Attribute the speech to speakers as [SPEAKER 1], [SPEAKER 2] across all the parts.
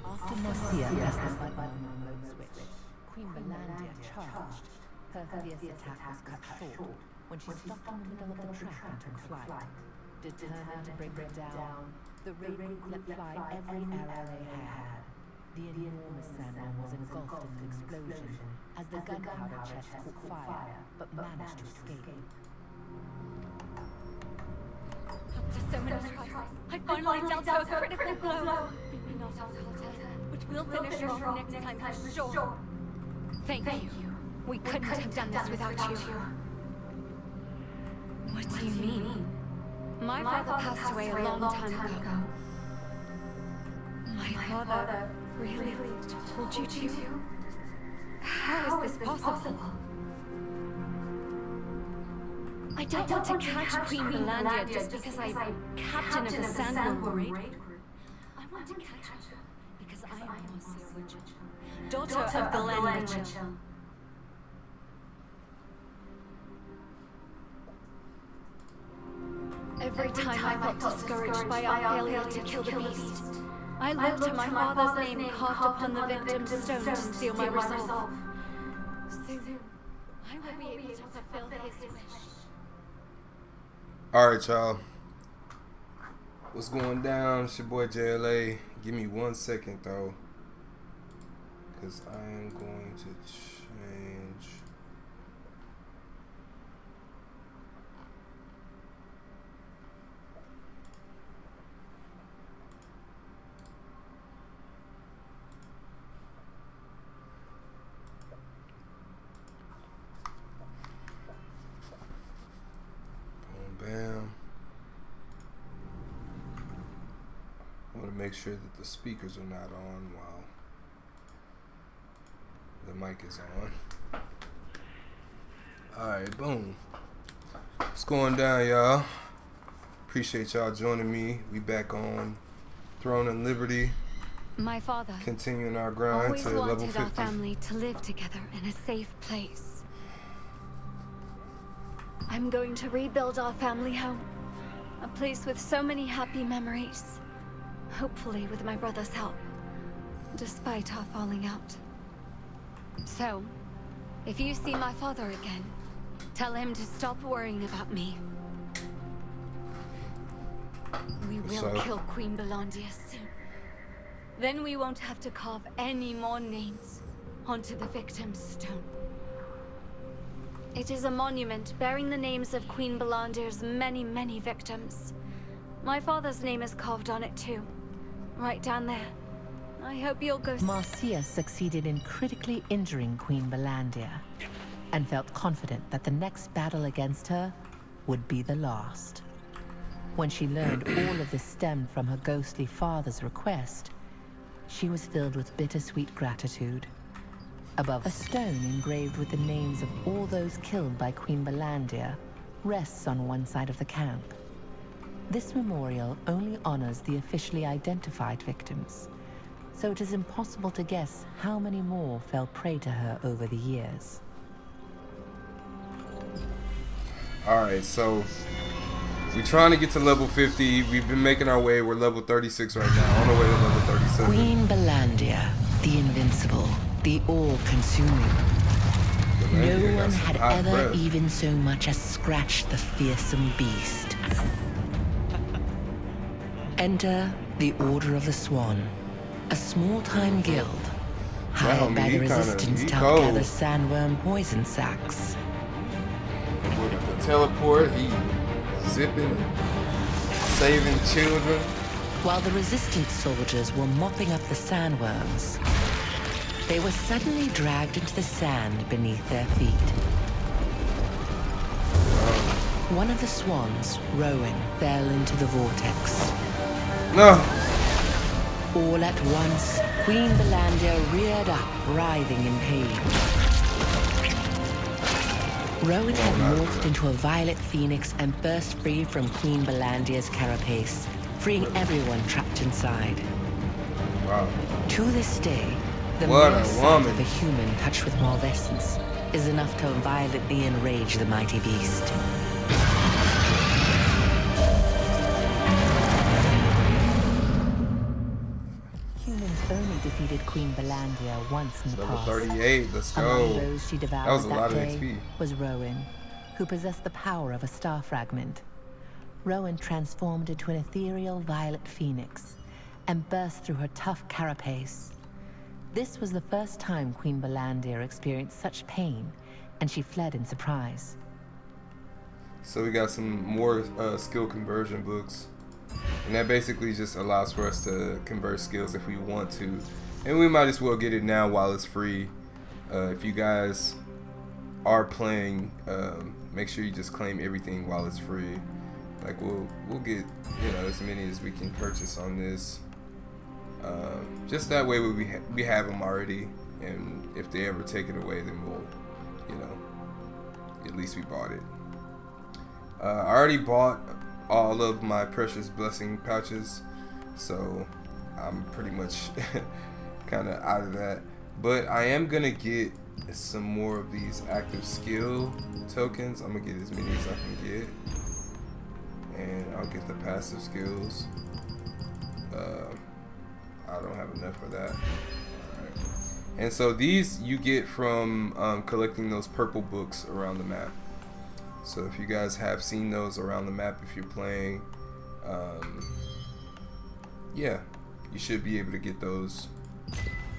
[SPEAKER 1] After Marcia pressed the button on the remote switch, Queen Belandia charged. Her fierce attack was cut short when she stopped in the middle of the track and took flight. Determined to bring her down, the raid group let fly every arrow they had. The enormous sandworm was engulfed in an explosion as the gunpowder chest caught fire, but managed to escape.
[SPEAKER 2] After so many tries, I finally dealt her a critical blow. Maybe not our dead, but we'll finish her off next time for sure. Thank you. We couldn't have done this without you. What do you mean? My father passed away a long time ago. My father really told you to? How is this possible? I don't want to catch Queen Belandia just because I'm captain of the Sandworm raid group. I want to catch her because I am Marcia Richard, daughter of Glenn Richard. Every time I felt discouraged by our failure to kill the beast, I looked to my father's name carved upon the victim's stone to seal my resolve. Soon, I will be able to fulfill his wish.
[SPEAKER 3] Alright, y'all. What's going down? It's your boy JLA. Give me 1 second, though. Because I am going to change. Bam. I want to make sure that the speakers are not on while the mic is on. Alright, boom. What's going down, y'all? Appreciate y'all joining me. We back on Throne and Liberty.
[SPEAKER 2] My father
[SPEAKER 3] continuing our grind to level 50.
[SPEAKER 2] Our family to live together in a safe place. I'm going to rebuild our family home. A place with so many happy memories. Hopefully with my brother's help. Despite our falling out. So, if you see my father again, tell him to stop worrying about me. We will kill Queen Belandia soon. Then we won't have to carve any more names onto the victim's stone. It is a monument bearing the names of Queen Belandia's many, many victims. My father's name is carved on it too. Right down there. I hope you'll go.
[SPEAKER 1] Marcia succeeded in critically injuring Queen Belandia, and felt confident that the next battle against her would be the last. When she learned all of this stemmed from her ghostly father's request, she was filled with bittersweet gratitude. Above, a stone engraved with the names of all those killed by Queen Belandia rests on one side of the camp. This memorial only honors the officially identified victims, so it is impossible to guess how many more fell prey to her over the years.
[SPEAKER 3] Alright, so we're trying to get to level 50. We've been making our way. We're level 36 right now, on our way to level 37.
[SPEAKER 1] Queen Belandia, the invincible, the all-consuming. No one had ever even so much as scratched the fearsome beast. Enter the Order of the Swan, a small-time guild, hired by the Resistance to help gather sandworm poison sacs.
[SPEAKER 3] We're going to teleport, he zipping, saving children.
[SPEAKER 1] While the Resistance soldiers were mopping up the sandworms, they were suddenly dragged into the sand beneath their feet. One of the swans, rowing, fell into the vortex.
[SPEAKER 3] No!
[SPEAKER 1] All at once, Queen Belandia reared up, writhing in pain. Rowan had morphed into a violet phoenix and burst free from Queen Belandia's carapace, freeing everyone trapped inside.
[SPEAKER 3] Wow.
[SPEAKER 1] To this day, The
[SPEAKER 3] What
[SPEAKER 1] mere
[SPEAKER 3] a
[SPEAKER 1] sight
[SPEAKER 3] woman.
[SPEAKER 1] of a human touched with malvescence is enough to violently enrage the mighty beast. Humans only defeated Queen Belandia once in the
[SPEAKER 3] Level
[SPEAKER 1] past.
[SPEAKER 3] 38, let's
[SPEAKER 1] Among
[SPEAKER 3] go.
[SPEAKER 1] those she
[SPEAKER 3] That
[SPEAKER 1] devoured
[SPEAKER 3] was a lot of
[SPEAKER 1] day
[SPEAKER 3] XP.
[SPEAKER 1] was Rowan, who possessed the power of a star fragment. Rowan transformed into an ethereal violet phoenix and burst through her tough carapace. This was the first time Queen Belandia experienced such pain, and she fled in surprise.
[SPEAKER 3] So we got some more skill conversion books. And that basically just allows for us to convert skills if we want to. And we might as well get it now while it's free. If you guys are playing, make sure you just claim everything while it's free. Like we'll get, you know, as many as we can purchase on this. Just that way we have them already, and if they ever take it away, then we'll, you know, at least we bought it. I already bought all of my precious blessing pouches, so I'm pretty much kind of out of that. But I am gonna get some more of these active skill tokens. I'm gonna get as many as I can get, and I'll get the passive skills. I don't have enough for that. Alright. And so these you get from collecting those purple books around the map. So if you guys have seen those around the map, if you're playing, yeah, you should be able to get those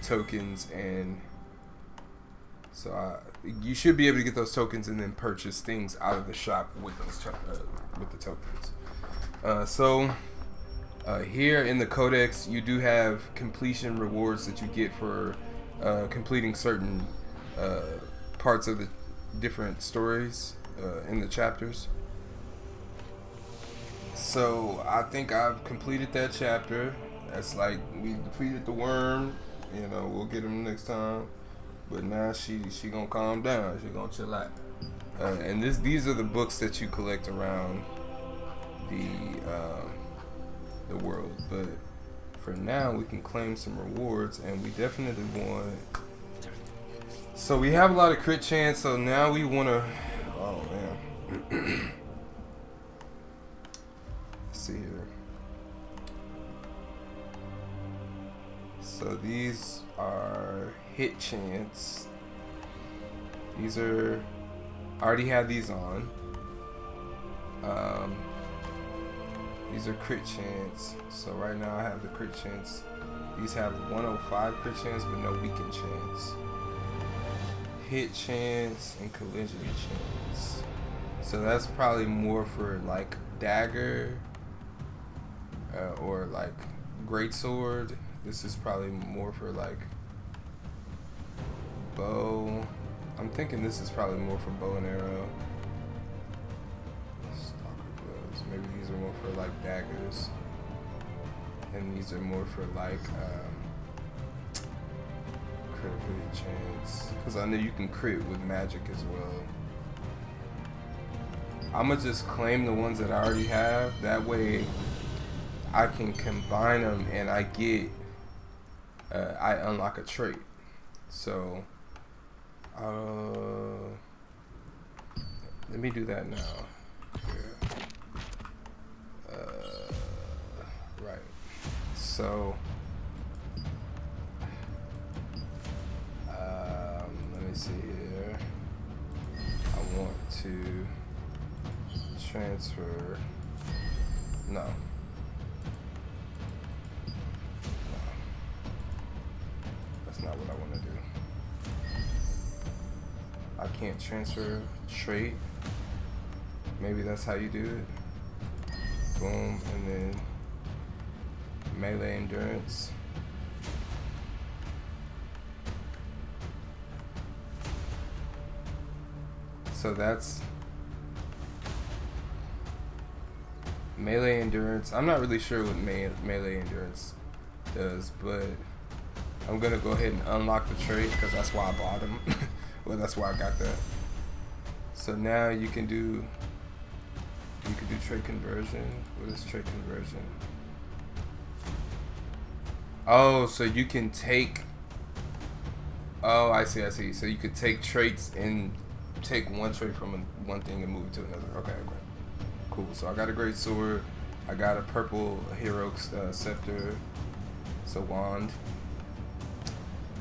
[SPEAKER 3] tokens, and so you should be able to get those tokens and then purchase things out of the shop with those with the tokens. Here in the codex, you do have completion rewards that you get for completing certain parts of the different stories in the chapters. So I think I've completed that chapter. That's like we defeated the worm. You know, we'll get him next time. But now she gonna calm down. She gonna chill out. And these are the books that you collect around the world. But for now, we can claim some rewards, and we definitely want. So we have a lot of crit chance. So now we wanna. Oh man. Let's see here. So these are hit chance. These are. I already have these on. These are crit chance. So right now I have the crit chance. These have 105 crit chance, but no weaken chance. Hit chance and collision chance. So that's probably more for like dagger or like greatsword. This is probably more for like bow. I'm thinking this is probably more for bow and arrow. Stalker gloves. Maybe these are more for like daggers. And these are more for like critical hit chance. Because I know you can crit with magic as well. I'm gonna just claim the ones that I already have. That way I can combine them and I get I unlock a trait. So let me do that now. Yeah. Right. So let me see here. I want to transfer. No. That's not what I want to do. I can't transfer trait. Maybe that's how you do it. Boom, and then melee endurance. So that's melee endurance. I'm not really sure what melee endurance does, but I'm gonna go ahead and unlock the trait because that's why I bought him. Well, that's why I got that. So now you can do trait conversion. What is trait conversion? Oh, so you can take Oh, I see, I see. So you could take traits and take one trait from one thing and move it to another. Okay, okay. Cool. So I got a great sword. I got a purple hero scepter. It's a wand.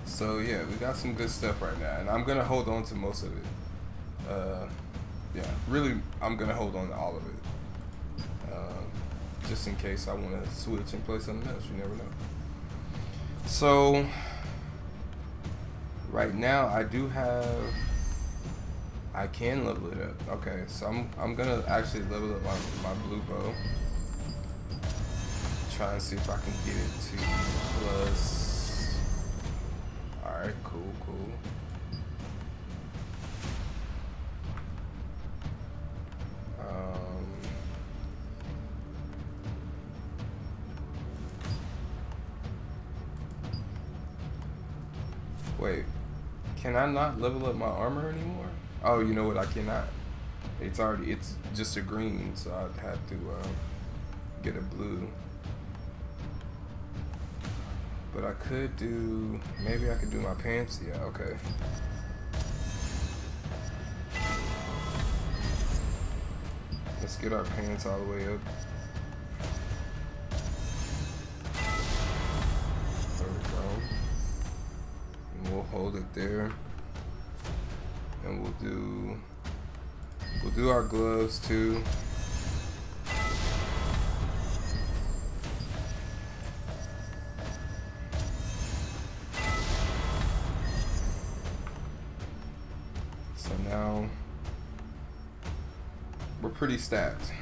[SPEAKER 3] So yeah, we got some good stuff right now, and I'm gonna hold on to most of it. Yeah, really, I'm gonna hold on to all of it, just in case I want to switch and play something else. You never know. So right now, I can level it up. Okay, so I'm gonna actually level up my blue bow. Try and see if I can get it to plus. Alright, cool. Wait, can I not level up my armor anymore? Oh, you know what? I cannot. It's just a green, so I'd have to get a blue. But I could do, maybe I could do my pants. Yeah, okay. Let's get our pants all the way up. There we go. And we'll hold it there. And we'll do our gloves too. So now we're pretty stacked.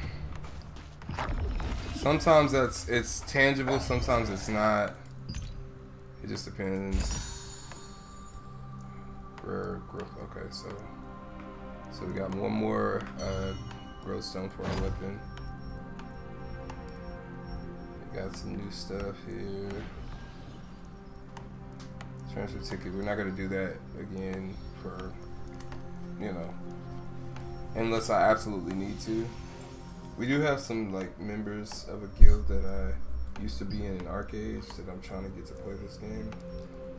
[SPEAKER 3] Sometimes it's tangible, sometimes it's not. It just depends. Rare growth. Okay, so we got one more growth stone for our weapon. We got some new stuff here. Transfer ticket. We're not gonna do that again for, you know, unless I absolutely need to. We do have some like members of a guild that I used to be in an arcade that I'm trying to get to play this game.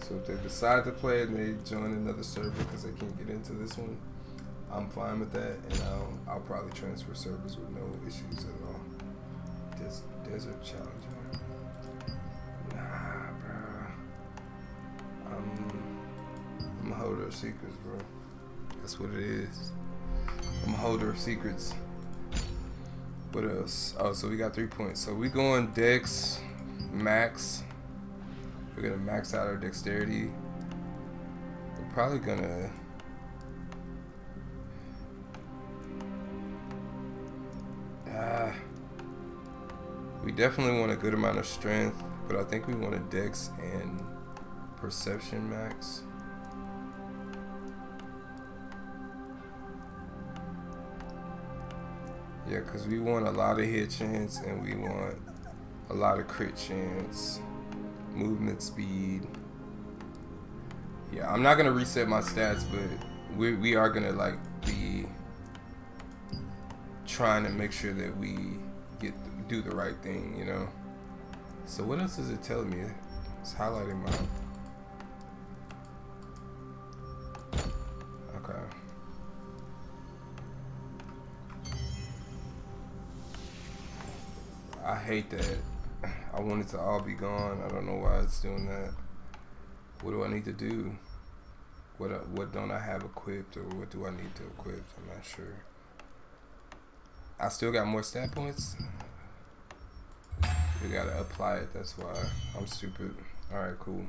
[SPEAKER 3] So if they decide to play it and they join another server because they can't get into this one, I'm fine with that, and I'll probably transfer servers with no issues at all. Desert Challenger. Nah, bro. I'm a holder of secrets, bro. That's what it is. I'm a holder of secrets. What else? Oh, so we got 3 points. So we going Dex max. We're gonna max out our dexterity. We're probably gonna we definitely want a good amount of strength, but I think we want a dex and perception max. Yeah, because we want a lot of hit chance and we want a lot of crit chance, movement speed. Yeah, I'm not gonna reset my stats, but we are gonna like be trying to make sure that we do the right thing, you know. So what else is it telling me? It's highlighting my. Okay. I hate that. I want it to all be gone. I don't know why it's doing that. What do I need to do? What don't I have equipped, or what do I need to equip? I'm not sure. I still got more stat points. We gotta apply it. That's why I'm stupid. All right, cool.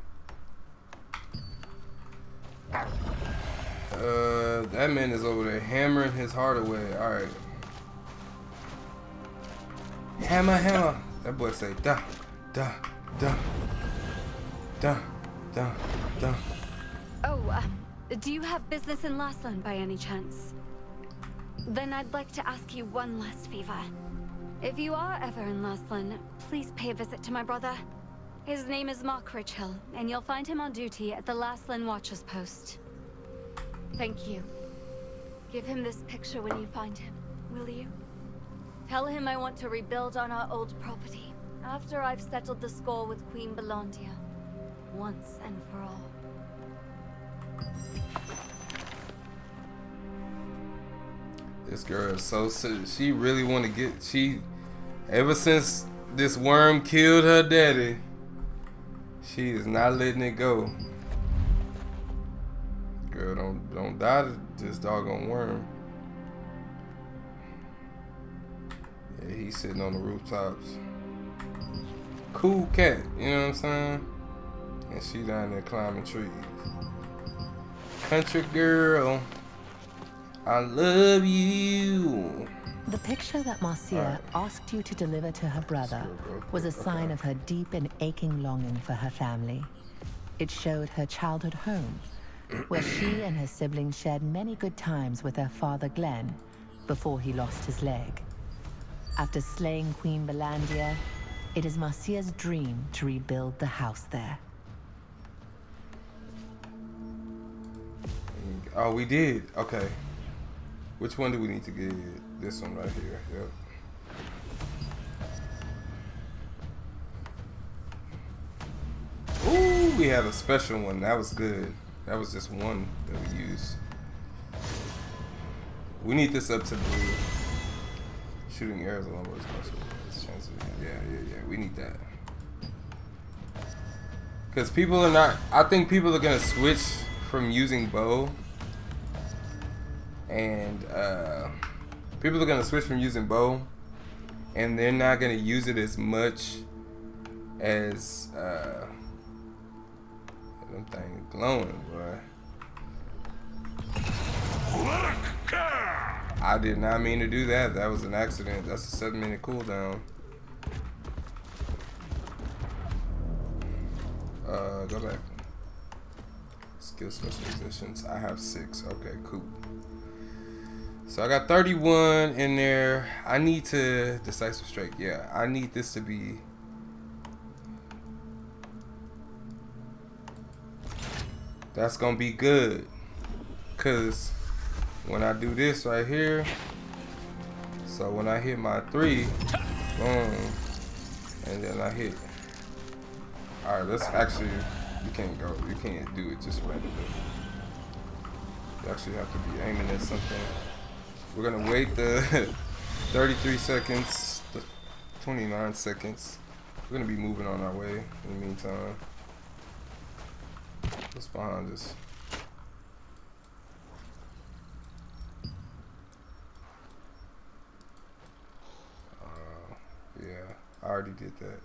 [SPEAKER 3] That man is over there hammering his heart away. All right. Hammer, hammer. That boy say da, da, da, da, da, da.
[SPEAKER 2] Oh, do you have business in Lastland by any chance? Then I'd like to ask you one last favor. If you are ever in Lastland, please pay a visit to my brother. His name is Mark Richhill, and you'll find him on duty at the Lastland Watcher's Post. Thank you. Give him this picture when you find him, will you? Tell him I want to rebuild on our old property, after I've settled the score with Queen Belandia, once and for all.
[SPEAKER 3] This girl is so she really want to get ever since this worm killed her daddy, she is not letting it go. Girl, don't die to this doggone worm. Yeah, he's sitting on the rooftops. Cool cat, you know what I'm saying? And she down there climbing trees. Country girl, I love you.
[SPEAKER 1] The picture that Marcia asked you to deliver to her brother was a sign of her deep and aching longing for her family. It showed her childhood home, where she and her siblings shared many good times with their father Glenn before he lost his leg. After slaying Queen Belandia, it is Marcia's dream to rebuild the house there.
[SPEAKER 3] Oh, we did. Okay. Which one do we need to get? This one right here. Yep. Ooh, we have a special one. That was good. That was just one that we used. We need this up to blue. Shooting arrows along with chances. Yeah. We need that. Because people are not. I think people are gonna switch from using bow. And people are gonna switch from using bow, and they're not gonna use it as much as them things glowing, boy. I did not mean to do that. That was an accident. That's a 7-minute cooldown. Go back. Skill specializations. I have 6. Okay, cool. So I got 31 in there. I need to decisive strike. Yeah, I need this to be. That's gonna be good, cause when I do this right here, so when I hit my 3, boom, and then I hit. All right, let's actually. You can't do it just randomly. You actually have to be aiming at something. We're gonna wait the 33 seconds, the 29 seconds. We're gonna be moving on our way in the meantime. What's behind us? Yeah, I already did that.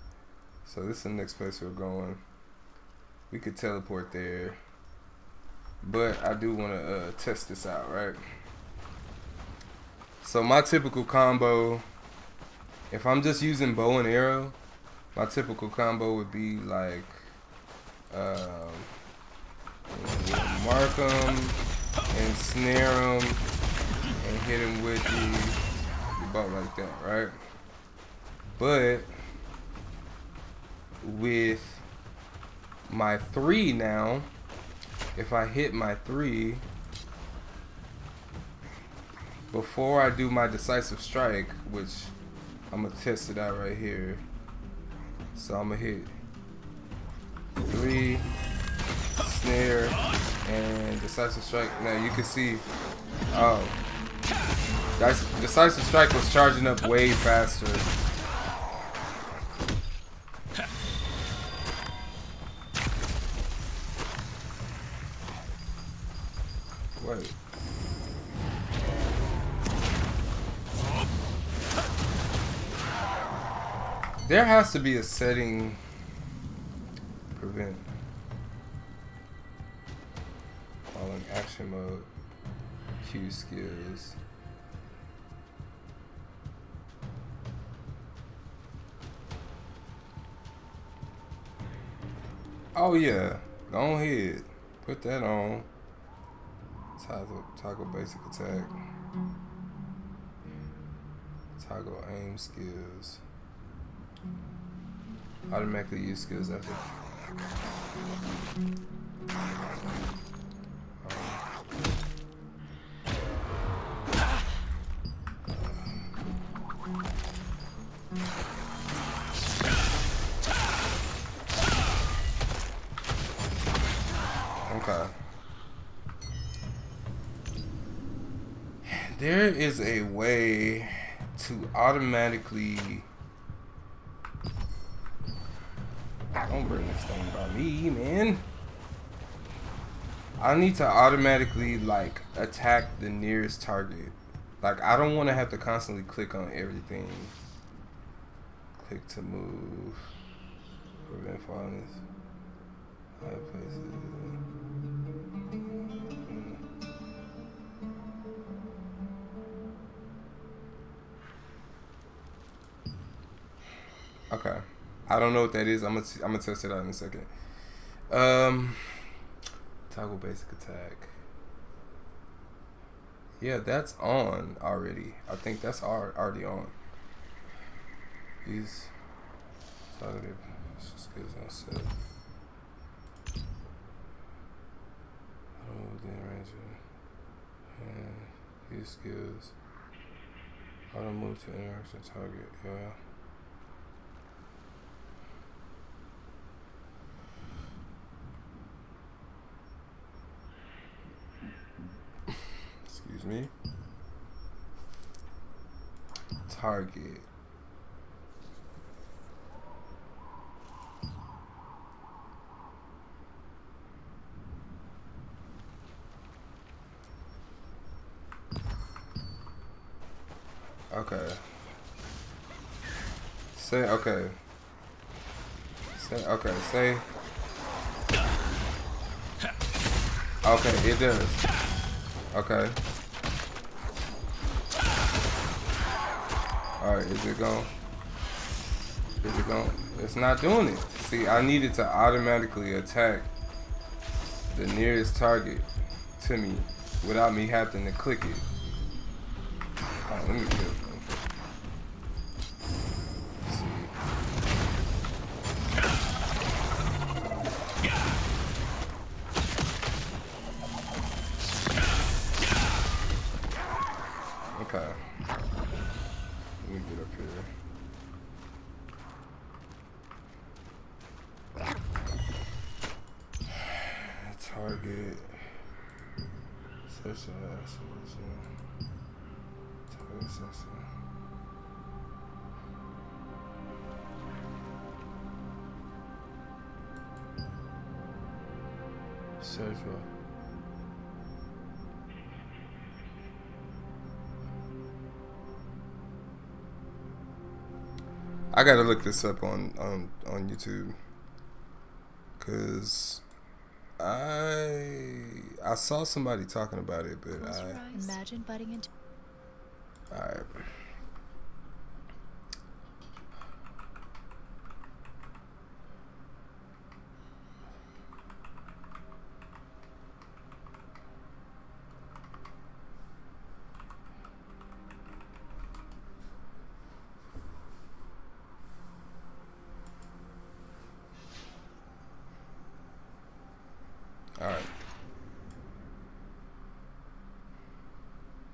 [SPEAKER 3] So this is the next place we're going. We could teleport there, but I do want to test this out, right? So my typical combo, if I'm just using bow and arrow, my typical combo would be like, mark them and snare them and hit them with the bow like that, right? But with my 3 now, if I hit my 3, before I do my decisive strike, which I'm gonna test it out right here. So I'm gonna hit 3, snare, and decisive strike. Now you can see, oh, decisive strike was charging up way faster. Wait. There has to be a setting. Prevent. Following action mode. Q skills. Oh yeah. Go ahead. Put that on. Toggle basic attack. Toggle aim skills. Automatically use skills after. Okay. There is a way to automatically... Don't bring this thing by me, man. I need to automatically, like, attack the nearest target. Like, I don't want to have to constantly click on everything. Click to move. Prevent falling. High places. Okay. I don't know what that is. I'm gonna test it out in a second. Toggle basic attack. Yeah, that's on already. I think that's already on. These targeted skills on set. Oh, the ranger. And these skills. Auto move to interaction target. Yeah. Excuse me. Target. Okay. Say okay. Say okay. Say. Okay, it does. Okay. Alright, is it going? Is it going? It's not doing it. See, I needed to automatically attack the nearest target to me without me having to click it. Alright, let me kill them. Let's see. Okay. Let me get up here. Target. Such a target sensor. Search what? I gotta look this up on YouTube, cause I saw somebody talking about it, but
[SPEAKER 4] imagine butting into.
[SPEAKER 3] All right. Alright.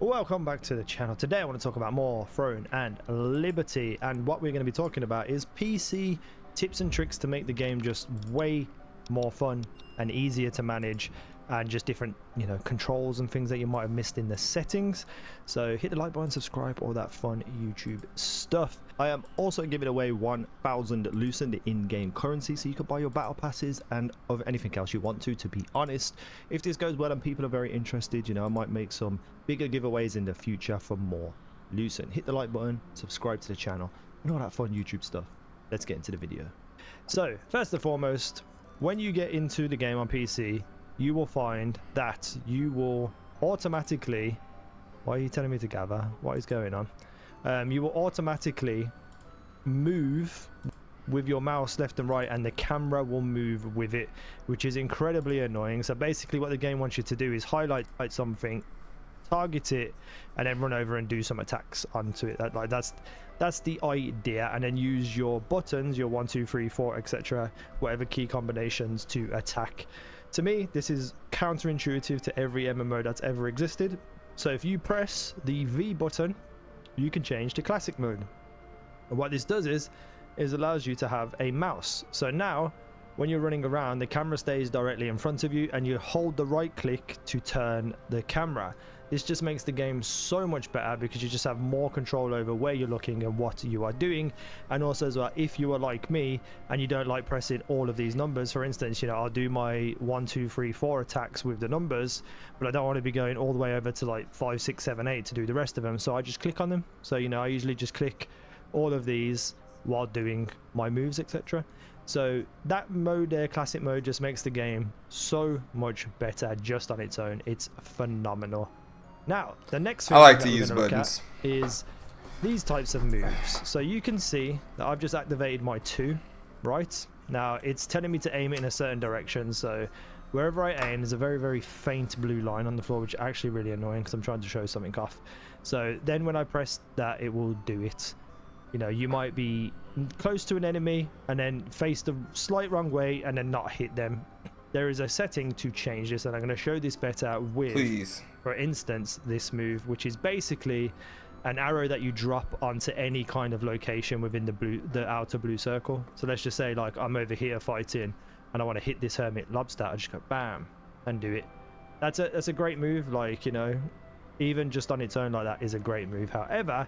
[SPEAKER 5] Welcome back to the channel. Today I want to talk about more Throne and Liberty, and what we're going to be talking about is PC tips and tricks to make the game just way more fun and easier to manage, and just different, you know, controls and things that you might have missed in the settings. So hit the like button, subscribe, all that fun YouTube stuff. I am also giving away 1,000 Lucent in-game currency, so you can buy your battle passes and of anything else you want to be honest. If this goes well and people are very interested, you know, I might make some bigger giveaways in the future for more Lucent. Hit the like button, subscribe to the channel, and all that fun YouTube stuff. Let's get into the video. So first and foremost, when you get into the game on PC, you will find that you will automatically... Why are you telling me to gather? What is going on? You will automatically move with your mouse left and right, and the camera will move with it, which is incredibly annoying. So basically what the game wants you to do is highlight something, target it, and then run over and do some attacks onto it. That's the idea, and then use your buttons, your 1 2 3 4 etc., whatever key combinations to attack. To me, this is counterintuitive to every MMO that's ever existed. So if you press the V button, you can change to classic mode. And what this does is allows you to have a mouse. So now when you're running around, the camera stays directly in front of you, and you hold the right click to turn the camera. This just makes the game so much better because you just have more control over where you're looking and what you are doing. And also as well, if you are like me and you don't like pressing all of these numbers, for instance, you know, I'll do my 1 2 3 4 attacks with the numbers, but I don't want to be going all the way over to like 5 6 7 8 to do the rest of them, so I just click on them. So, you know, I usually just click all of these while doing my moves, etc. So that mode there, classic mode, just makes the game so much better just on its own. It's phenomenal. Now, the next thing
[SPEAKER 3] I like
[SPEAKER 5] that
[SPEAKER 3] to
[SPEAKER 5] we're
[SPEAKER 3] use
[SPEAKER 5] gonna look
[SPEAKER 3] buttons.
[SPEAKER 5] at is these types of moves. So you can see that I've just activated my 2, right? Now, it's telling me to aim it in a certain direction, so wherever I aim, there's a very, very faint blue line on the floor, which is actually really annoying because I'm trying to show something off. So then when I press that, it will do it. You know, you might be close to an enemy and then face the slight wrong way and then not hit them. There is a setting to change this, and I'm going to show this better with,
[SPEAKER 3] Please.
[SPEAKER 5] for instance, this move, which is basically an arrow that you drop onto any kind of location within the outer blue circle. So let's just say, like, I'm over here fighting and I want to hit this hermit lobster. I just go bam and do it. That's a great move. Like, you know, even just on its own like that is a great move. However,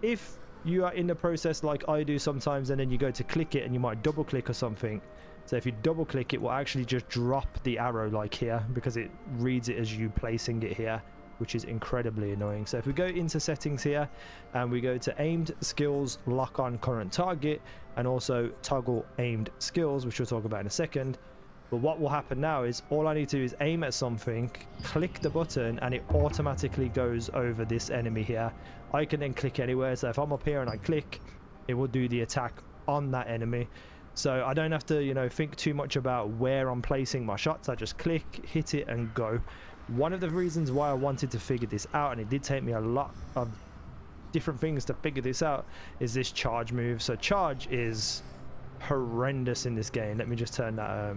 [SPEAKER 5] if you are in the process like I do sometimes and then you go to click it and you might double click or something, so if you double click, it will actually just drop the arrow like here because it reads it as you placing it here, which is incredibly annoying. So if we go into settings here and we go to aimed skills, lock on current target, and also toggle aimed skills, which we'll talk about in a second. But what will happen now is all I need to do is aim at something, click the button, and it automatically goes over this enemy here. I can then click anywhere. So if I'm up here and I click, it will do the attack on that enemy. So I don't have to, you know, think too much about where I'm placing my shots. I just click, hit it, and go. One of the reasons why I wanted to figure this out, and it did take me a lot of different things to figure this out, is this charge move. So charge is horrendous in this game. Let me just turn that.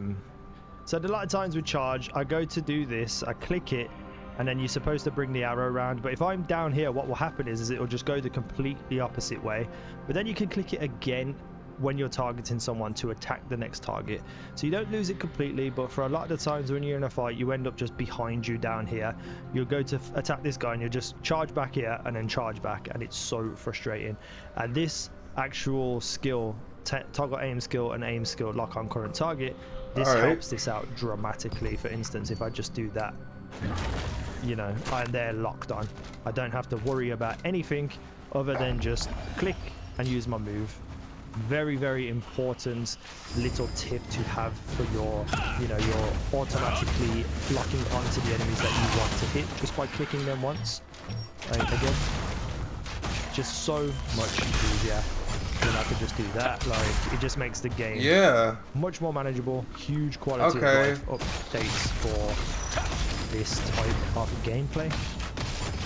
[SPEAKER 5] So a lot of times with charge, I go to do this, I click it, and then you're supposed to bring the arrow around. But if I'm down here, what will happen is it will just go the completely opposite way. But then you can click it again when you're targeting someone to attack the next target, so you don't lose it completely. But for a lot of the times when you're in a fight, you end up just behind you down here. You'll go to attack this guy and you'll just charge back here and then charge back, and it's so frustrating. And this actual skill, toggle aim skill and aim skill, lock on current target, this helps this out dramatically. For instance, if I just do that, you know, and they're locked on, I don't have to worry about anything other than just click and use my move. Very, very important little tip to have for your, you know, your automatically locking onto the enemies that you want to hit just by clicking them once. Again, just so much easier than I could just do that. Like, it just makes the game much more manageable. Huge quality of life updates for this type of gameplay.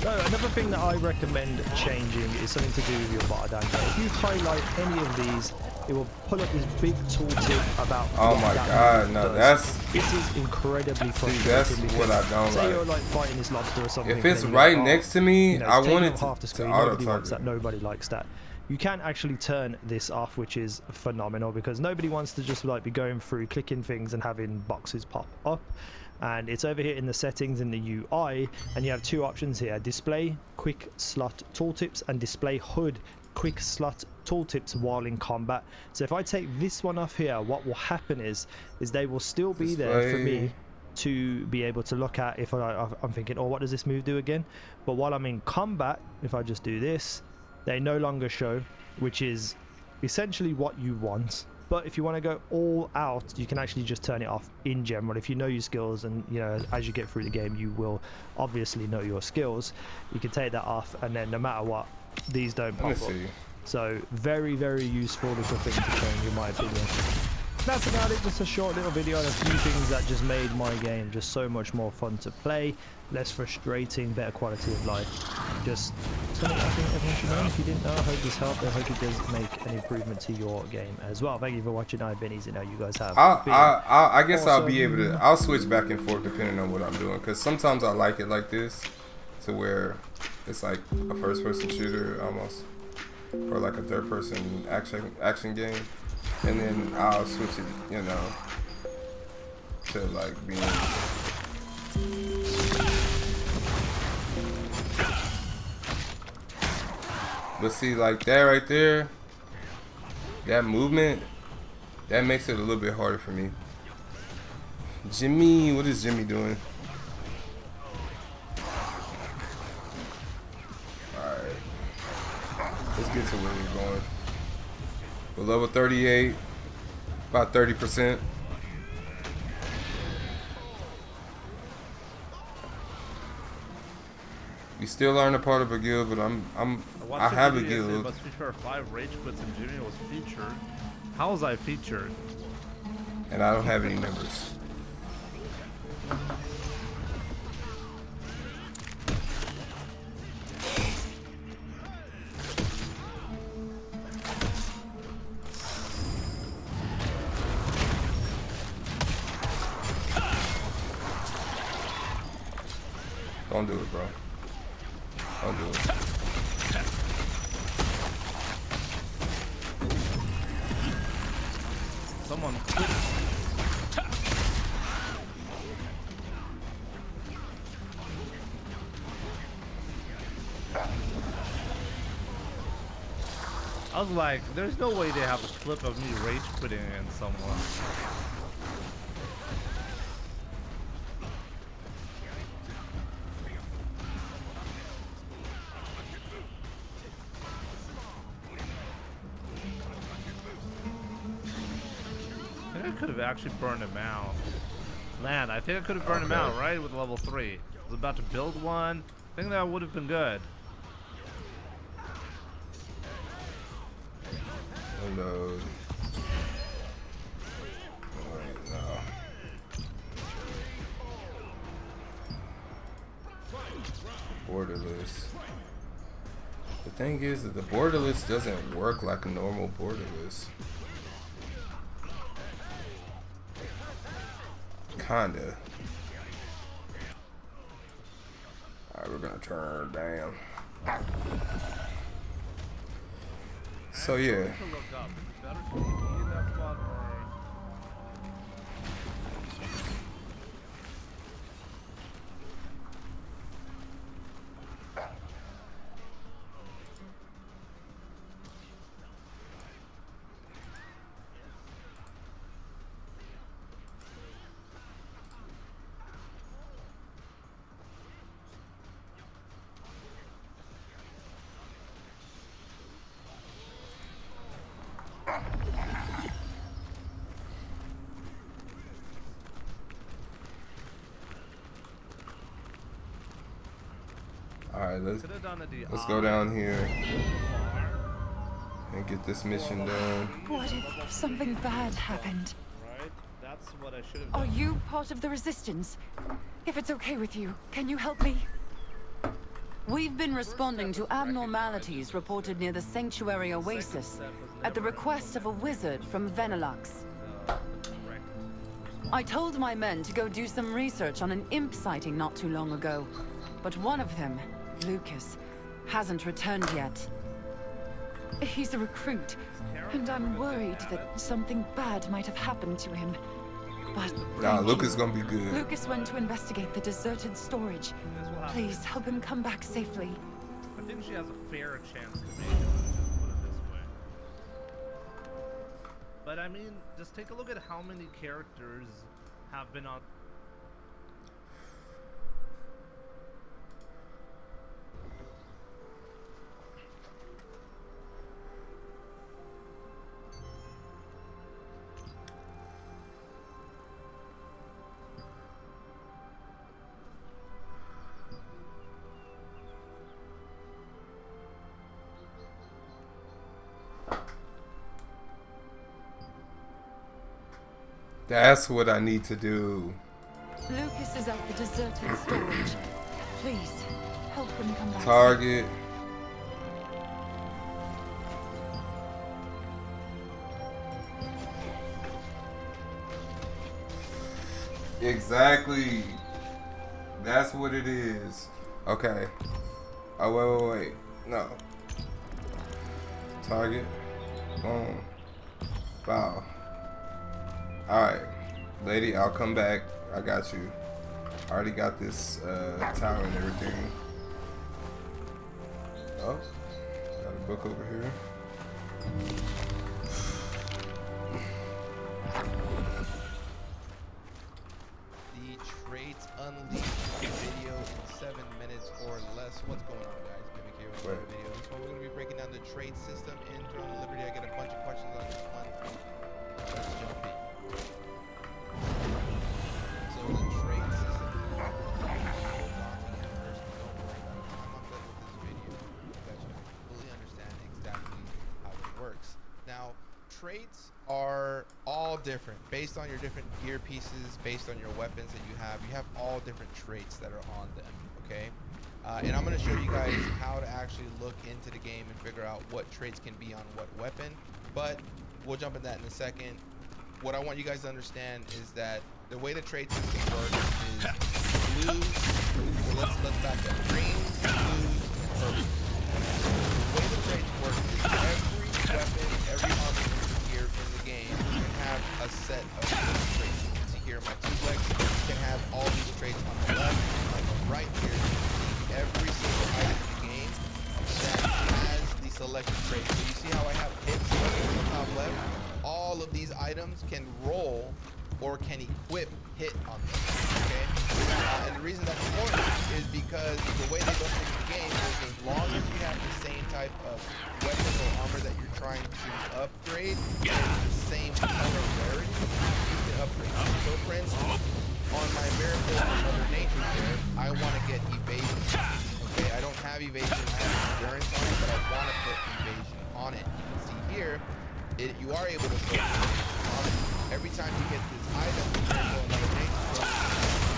[SPEAKER 5] So another thing that I recommend changing is something to do with your bar down here. If you highlight any of these, it will pull up this big tooltip about.
[SPEAKER 3] Oh my god, no, that's.
[SPEAKER 5] This is incredibly frustrating.
[SPEAKER 3] See, that's what I don't
[SPEAKER 5] say
[SPEAKER 3] like.
[SPEAKER 5] You're like fighting this lobster or something.
[SPEAKER 3] If it's right next to me,
[SPEAKER 5] you know,
[SPEAKER 3] I want it
[SPEAKER 5] half the
[SPEAKER 3] to
[SPEAKER 5] screen.
[SPEAKER 3] auto
[SPEAKER 5] Nobody wants that.
[SPEAKER 3] target.
[SPEAKER 5] Nobody likes that. You can actually turn this off, which is phenomenal because nobody wants to just like be going through clicking things and having boxes pop up. And it's over here in the settings in the UI, and you have two options here: display quick slot tooltips and display HUD quick slot tooltips while in combat. So if I take this one off here, what will happen is they will still be there for me to be able to look at if I'm thinking, oh, what does this move do again? But while I'm in combat, if I just do this, they no longer show, which is essentially what you want. But if you want to go all out, you can actually just turn it off in general. If you know your skills, and you know, as you get through the game, you will obviously know your skills. You can take that off, and then no matter what, these don't pop up. So very, very useful little thing to change, in my opinion. That's about it. Just a short little video on a few things that just made my game just so much more fun to play, less frustrating, better quality of life. Just something I think everyone should know. If you didn't know, I hope this helped. I hope it does make an improvement to your game as well. Thank you for watching. I've been easy. Now you guys have.
[SPEAKER 3] I guess I'll be able to. I'll switch back and forth depending on what I'm doing, because sometimes I like it like this, to where it's like a first-person shooter almost, or like a third-person action game. and then I'll switch it, you know, to like being. But see, like that right there, that movement, that makes it a little bit harder for me. Jimmy, what is Jimmy doing? Alright. Let's get to where we're going. We're level 38, about 30%. We still aren't a part of a guild, but I have a guild.
[SPEAKER 6] But to be fair, 5 rage quits and Jimmy was featured. How was I featured?
[SPEAKER 3] And I don't have any members. Don't do it, bro. Don't do it.
[SPEAKER 6] Someone. I was like, there's no way they have a clip of me rage quitting in someone. I could have actually burned him out. Man, I think I could have burned him out, right? With level 3. I was about to build one. I think that would have been good.
[SPEAKER 3] Reload. Wait, no. Borderless. The thing is that the borderless doesn't work like a normal borderless. Kinda. Alright, we're gonna turn down. So yeah. Alright, let's go down here and get this mission done.
[SPEAKER 7] What if something bad happened?
[SPEAKER 6] Right? That's what I should have
[SPEAKER 7] Are
[SPEAKER 6] done.
[SPEAKER 7] you part of the resistance? If it's okay with you, can you help me?
[SPEAKER 8] We've been responding to abnormalities reported near the Sanctuary Oasis at the request of a wizard from Venelux. I told my men to go do some research on an imp sighting not too long ago, but one of them, Lucas, hasn't returned yet.
[SPEAKER 7] He's a recruit, and I'm worried that something bad might have happened to him. But
[SPEAKER 3] Nah, Lucas is gonna be good.
[SPEAKER 7] Lucas went to investigate the deserted storage. Please help him come back safely.
[SPEAKER 6] I think she has a fair chance to make it, let's just put it this way. But I mean, just take a look at how many characters have been on.
[SPEAKER 3] That's what I need to do.
[SPEAKER 7] Lucas is at the deserted storage. Please help him come back.
[SPEAKER 3] Target. Exactly. That's what it is. Okay. Oh, wait. No. Target. Boom. Wow. Alright. Lady, I'll come back. I got you. I already got this tower and everything. Oh. Got a book over here.
[SPEAKER 9] The Traits Unleashed video in 7 minutes or less. What's going on, guys? Mimic here with another video. This one we're going to be breaking down the trade system in Throne of Liberty. I get a bunch of questions on this one. Let's jump in. So the trade system is a daunting at first, but don't worry about it. When I'm done with this video, you guys should fully understand exactly how it works. Now, traits are all different based on your different gear pieces, based on your weapons that you have. You have all different traits that are on them, okay? And I'm going to show you guys how to actually look into the game and figure out what traits can be on what weapon, but we'll jump in that in a second. What I want you guys to understand is that the way the trade system works is blues, so let's back up, greens, blues, and purple. The way the trades work is every weapon, every armor here in the game can have a set of traits. You can see here my two-legs can have all these traits on the left, on the right here. You can see every single item in the game that has the selected traits. So you see how I have hit selected on the top left? All of these items can roll or can equip hit on them, okay? And the reason that's important is because the way they don't fix the game is as long as you have the same type of weapon or armor that you're trying to upgrade and the same color rarity, you can upgrade. So for instance, on my Miracle of Mother Nature here, I want to get evasion. Okay, I don't have evasion, I have endurance on it, but I want to put evasion on it. You can see here, you are able to put evasion on it. Every time you get this item, Miracle of Mother Nature,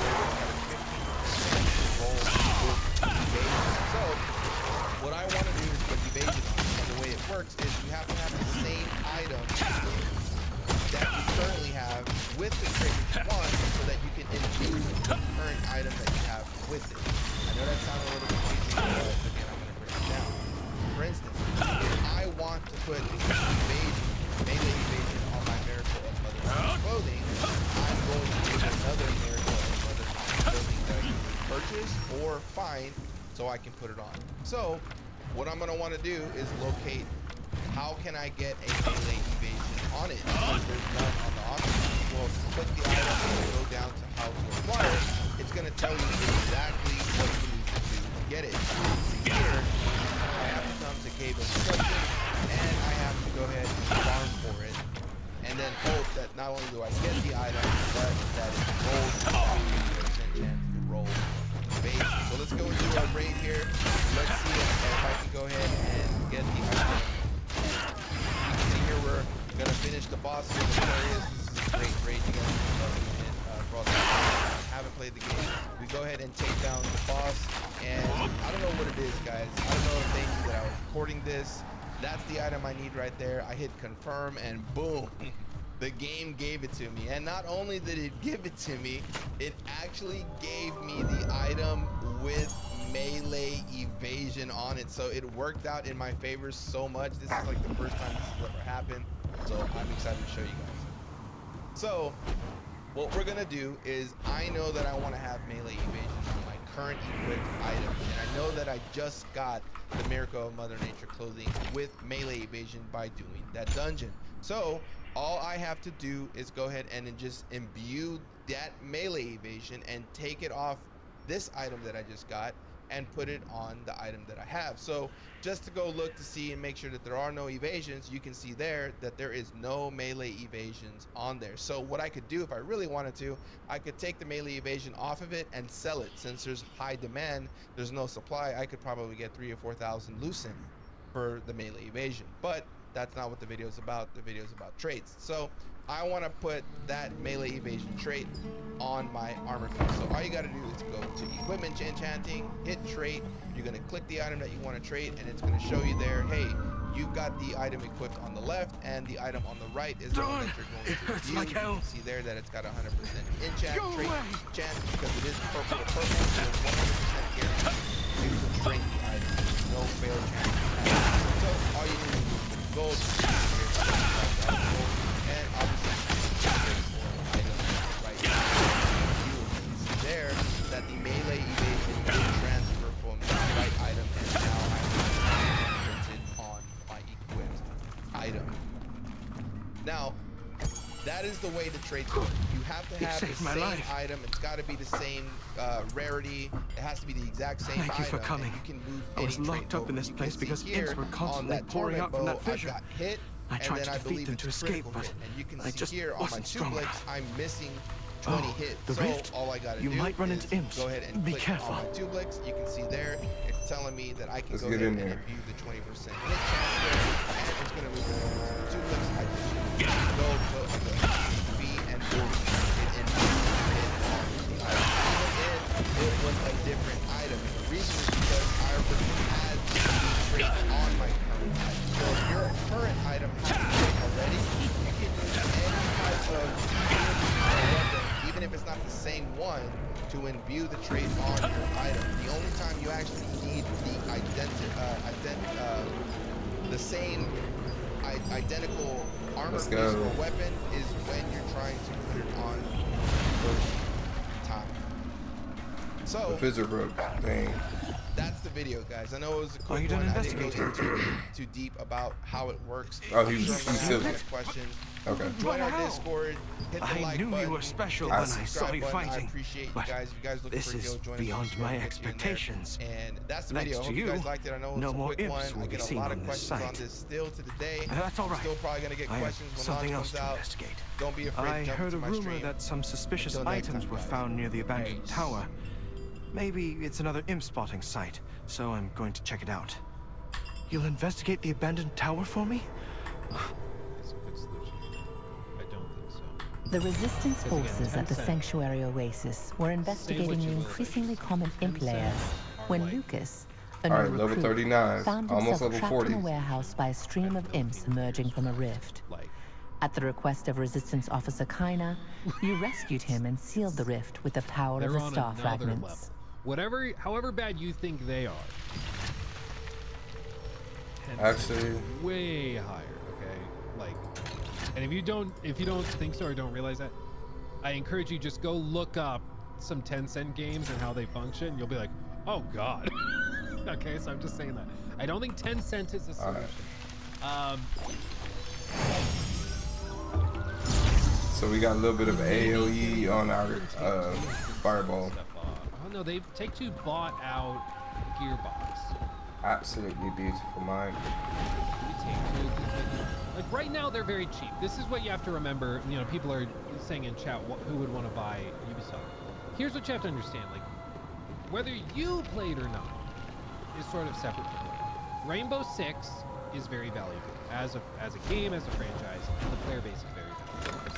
[SPEAKER 9] you're at a 15% roll with evasion. So, what I want to do is put evasion on it. And the way it works is you have to have the same item that you currently have with the trait that you want so that you can infuse the current item that you have with it. I know that sounded a little confusing, but again, I'm going to break it down. For instance, if I want to put evasion, melee evasion on my Miracle of Mother Nature clothing, I'm going to use another Miracle of Mother Nature clothing that I can purchase or find so I can put it on. So, what I'm going to want to do is locate how can I get a melee evasion on it? Because there's none on the option. Well, if you click the item and go down to how to acquire, it's going to tell you exactly what you need to do to get it. See here, I have to come to Cave of Destruction, and I have to go ahead and farm for it, and then hope that not only do I get the item, but that it rolls properly. There's a chance to roll evasion. So let's go into our raid here. Let's see if I can go ahead and get the item. You can see here we're gonna finish the boss here. This is a great raid. You guys for all that haven't played the game. We go ahead and take down the boss, and I don't know what it is, guys. I don't know if they knew that I was recording this. That's the item I need right there. I hit confirm, and boom, the game gave it to me. And not only did it give it to me, it actually gave me the item with melee evasion on it. So it worked out in my favor so much. This is like the first time this has ever happened, so I'm excited to show you guys. So what we're gonna do is, I know that I want to have melee evasion on my current equipped item, and I know that I just got the Miracle of Mother Nature clothing with melee evasion by doing that dungeon. So all I have to do is go ahead and then just imbue that melee evasion and take it off this item that I just got and put it on the item that I have. So just to go look to see and make sure that there are no evasions, you can see there that there is no melee evasions on there. So what I could do if I really wanted to, I could take the melee evasion off of it and sell it. Since there's high demand, there's no supply, I could probably get 3,000 or 4,000 loose in for the melee evasion. But that's not what the video is about. The video is about traits. So I want to put that melee evasion trait on my armor piece. So all you got to do is go to equipment enchanting, hit trait. You're going to click the item that you want to trait, and it's going to show you there, hey, you've got the item equipped on the left, and the item on the right is the one that you're going to view. You can see there that it's got 100% enchant trait chance because it is purple to purple, so it's 100% guaranteed to break the item. No fail chance. So all you need to do is gold. Now, that is the way the trades work. You have to have the same item. It's got to be the same rarity. It has to be the exact same item.
[SPEAKER 10] Thank you for coming.
[SPEAKER 9] You can move
[SPEAKER 10] I was
[SPEAKER 9] any
[SPEAKER 10] locked
[SPEAKER 9] trade
[SPEAKER 10] up in this
[SPEAKER 9] over.
[SPEAKER 10] place because imps were constantly pouring out from that fissure.
[SPEAKER 9] I got hit,
[SPEAKER 10] I tried
[SPEAKER 9] and
[SPEAKER 10] to
[SPEAKER 9] then
[SPEAKER 10] defeat them to escape, but
[SPEAKER 9] and you can
[SPEAKER 10] I
[SPEAKER 9] see
[SPEAKER 10] just
[SPEAKER 9] here on my
[SPEAKER 10] wasn't strong
[SPEAKER 9] Tublix,
[SPEAKER 10] enough.
[SPEAKER 9] I'm missing 20 hits.
[SPEAKER 10] The
[SPEAKER 9] so
[SPEAKER 10] rift?
[SPEAKER 9] all I gotta
[SPEAKER 10] You
[SPEAKER 9] do
[SPEAKER 10] might run
[SPEAKER 9] is
[SPEAKER 10] into imps.
[SPEAKER 9] go ahead and
[SPEAKER 10] Be
[SPEAKER 9] click
[SPEAKER 10] careful.
[SPEAKER 9] on my Tublix. You can see there, it's telling me that I can
[SPEAKER 3] Let's
[SPEAKER 9] go
[SPEAKER 3] get
[SPEAKER 9] ahead
[SPEAKER 3] in
[SPEAKER 9] and
[SPEAKER 3] there.
[SPEAKER 9] view the 20% hit chance there, and it's gonna move me over to the Tublix. I just go put the B and it on the item. Even if it was a different item. And the reason is because I already had the trait on my current item. So if your current item has a trait already, you can use any type of weapon, even if it's not the same one, to imbue the trait on your item. The only time you actually need the same identical armor piece or weapon is when you're trying to put it on the first time. So
[SPEAKER 3] The fizzer broke. Dang.
[SPEAKER 9] that's the video, guys. I know it was a quick
[SPEAKER 10] you done
[SPEAKER 9] one. I didn't go
[SPEAKER 10] investigating?
[SPEAKER 9] too deep about how it works.
[SPEAKER 3] Oh,
[SPEAKER 9] I'm
[SPEAKER 3] he
[SPEAKER 9] sure
[SPEAKER 3] was-
[SPEAKER 9] I'm
[SPEAKER 3] he
[SPEAKER 9] gonna
[SPEAKER 3] said-
[SPEAKER 9] have a lot of questions.
[SPEAKER 3] Okay.
[SPEAKER 9] Join our Discord. Hit the
[SPEAKER 10] I
[SPEAKER 9] like
[SPEAKER 10] knew
[SPEAKER 9] button,
[SPEAKER 10] you were special
[SPEAKER 9] hit the
[SPEAKER 10] when I saw
[SPEAKER 9] subscribe
[SPEAKER 10] you
[SPEAKER 9] button. I
[SPEAKER 10] fighting,
[SPEAKER 9] appreciate you
[SPEAKER 10] but
[SPEAKER 9] guys. If you guys looking
[SPEAKER 10] this
[SPEAKER 9] for a
[SPEAKER 10] is
[SPEAKER 9] guild, join us.
[SPEAKER 10] beyond
[SPEAKER 9] Discord,
[SPEAKER 10] my
[SPEAKER 9] get you in there.
[SPEAKER 10] expectations.
[SPEAKER 9] And that's the
[SPEAKER 10] Thanks
[SPEAKER 9] video. I
[SPEAKER 10] to
[SPEAKER 9] hope you
[SPEAKER 10] you,
[SPEAKER 9] guys liked it. I know it's
[SPEAKER 10] no
[SPEAKER 9] a
[SPEAKER 10] more
[SPEAKER 9] quick
[SPEAKER 10] imps
[SPEAKER 9] one.
[SPEAKER 10] will
[SPEAKER 9] I
[SPEAKER 10] be
[SPEAKER 9] get a
[SPEAKER 10] seen
[SPEAKER 9] lot
[SPEAKER 10] on
[SPEAKER 9] of
[SPEAKER 10] this
[SPEAKER 9] questions on
[SPEAKER 10] site.
[SPEAKER 9] this still to the day.
[SPEAKER 10] That's all right.
[SPEAKER 9] Still probably gonna get
[SPEAKER 10] I have
[SPEAKER 9] questions when
[SPEAKER 10] something
[SPEAKER 9] launch
[SPEAKER 10] else
[SPEAKER 9] comes
[SPEAKER 10] to
[SPEAKER 9] out.
[SPEAKER 10] investigate.
[SPEAKER 9] Don't be afraid
[SPEAKER 10] I
[SPEAKER 9] to jump
[SPEAKER 10] heard
[SPEAKER 9] into
[SPEAKER 10] a
[SPEAKER 9] my
[SPEAKER 10] rumor
[SPEAKER 9] stream.
[SPEAKER 10] that some suspicious
[SPEAKER 9] Until next
[SPEAKER 10] items
[SPEAKER 9] time,
[SPEAKER 10] were
[SPEAKER 9] guys.
[SPEAKER 10] found near the abandoned tower. Maybe it's another imp spotting site, so I'm going to check it out. You'll investigate the abandoned tower for me?
[SPEAKER 11] It's a good solution. I don't think so.
[SPEAKER 1] The resistance
[SPEAKER 11] Because again,
[SPEAKER 1] forces at the
[SPEAKER 11] 10
[SPEAKER 1] Sanctuary Oasis were investigating
[SPEAKER 11] what you
[SPEAKER 1] the
[SPEAKER 11] will,
[SPEAKER 1] increasingly
[SPEAKER 11] but
[SPEAKER 1] common
[SPEAKER 11] 10
[SPEAKER 1] imp layers
[SPEAKER 11] are
[SPEAKER 1] when
[SPEAKER 11] like-
[SPEAKER 1] Lucas, a new
[SPEAKER 3] Alright, level
[SPEAKER 1] recruit,
[SPEAKER 3] 39.
[SPEAKER 1] found
[SPEAKER 3] Almost
[SPEAKER 1] himself
[SPEAKER 3] level
[SPEAKER 1] trapped
[SPEAKER 3] 40.
[SPEAKER 1] in a warehouse by a stream of imps emerging from a rift.
[SPEAKER 11] Like,
[SPEAKER 1] At the request of Resistance Officer Kaina, you rescued him and sealed the rift with the power of
[SPEAKER 11] they're
[SPEAKER 1] the
[SPEAKER 11] on
[SPEAKER 1] star
[SPEAKER 11] another
[SPEAKER 1] fragments.
[SPEAKER 11] level. However bad you think they are. 10
[SPEAKER 3] Actually-
[SPEAKER 11] is way higher, okay? Like, and if you don't think so or don't realize that, I encourage you just go look up some 10-cent games and how they function. You'll be like, oh god. Okay, so I'm just saying that. I don't think 10 cents is a solution.
[SPEAKER 3] So we got a little bit of AoE on our fireball.
[SPEAKER 11] Oh no, Take-Two bought out Gearbox.
[SPEAKER 3] Absolutely beautiful mind.
[SPEAKER 11] Like right now, they're very cheap. This is what you have to remember. You know, people are saying in chat, who would want to buy Ubisoft? Here's what you have to understand: like, whether you played or not is sort of separate from it. Rainbow Six is very valuable as a game, as a franchise. The player base is very valuable.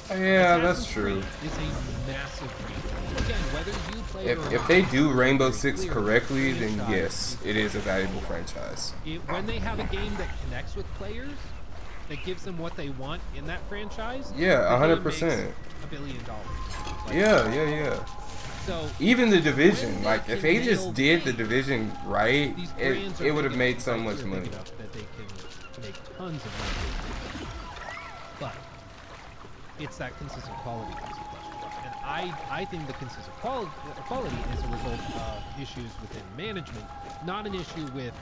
[SPEAKER 3] Yeah, that's
[SPEAKER 11] Assassin's
[SPEAKER 3] true.
[SPEAKER 11] Creed is a massive game. Again, whether you play it or
[SPEAKER 3] If
[SPEAKER 11] not,
[SPEAKER 3] they do Rainbow
[SPEAKER 11] very
[SPEAKER 3] Six
[SPEAKER 11] clear
[SPEAKER 3] correctly, then
[SPEAKER 11] franchise
[SPEAKER 3] yes,
[SPEAKER 11] is
[SPEAKER 3] it is a valuable franchise.
[SPEAKER 11] when they have a game that connects with players, that gives them what they want in that franchise.
[SPEAKER 3] Yeah,
[SPEAKER 11] the game
[SPEAKER 3] 100%.
[SPEAKER 11] makes $1 billion. Like,
[SPEAKER 3] Yeah.
[SPEAKER 11] So
[SPEAKER 3] Even the Division,
[SPEAKER 11] when
[SPEAKER 3] like
[SPEAKER 11] they
[SPEAKER 3] if
[SPEAKER 11] can
[SPEAKER 3] they just
[SPEAKER 11] nail
[SPEAKER 3] did the
[SPEAKER 11] games,
[SPEAKER 3] Division right,
[SPEAKER 11] these brands are
[SPEAKER 3] it would have
[SPEAKER 11] big
[SPEAKER 3] made
[SPEAKER 11] enough,
[SPEAKER 3] so
[SPEAKER 11] sites
[SPEAKER 3] much
[SPEAKER 11] are big
[SPEAKER 3] money.
[SPEAKER 11] enough that they can make tons of money. But it's that consistent quality that's the question. And I think the consistent quality is a result of issues within management, not an issue with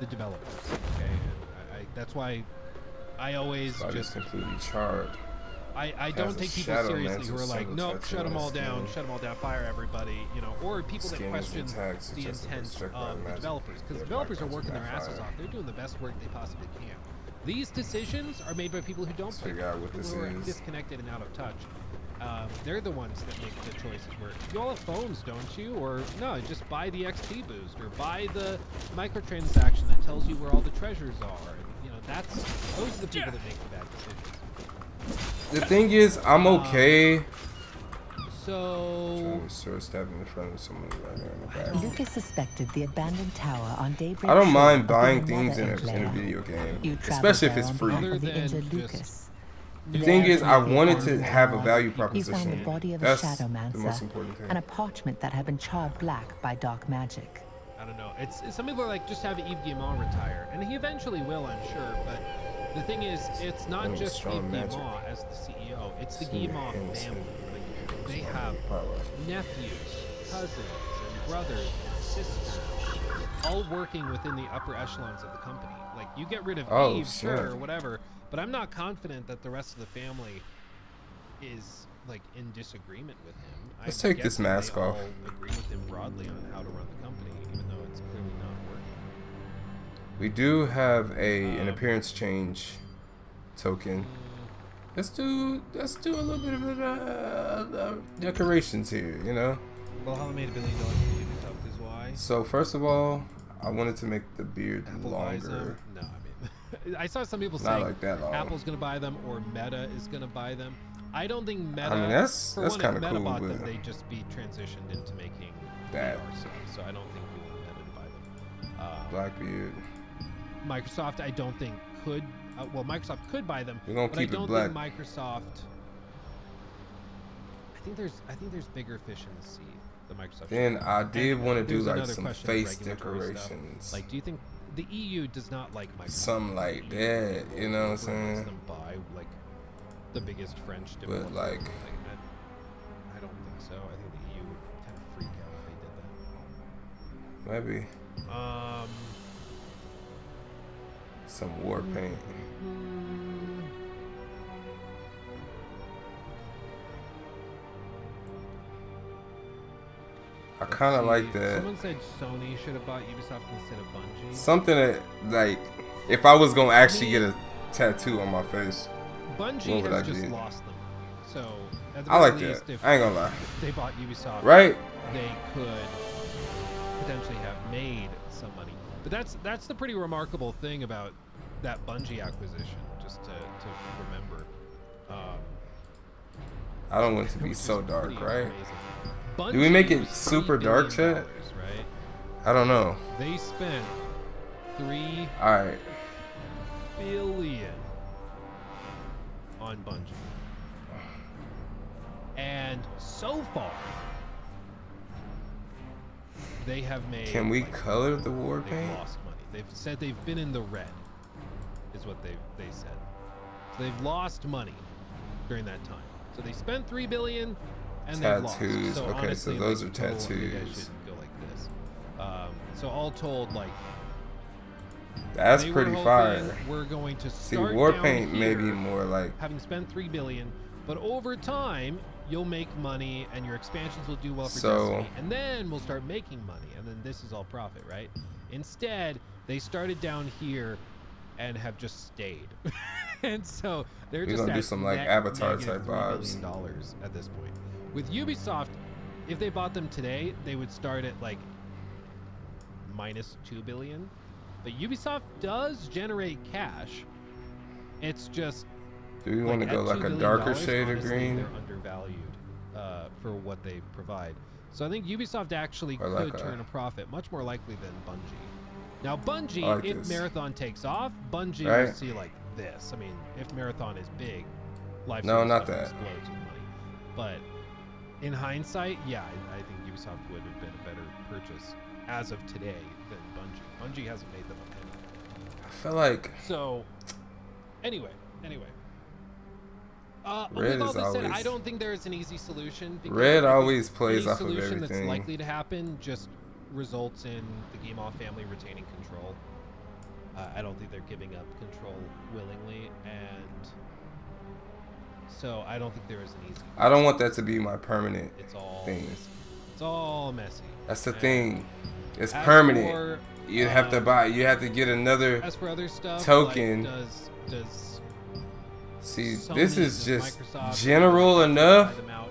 [SPEAKER 11] the developers. Okay, and that's why I always
[SPEAKER 3] Body's
[SPEAKER 11] just
[SPEAKER 3] completely charred.
[SPEAKER 11] I
[SPEAKER 3] Has
[SPEAKER 11] don't
[SPEAKER 3] a
[SPEAKER 11] take people
[SPEAKER 3] shadow
[SPEAKER 11] seriously who are
[SPEAKER 3] lens
[SPEAKER 11] like,
[SPEAKER 3] with
[SPEAKER 11] nope,
[SPEAKER 3] tattoo
[SPEAKER 11] shut them
[SPEAKER 3] on
[SPEAKER 11] all
[SPEAKER 3] his
[SPEAKER 11] down,
[SPEAKER 3] skin.
[SPEAKER 11] fire everybody, you know, or people that
[SPEAKER 3] Skin is
[SPEAKER 11] question
[SPEAKER 3] intact,
[SPEAKER 11] the
[SPEAKER 3] suggesting
[SPEAKER 11] intent
[SPEAKER 3] struck by
[SPEAKER 11] of the
[SPEAKER 3] magic.
[SPEAKER 11] developers, because
[SPEAKER 3] Their
[SPEAKER 11] developers are
[SPEAKER 3] backgrounds
[SPEAKER 11] working their asses
[SPEAKER 3] backfire.
[SPEAKER 11] off. They're doing the best work they possibly can. These decisions are made by people who don't
[SPEAKER 3] Let's
[SPEAKER 11] play,
[SPEAKER 3] figure out what
[SPEAKER 11] people
[SPEAKER 3] this
[SPEAKER 11] who are
[SPEAKER 3] is.
[SPEAKER 11] disconnected and out of touch. They're the ones that make the choices where you all have phones, don't you? Or no, just buy the XP boost or buy the microtransaction that tells you where all the treasures are. You know, those are the people that make the bad decisions.
[SPEAKER 3] The thing is, I'm okay.
[SPEAKER 11] So
[SPEAKER 3] Trying to sword stabbing in front of someone right there in the back.
[SPEAKER 1] Lucas suspected the abandoned tower on Daybreak
[SPEAKER 3] I don't
[SPEAKER 1] Shore
[SPEAKER 3] mind
[SPEAKER 1] of
[SPEAKER 3] buying
[SPEAKER 1] being
[SPEAKER 3] things
[SPEAKER 1] another
[SPEAKER 3] in
[SPEAKER 1] imp
[SPEAKER 3] a
[SPEAKER 1] lair.
[SPEAKER 3] video game,
[SPEAKER 1] You traveled
[SPEAKER 3] especially if
[SPEAKER 1] there
[SPEAKER 3] it's
[SPEAKER 1] on
[SPEAKER 3] free.
[SPEAKER 1] behalf of the
[SPEAKER 11] Other than
[SPEAKER 1] injured
[SPEAKER 11] just-
[SPEAKER 1] Lucas.
[SPEAKER 3] The thing is, I wanted to have a value
[SPEAKER 1] You found the
[SPEAKER 3] proposition.
[SPEAKER 1] body of a
[SPEAKER 3] That's
[SPEAKER 1] shadow
[SPEAKER 3] the most
[SPEAKER 1] mancer
[SPEAKER 3] important thing.
[SPEAKER 1] and a parchment that had been charred black by dark magic.
[SPEAKER 11] I don't know. It's some people are like, just have Yves Guillemot retire, and he eventually will, I'm sure. But the thing is, it's not
[SPEAKER 3] With
[SPEAKER 11] just
[SPEAKER 3] strong
[SPEAKER 11] Yves
[SPEAKER 3] magic.
[SPEAKER 11] Guillemot as the CEO. It's the
[SPEAKER 3] Senior
[SPEAKER 11] Guillemot
[SPEAKER 3] Henderson.
[SPEAKER 11] family. Like, they have
[SPEAKER 3] Power.
[SPEAKER 11] nephews, cousins, and brothers, and sisters, all all working within the upper echelons of the company. Like, you get rid of
[SPEAKER 3] Oh,
[SPEAKER 11] Eve,
[SPEAKER 3] snap.
[SPEAKER 11] sure, or whatever, but I'm not confident that the rest of the family is like in disagreement with him.
[SPEAKER 3] Let's
[SPEAKER 11] I'm
[SPEAKER 3] take this
[SPEAKER 11] guessing
[SPEAKER 3] mask
[SPEAKER 11] they
[SPEAKER 3] off.
[SPEAKER 11] all agree with him broadly on how to run the company, even though it's clearly not working.
[SPEAKER 3] We do have an appearance change token. Let's do a little bit of decorations here, you know.
[SPEAKER 11] Valhalla made $1 billion for Ubisoft is why.
[SPEAKER 3] So first of all, I wanted to make the beard
[SPEAKER 11] Apple buys
[SPEAKER 3] longer.
[SPEAKER 11] them. No, I mean, I saw some people
[SPEAKER 3] Not
[SPEAKER 11] saying
[SPEAKER 3] like that long.
[SPEAKER 11] Apple's gonna buy them or Meta is gonna buy them. I don't think Meta.
[SPEAKER 3] I mean, that's
[SPEAKER 11] for one, if
[SPEAKER 3] kinda
[SPEAKER 11] Meta
[SPEAKER 3] cool,
[SPEAKER 11] bought
[SPEAKER 3] but
[SPEAKER 11] them, they'd just be transitioned into making
[SPEAKER 3] that.
[SPEAKER 11] VR stuff. So I don't think we want Meta to buy them.
[SPEAKER 3] Blackbeard.
[SPEAKER 11] Microsoft, I don't think could. Well, Microsoft could buy them,
[SPEAKER 3] We're gonna
[SPEAKER 11] but
[SPEAKER 3] keep
[SPEAKER 11] I
[SPEAKER 3] it
[SPEAKER 11] don't
[SPEAKER 3] black.
[SPEAKER 11] think Microsoft. I think there's bigger fish in the sea. The Microsoft.
[SPEAKER 3] Then I did want to do
[SPEAKER 11] There's
[SPEAKER 3] like
[SPEAKER 11] another
[SPEAKER 3] some
[SPEAKER 11] question of
[SPEAKER 3] face
[SPEAKER 11] regulatory stuff.
[SPEAKER 3] decorations.
[SPEAKER 11] Like, do you think the EU does not like Microsoft?
[SPEAKER 3] Something like that, you know what I'm
[SPEAKER 11] Lets
[SPEAKER 3] saying?
[SPEAKER 11] them buy like the biggest French
[SPEAKER 3] But
[SPEAKER 11] developer.
[SPEAKER 3] like,
[SPEAKER 11] I don't think so. I think the EU would kind of freak out if they did
[SPEAKER 3] maybe
[SPEAKER 11] that.
[SPEAKER 3] some war paint. I kind of like that.
[SPEAKER 11] Someone said Sony should have bought Ubisoft instead of Bungie.
[SPEAKER 3] Something that, like, if I was gonna actually get a tattoo on my face,
[SPEAKER 11] Bungie
[SPEAKER 3] what would I
[SPEAKER 11] has just
[SPEAKER 3] do?
[SPEAKER 11] lost them. So at the
[SPEAKER 3] I like
[SPEAKER 11] very
[SPEAKER 3] that.
[SPEAKER 11] least,
[SPEAKER 3] I ain't gonna lie.
[SPEAKER 11] if they bought Ubisoft,
[SPEAKER 3] Right?
[SPEAKER 11] they could potentially have made some money. But that's the pretty remarkable thing about that Bungie acquisition, just to remember.
[SPEAKER 3] I don't want it to be
[SPEAKER 11] which
[SPEAKER 3] so
[SPEAKER 11] is
[SPEAKER 3] dark,
[SPEAKER 11] pretty
[SPEAKER 3] right?
[SPEAKER 11] amazing.
[SPEAKER 3] Do we make
[SPEAKER 11] Bungie
[SPEAKER 3] it
[SPEAKER 11] was
[SPEAKER 3] super
[SPEAKER 11] $3
[SPEAKER 3] dark,
[SPEAKER 11] billion,
[SPEAKER 3] chat?
[SPEAKER 11] Right?
[SPEAKER 3] I don't know.
[SPEAKER 11] They spent $3
[SPEAKER 3] Alright.
[SPEAKER 11] billion on Bungie. And so far, they have made.
[SPEAKER 3] Can we
[SPEAKER 11] like,
[SPEAKER 3] color the war
[SPEAKER 11] they've
[SPEAKER 3] paint?
[SPEAKER 11] lost money. They've said they've been in the red, is what they said. So they've lost money during that time. So they spent $3 billion and they've lost.
[SPEAKER 3] Tattoos.
[SPEAKER 11] So
[SPEAKER 3] Okay, so
[SPEAKER 11] honestly,
[SPEAKER 3] those
[SPEAKER 11] like,
[SPEAKER 3] are
[SPEAKER 11] you guys
[SPEAKER 3] tattoos.
[SPEAKER 11] shouldn't go like this. So all told, like.
[SPEAKER 3] That's
[SPEAKER 11] they
[SPEAKER 3] pretty
[SPEAKER 11] were hoping
[SPEAKER 3] fire.
[SPEAKER 11] We're going to
[SPEAKER 3] See,
[SPEAKER 11] start
[SPEAKER 3] war
[SPEAKER 11] down
[SPEAKER 3] paint may be
[SPEAKER 11] here,
[SPEAKER 3] more like
[SPEAKER 11] having spent $3 billion, but over time you'll make money and your expansions will do well for Destiny, and then we'll start making money, and then this is all profit, right? Instead, they started down here and have just stayed, and so they're
[SPEAKER 3] We're
[SPEAKER 11] just
[SPEAKER 3] gonna do
[SPEAKER 11] at
[SPEAKER 3] some, like,
[SPEAKER 11] net
[SPEAKER 3] Avatar
[SPEAKER 11] negative
[SPEAKER 3] type
[SPEAKER 11] $3
[SPEAKER 3] vibes.
[SPEAKER 11] billion at this point. With Ubisoft, if they bought them today, they would start at like minus $2 billion. But Ubisoft does generate cash. It's just.
[SPEAKER 3] Do we want to go
[SPEAKER 11] at
[SPEAKER 3] like
[SPEAKER 11] $2
[SPEAKER 3] a
[SPEAKER 11] billion,
[SPEAKER 3] darker shade of
[SPEAKER 11] honestly,
[SPEAKER 3] green?
[SPEAKER 11] They're undervalued for what they provide. So I think Ubisoft actually
[SPEAKER 3] Or
[SPEAKER 11] could
[SPEAKER 3] like
[SPEAKER 11] turn a profit, much more likely than Bungie. Now Bungie,
[SPEAKER 3] I like
[SPEAKER 11] if
[SPEAKER 3] this.
[SPEAKER 11] Marathon takes off, Bungie will
[SPEAKER 3] Right?
[SPEAKER 11] see like this. I mean, if Marathon is big, live
[SPEAKER 3] No,
[SPEAKER 11] service
[SPEAKER 3] not
[SPEAKER 11] stuff
[SPEAKER 3] that.
[SPEAKER 11] explodes with money. But in hindsight, yeah, I think Ubisoft would have been a better purchase as of today than Bungie. Bungie hasn't made them a penny.
[SPEAKER 3] I feel like
[SPEAKER 11] So, anyway.
[SPEAKER 3] Red
[SPEAKER 11] with all
[SPEAKER 3] is
[SPEAKER 11] this said,
[SPEAKER 3] always-
[SPEAKER 11] I don't think there is an easy solution. because
[SPEAKER 3] red
[SPEAKER 11] I think
[SPEAKER 3] always plays
[SPEAKER 11] any
[SPEAKER 3] off of
[SPEAKER 11] solution that's
[SPEAKER 3] everything.
[SPEAKER 11] likely to happen just results in the Game Off family retaining control. I don't think they're giving up control willingly, and so I don't think there is an easy.
[SPEAKER 3] I don't want that to be my permanent
[SPEAKER 11] It's all
[SPEAKER 3] thing.
[SPEAKER 11] messy. It's all messy.
[SPEAKER 3] That's the
[SPEAKER 11] And
[SPEAKER 3] thing. It's
[SPEAKER 11] as
[SPEAKER 3] permanent.
[SPEAKER 11] for,
[SPEAKER 3] You have to buy. You have to get another.
[SPEAKER 11] As for other stuff,
[SPEAKER 3] token.
[SPEAKER 11] like, does
[SPEAKER 3] See,
[SPEAKER 11] Sony,
[SPEAKER 3] this is
[SPEAKER 11] does
[SPEAKER 3] just
[SPEAKER 11] Microsoft
[SPEAKER 3] general
[SPEAKER 11] buy
[SPEAKER 3] enough
[SPEAKER 11] them out?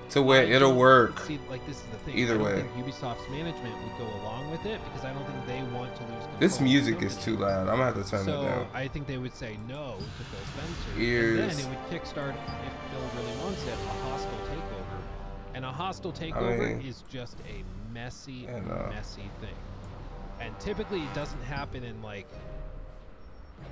[SPEAKER 3] to where
[SPEAKER 11] I
[SPEAKER 3] it'll
[SPEAKER 11] don't
[SPEAKER 3] work.
[SPEAKER 11] See, like this is the thing.
[SPEAKER 3] Either
[SPEAKER 11] I don't
[SPEAKER 3] way.
[SPEAKER 11] think Ubisoft's management would go along with it because I don't think they want to lose control.
[SPEAKER 3] This
[SPEAKER 11] of the
[SPEAKER 3] music is
[SPEAKER 11] company.
[SPEAKER 3] too loud. I'm gonna have to turn
[SPEAKER 11] So
[SPEAKER 3] it down.
[SPEAKER 11] I think they would say no to Phil Spencer.
[SPEAKER 3] Ears.
[SPEAKER 11] And then it would kickstart, if Phil really wants it, a hostile takeover. And a hostile takeover
[SPEAKER 3] mean,
[SPEAKER 11] is just a messy,
[SPEAKER 3] I know.
[SPEAKER 11] messy thing. And typically it doesn't happen in like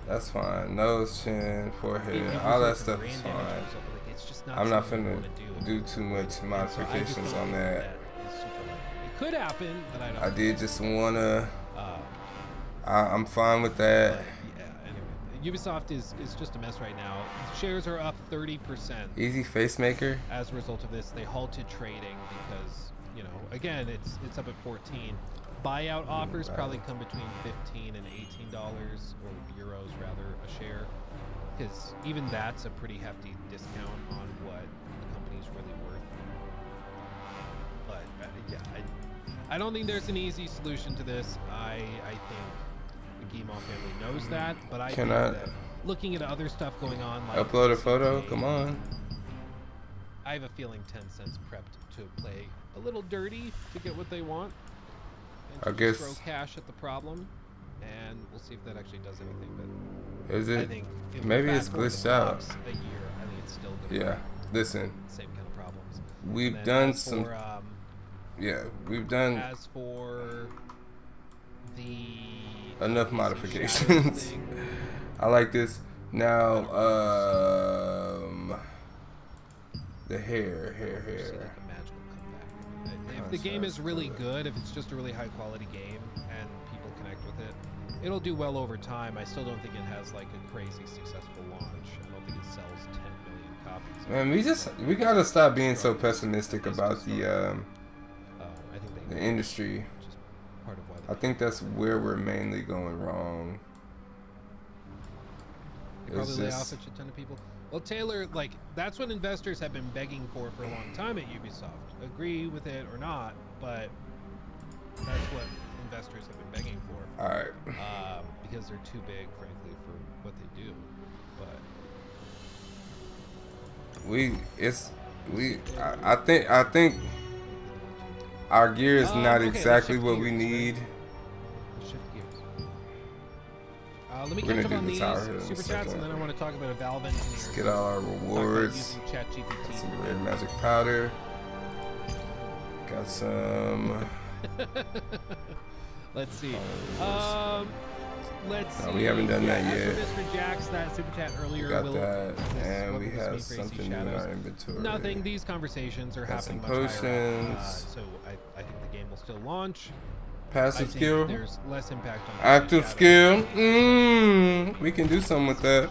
[SPEAKER 3] That's fine. Nose, chin,
[SPEAKER 11] it
[SPEAKER 3] forehead, all that
[SPEAKER 11] results in
[SPEAKER 3] stuff
[SPEAKER 11] brain
[SPEAKER 3] is
[SPEAKER 11] damage
[SPEAKER 3] fine.
[SPEAKER 11] or something. Like, it's just not
[SPEAKER 3] I'm not
[SPEAKER 11] something you
[SPEAKER 3] finna
[SPEAKER 11] wanna
[SPEAKER 3] do too much
[SPEAKER 11] And so I just
[SPEAKER 3] modifications
[SPEAKER 11] don't
[SPEAKER 3] on
[SPEAKER 11] think
[SPEAKER 3] that.
[SPEAKER 11] is super likely. It could happen, but I don't.
[SPEAKER 3] I did just wanna.
[SPEAKER 11] Uh,
[SPEAKER 3] I'm fine with that.
[SPEAKER 11] But yeah, anyway, Ubisoft is just a mess right now. Shares are up 30%
[SPEAKER 3] Easy face maker.
[SPEAKER 11] as a result of this. They halted trading because, again, it's up at 14. buyout offers probably come between $15 and $18, or euros rather, a share, because even that's a pretty hefty discount on what the company's really worth. But yeah, I don't think there's an easy solution to this. I think the Guillemot family knows that, but I think that looking at other stuff going on, like
[SPEAKER 3] upload a photo. Come on.
[SPEAKER 11] I have a feeling Tencent's prepped to play a little dirty to get what they want. And to throw cash at the problem, and we'll see if that actually does anything. But
[SPEAKER 3] is it?
[SPEAKER 11] I think
[SPEAKER 3] Maybe it's glitched out.
[SPEAKER 11] A year, I think it's still gonna
[SPEAKER 3] yeah. Listen.
[SPEAKER 11] Same kind of problems.
[SPEAKER 3] We've done some.
[SPEAKER 11] For,
[SPEAKER 3] yeah, we've done.
[SPEAKER 11] As for the
[SPEAKER 3] enough modifications. I like this. Now, the hair.
[SPEAKER 11] If the game is really good, if it's just a really high quality game and people connect with it, it'll do well over time. I still don't think it has like a crazy successful launch. I don't think it sells 10 million copies.
[SPEAKER 3] Man, we gotta stop being so pessimistic about the industry. I think that's where we're mainly going wrong.
[SPEAKER 11] Probably lay off a ton of people. Well, Taylor, like, that's what investors have been begging for a long time at Ubisoft. Agree with it or not, but that's what investors have been begging for.
[SPEAKER 3] All right.
[SPEAKER 11] Because they're too big, frankly, for what they do. But
[SPEAKER 3] I think our gear is not exactly what we need.
[SPEAKER 11] Let me catch up on these super chats, and then I want to talk about a Valve engineer.
[SPEAKER 3] Let's get all our rewards. Got some red magic powder. Got some.
[SPEAKER 11] Let's see. Let's see.
[SPEAKER 3] We haven't done that yet.
[SPEAKER 11] Mr. Jax, that super chat earlier.
[SPEAKER 3] We got that, and we have something new in our inventory.
[SPEAKER 11] Nothing. These conversations are happening much higher. So I think the game will still launch.
[SPEAKER 3] Passive skill.
[SPEAKER 11] There's less impact on
[SPEAKER 3] active skill. We can do something with that.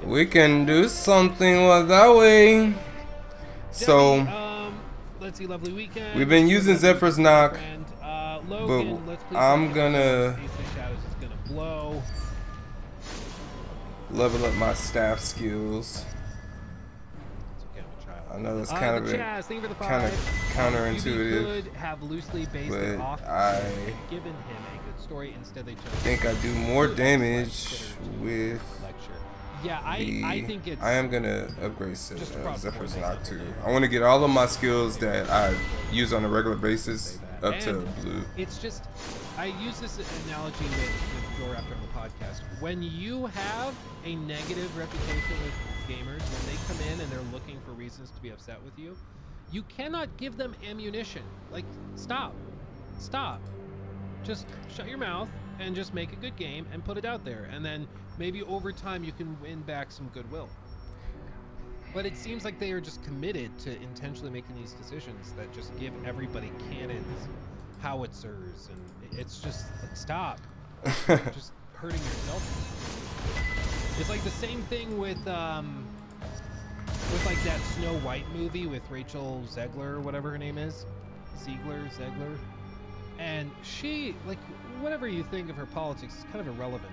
[SPEAKER 3] We can do something with that way. So
[SPEAKER 11] let's see, lovely weekend.
[SPEAKER 3] We've been using Zephyr's Knock,
[SPEAKER 11] Logan,
[SPEAKER 3] but I'm gonna level up my staff skills. I know that's kind of counterintuitive, but I think I do more damage with
[SPEAKER 11] I think it's,
[SPEAKER 3] I am gonna upgrade Zephyr's Knock too. I want to get all of my skills that I use on a regular basis up to blue.
[SPEAKER 11] It's just, I use this analogy with Door After on the podcast. When you have a negative reputation with gamers, when they come in and they're looking for reasons to be upset with you, you cannot give them ammunition. Like, stop. Just shut your mouth and just make a good game and put it out there, and then maybe over time you can win back some goodwill. But it seems like they are just committed to intentionally making these decisions that just give everybody cannons, howitzers, and it's just like, stop. Just hurting yourself. It's like the same thing with like that Snow White movie with Rachel Zegler, or whatever her name is, Zegler, and she, like, whatever you think of her politics is kind of irrelevant.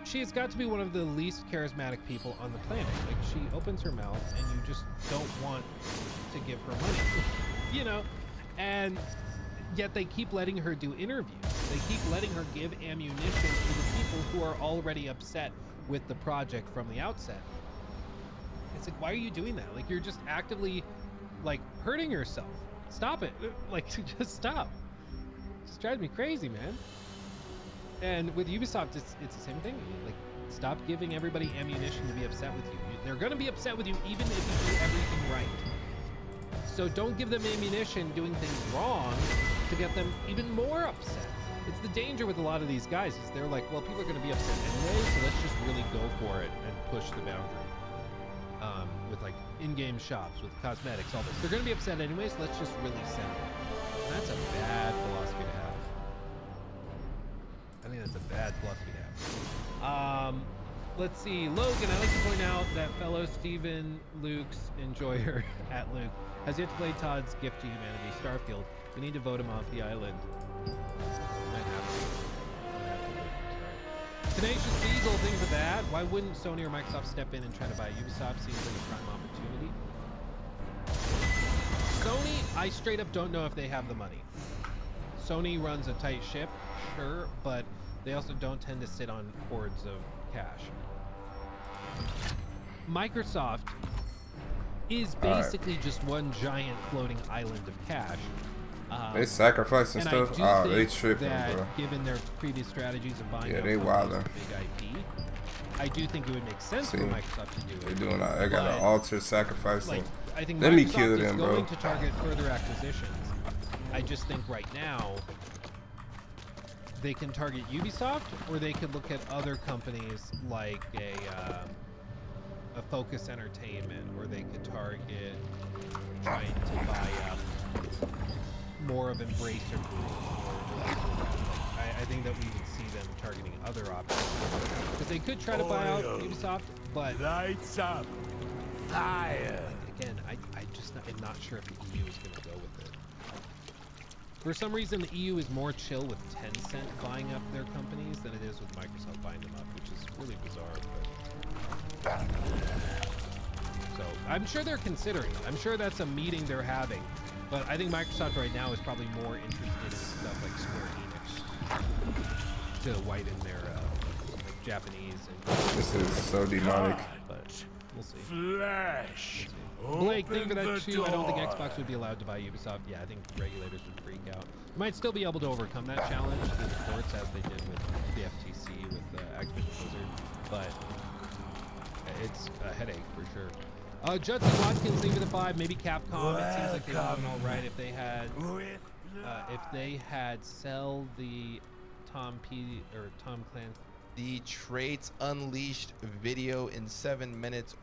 [SPEAKER 11] She has got to be one of the least charismatic people on the planet. Like, she opens her mouth and you just don't want to give her money, you know? And yet they keep letting her do interviews. They keep letting her give ammunition to the people who are already upset with the project from the outset. It's like, why are you doing that? Like, you're just actively, like, hurting yourself. Stop it. Like, just stop. It just drives me crazy, man. And with Ubisoft, it's the same thing. Like, stop giving everybody ammunition to be upset with you. They're going to be upset with you even if you do everything right. So don't give them ammunition doing things wrong to get them even more upset. It's the danger with a lot of these guys, is they're like, well, people are going to be upset anyway, so let's just really go for it and push the boundary. With like in-game shops, with cosmetics, all this. They're going to be upset anyway, so let's just really send them. And that's a bad philosophy to have. I think that's a bad philosophy to have. Let's see. Logan, I'd like to point out that fellow Stephen Luke's enjoyer at Luke has yet to play Todd's Gift to Humanity, Starfield. We need to vote him off the island. Might have to. Sorry. Tenacious Beagle, things are bad. Why wouldn't Sony or Microsoft step in and try to buy Ubisoft? Seems like a prime opportunity. Sony, I straight up don't know if they have the money. Sony runs a tight ship, sure, but they also don't tend to sit on hoards of cash. Microsoft is basically just one giant floating island of cash.
[SPEAKER 3] They sacrificing stuff. Oh, they tripping, bro.
[SPEAKER 11] Given their previous strategies of buying
[SPEAKER 3] they wildin'.
[SPEAKER 11] big IP, I do think it would make sense for Microsoft to do it.
[SPEAKER 3] They're doing that. They got an altar sacrificing.
[SPEAKER 11] Like, I think
[SPEAKER 3] Let
[SPEAKER 11] Microsoft
[SPEAKER 3] me kill them,
[SPEAKER 11] is
[SPEAKER 3] bro.
[SPEAKER 11] going to target further acquisitions. I just think right now they can target Ubisoft, or they could look at other companies like a Focus Entertainment, or they could target trying to buy up more of Embracer Group. I think that we would see them targeting other options, because they could try to buy out Ubisoft, but
[SPEAKER 12] lights up, fire.
[SPEAKER 11] Again, I'm not sure if the EU is going to go with it. For some reason, the EU is more chill with Tencent buying up their companies than it is with Microsoft buying them up, which is really bizarre. But so I'm sure they're considering it. I'm sure that's a meeting they're having. But I think Microsoft right now is probably more interested in stuff like Square Enix to widen their like Japanese. And
[SPEAKER 3] this is so demonic.
[SPEAKER 11] But we'll see.
[SPEAKER 12] Flash.
[SPEAKER 11] Blake, thank you for that too. I don't think Xbox would be allowed to buy Ubisoft. Yeah, I think regulators would freak out. You might still be able to overcome that challenge through the courts, as they did with the FTC with Activision Blizzard, but it's a headache for sure. Judson Watkins, thank you for the 5. Maybe Capcom. It seems like they would have been all right if they had sell the Tom Clancy.
[SPEAKER 9] The Traits Unleashed video in 7 minutes.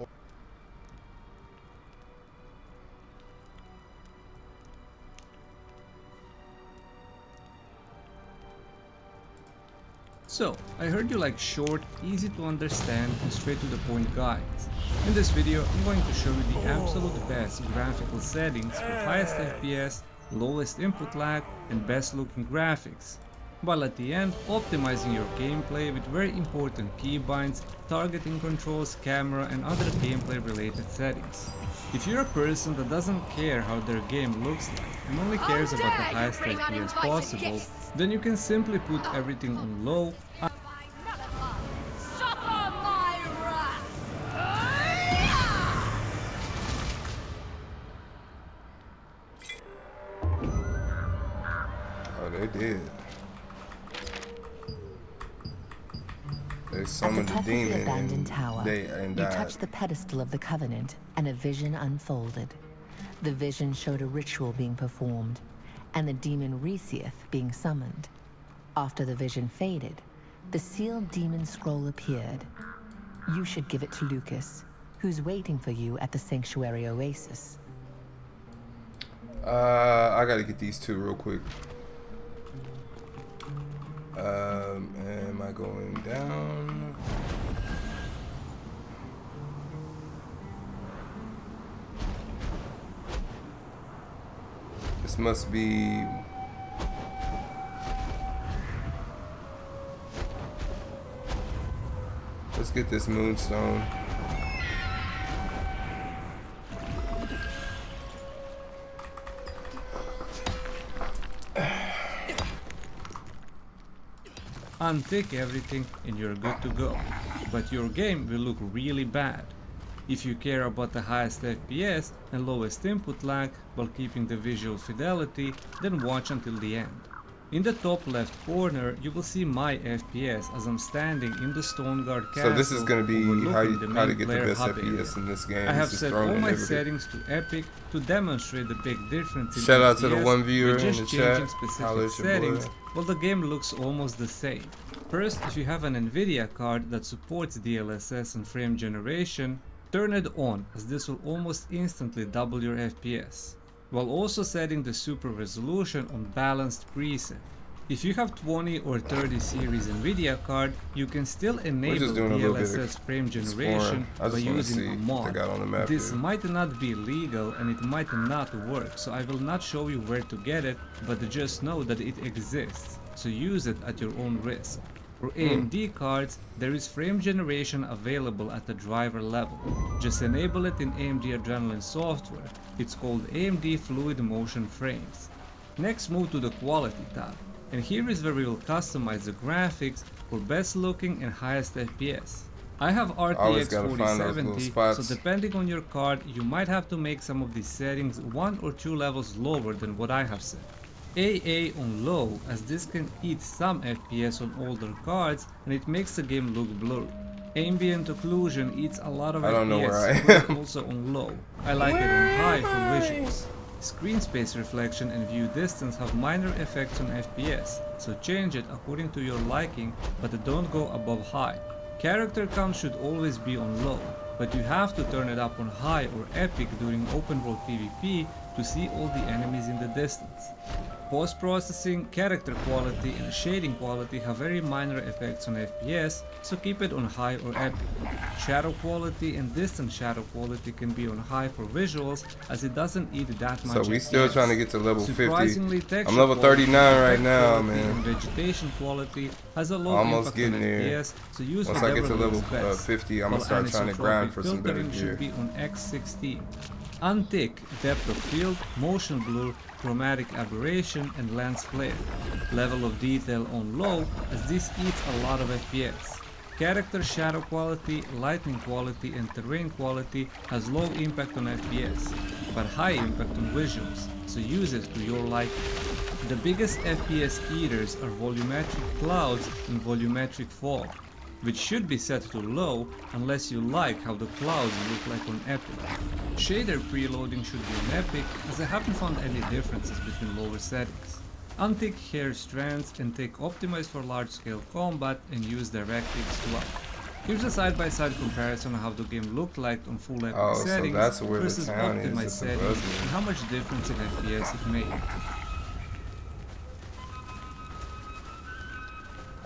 [SPEAKER 13] So, I heard you like short, easy to understand and straight to the point guides. In this video, I'm going to show you the absolute best graphical settings for highest FPS, lowest input lag and best looking graphics, while at the end optimizing your gameplay with very important keybinds, targeting controls, camera and other gameplay related settings. If you're a person that doesn't care how their game looks like and only cares about the highest FPS possible, then you can simply put everything on low.
[SPEAKER 3] Oh, they did. They
[SPEAKER 1] At
[SPEAKER 3] summoned
[SPEAKER 1] the
[SPEAKER 3] the
[SPEAKER 1] top
[SPEAKER 3] demon
[SPEAKER 1] of the abandoned
[SPEAKER 3] and
[SPEAKER 1] tower, you
[SPEAKER 3] died.
[SPEAKER 1] touched the pedestal of the Covenant, and a vision unfolded. The vision showed a ritual being performed, and the demon Resieth being summoned. After the vision faded, the sealed demon scroll appeared. You should give it to Lucas, who's waiting for you at the Sanctuary Oasis.
[SPEAKER 3] I gotta get these two real quick. Am I going down? This must be... Let's get this moonstone.
[SPEAKER 13] Untick everything and you're good to go, but your game will look really bad. If you care about the highest FPS and lowest input lag while keeping the visual fidelity, then watch until the end. In the top left corner you will see my FPS as I'm standing in the Stoneguard castle.
[SPEAKER 3] So this is going to be how to get the best FPS in this game.
[SPEAKER 13] I have set all my settings to epic to demonstrate the big difference in
[SPEAKER 3] Shout out
[SPEAKER 13] FPS.
[SPEAKER 3] to the one viewer
[SPEAKER 13] We're
[SPEAKER 3] in
[SPEAKER 13] just
[SPEAKER 3] the chat.
[SPEAKER 13] changing specific settings, while the game looks almost the same. First, if you have an Nvidia card that supports DLSS and frame generation, turn it on, as this will almost instantly double your FPS, while also setting the super resolution on balanced preset. If you have 20 or 30 series Nvidia card, you can still enable
[SPEAKER 3] just doing a little bit of
[SPEAKER 13] DLSS frame
[SPEAKER 3] exploring.
[SPEAKER 13] generation
[SPEAKER 3] I
[SPEAKER 13] by
[SPEAKER 3] just want to
[SPEAKER 13] using
[SPEAKER 3] see
[SPEAKER 13] a
[SPEAKER 3] what
[SPEAKER 13] mod.
[SPEAKER 3] they got on the map
[SPEAKER 13] This
[SPEAKER 3] here.
[SPEAKER 13] might not be legal and it might not work, so I will not show you where to get it, but just know that it exists, so use it at your own risk. For AMD cards, there is frame generation available at the driver level. Just enable it in AMD Adrenalin software. It's called AMD Fluid Motion Frames. Next, move to the Quality tab. And here is where we will customize the graphics for best looking and highest FPS. I have
[SPEAKER 3] Always
[SPEAKER 13] RTX
[SPEAKER 3] gotta find those little
[SPEAKER 13] 4070,
[SPEAKER 3] spots.
[SPEAKER 13] so depending on your card, you might have to make some of these settings 1 or 2 levels lower than what I have set. AA on low, as this can eat some FPS on older cards and it makes the game look blurry. Ambient occlusion eats a lot of
[SPEAKER 3] I don't know
[SPEAKER 13] FPS,
[SPEAKER 3] where I
[SPEAKER 13] so put it
[SPEAKER 3] am.
[SPEAKER 13] also on low. I like it on high for visuals. Screen space reflection and view distance have minor effects on FPS, so change it according to your liking, but don't go above high. Character count should always be on low, but you have to turn it up on high or epic during open world PvP to see all the enemies in the distance. Post-processing, character quality and shading quality have very minor effects on FPS, so keep it on high or epic. Shadow quality and distant shadow quality can be on high for visuals, as it doesn't eat that much
[SPEAKER 3] So we still
[SPEAKER 13] FPS.
[SPEAKER 3] trying to get to level 50.
[SPEAKER 13] Surprisingly, texture
[SPEAKER 3] I'm level
[SPEAKER 13] quality,
[SPEAKER 3] 39 right
[SPEAKER 13] effect
[SPEAKER 3] now,
[SPEAKER 13] quality,
[SPEAKER 3] man.
[SPEAKER 13] and vegetation quality has a low
[SPEAKER 3] Almost
[SPEAKER 13] impact
[SPEAKER 3] getting
[SPEAKER 13] on
[SPEAKER 3] there.
[SPEAKER 13] FPS, so use
[SPEAKER 3] Once I
[SPEAKER 13] whatever
[SPEAKER 3] get to level
[SPEAKER 13] looks best.
[SPEAKER 3] 50, I'm gonna
[SPEAKER 13] While
[SPEAKER 3] start trying to grind
[SPEAKER 13] anisotropic
[SPEAKER 3] for some better
[SPEAKER 13] filtering
[SPEAKER 3] gear.
[SPEAKER 13] should be on X16. Untick depth of field, motion blur, chromatic aberration, and lens flare. Level of detail on low, as this eats a lot of FPS. Character shadow quality, lighting quality, and terrain quality has low impact on FPS, but high impact on visuals, so use it to your liking. The biggest FPS eaters are volumetric clouds and volumetric fog, which should be set to low unless you like how the clouds look like on Epic. Shader preloading should be on Epic, as I haven't found any differences between lower settings. Untick hair strands and take optimize for large scale combat and use DirectX 12. Here's a side-by-side comparison of how the game looked like on full Epic
[SPEAKER 3] Oh, so
[SPEAKER 13] settings
[SPEAKER 3] that's where the
[SPEAKER 13] versus
[SPEAKER 3] town is,
[SPEAKER 13] optimized
[SPEAKER 3] it's
[SPEAKER 13] settings
[SPEAKER 3] above me.
[SPEAKER 13] and how much difference in FPS it made.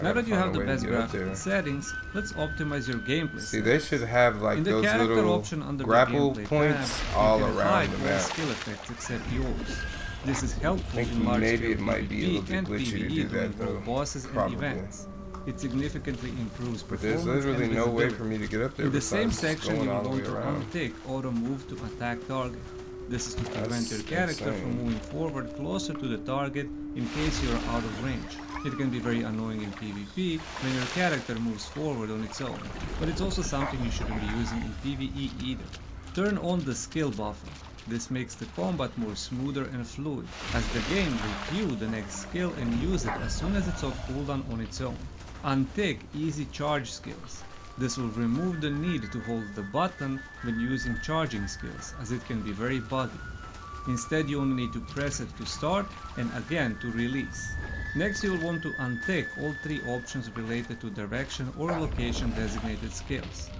[SPEAKER 13] Now that you have the best graphical settings, let's optimize your gameplay.
[SPEAKER 3] See, they should have like
[SPEAKER 13] in the
[SPEAKER 3] those
[SPEAKER 13] character
[SPEAKER 3] little
[SPEAKER 13] option under
[SPEAKER 3] grapple
[SPEAKER 13] the gameplay
[SPEAKER 3] points
[SPEAKER 13] tab,
[SPEAKER 3] all
[SPEAKER 13] you can
[SPEAKER 3] around
[SPEAKER 13] hide
[SPEAKER 3] the
[SPEAKER 13] all
[SPEAKER 3] map.
[SPEAKER 13] skill effects except yours. This is helpful
[SPEAKER 3] I think
[SPEAKER 13] in large
[SPEAKER 3] maybe
[SPEAKER 13] scale
[SPEAKER 3] it might be a little
[SPEAKER 13] PvP
[SPEAKER 3] bit
[SPEAKER 13] and
[SPEAKER 3] glitchy to
[SPEAKER 13] PvE
[SPEAKER 3] do that,
[SPEAKER 13] involve
[SPEAKER 3] though.
[SPEAKER 13] bosses
[SPEAKER 3] Probably.
[SPEAKER 13] and events. It significantly improves
[SPEAKER 3] But
[SPEAKER 13] performance
[SPEAKER 3] there's literally
[SPEAKER 13] and
[SPEAKER 3] no way
[SPEAKER 13] visibility.
[SPEAKER 3] for me to get up there
[SPEAKER 13] In the same
[SPEAKER 3] besides
[SPEAKER 13] section,
[SPEAKER 3] going
[SPEAKER 13] you
[SPEAKER 3] all
[SPEAKER 13] will
[SPEAKER 3] the way
[SPEAKER 13] want to
[SPEAKER 3] around.
[SPEAKER 13] untick auto move to attack target. This is to prevent
[SPEAKER 3] That's
[SPEAKER 13] your character
[SPEAKER 3] insane.
[SPEAKER 13] from moving forward closer to the target in case you are out of range. It can be very annoying in PvP when your character moves forward on its own, but it's also something you shouldn't be using in PvE either. Turn on the skill buffer. This makes the combat more smoother and fluid, as the game will cue the next skill and use it as soon as it's off cooldown on its own. Untick easy charge skills. This will remove the need to hold the button when using charging skills, as it can be very buggy. Instead, you only need to press it to start and again to release. Next, you will want to untick all three options related to direction or location designated skills.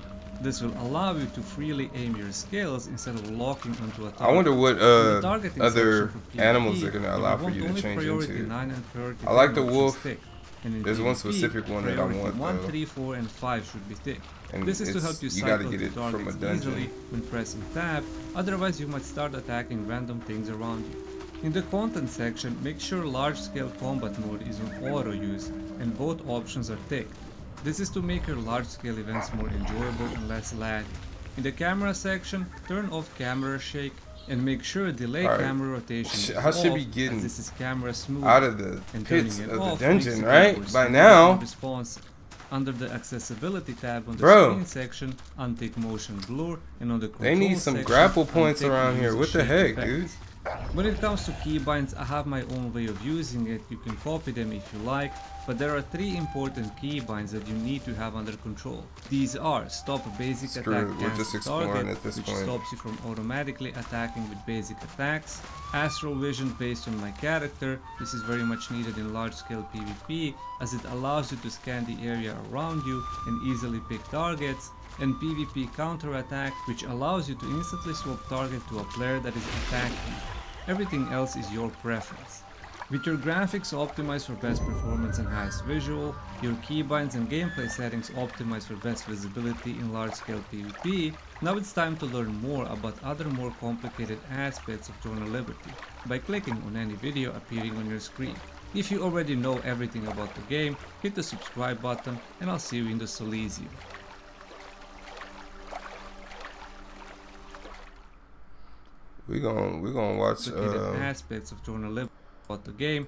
[SPEAKER 13] This will allow you to freely aim your skills instead of locking onto a target.
[SPEAKER 3] I wonder what
[SPEAKER 13] In the targeting
[SPEAKER 3] other
[SPEAKER 13] section for
[SPEAKER 3] animals
[SPEAKER 13] PvP,
[SPEAKER 3] they're gonna
[SPEAKER 13] you
[SPEAKER 3] allow
[SPEAKER 13] will
[SPEAKER 3] for
[SPEAKER 13] want
[SPEAKER 3] you to
[SPEAKER 13] only
[SPEAKER 3] change
[SPEAKER 13] priority
[SPEAKER 3] into.
[SPEAKER 13] 9 and priority
[SPEAKER 3] I like
[SPEAKER 13] 10
[SPEAKER 3] the
[SPEAKER 13] options
[SPEAKER 3] wolf.
[SPEAKER 13] ticked. And in
[SPEAKER 3] There's one
[SPEAKER 13] PvP,
[SPEAKER 3] specific one that I
[SPEAKER 13] priority
[SPEAKER 3] want,
[SPEAKER 13] 1,
[SPEAKER 3] though.
[SPEAKER 13] 3, 4, and 5 should be ticked.
[SPEAKER 3] And
[SPEAKER 13] This is to help you
[SPEAKER 3] you gotta
[SPEAKER 13] cycle
[SPEAKER 3] get
[SPEAKER 13] to
[SPEAKER 3] it from a
[SPEAKER 13] targets
[SPEAKER 3] dungeon.
[SPEAKER 13] easily when pressing tab, otherwise you might start attacking random things around you. In the content section, make sure large scale combat mode is on auto use and both options are ticked. This is to make your large scale events more enjoyable and less laggy. In the camera section, turn off camera shake and make sure delay camera rotation is
[SPEAKER 3] I should
[SPEAKER 13] off,
[SPEAKER 3] be getting
[SPEAKER 13] as this is camera smooth.
[SPEAKER 3] out of the
[SPEAKER 13] And
[SPEAKER 3] pits
[SPEAKER 13] turning
[SPEAKER 3] of
[SPEAKER 13] it
[SPEAKER 3] the
[SPEAKER 13] off
[SPEAKER 3] dungeon,
[SPEAKER 13] makes the
[SPEAKER 3] right?
[SPEAKER 13] game more
[SPEAKER 3] By
[SPEAKER 13] smooth
[SPEAKER 3] now.
[SPEAKER 13] and responsive. Under the accessibility tab on the
[SPEAKER 3] Bro.
[SPEAKER 13] screen section, untick motion blur, and on the control
[SPEAKER 3] They need some
[SPEAKER 13] section,
[SPEAKER 3] grapple points
[SPEAKER 13] untick
[SPEAKER 3] around
[SPEAKER 13] use
[SPEAKER 3] here.
[SPEAKER 13] of
[SPEAKER 3] What the
[SPEAKER 13] shake
[SPEAKER 3] heck,
[SPEAKER 13] effects.
[SPEAKER 3] dude?
[SPEAKER 13] When it comes to keybinds, I have my own way of using it. You can copy them if you like, but there are 3 important keybinds that you need to have under control. These are stop basic
[SPEAKER 3] Screw
[SPEAKER 13] attack
[SPEAKER 3] it, we're just
[SPEAKER 13] cancel
[SPEAKER 3] exploring
[SPEAKER 13] target,
[SPEAKER 3] at this
[SPEAKER 13] which
[SPEAKER 3] point.
[SPEAKER 13] stops you from automatically attacking with basic attacks. Astral vision based on my character. This is very much needed in large scale PvP, as it allows you to scan the area around you and easily pick targets. And PvP counter attack, which allows you to instantly swap target to a player that is attacking you. Everything else is your preference. With your graphics optimized for best performance and highest visual, your keybinds and gameplay settings optimized for best visibility in large-scale PvP, now it's time to learn more about other more complicated aspects of Throne of Liberty by clicking on any video appearing on your screen. If you already know everything about the game, hit the subscribe button and I'll see you in the Elysium.
[SPEAKER 3] We gonna watch
[SPEAKER 13] aspects of Throne of Liberty about the game.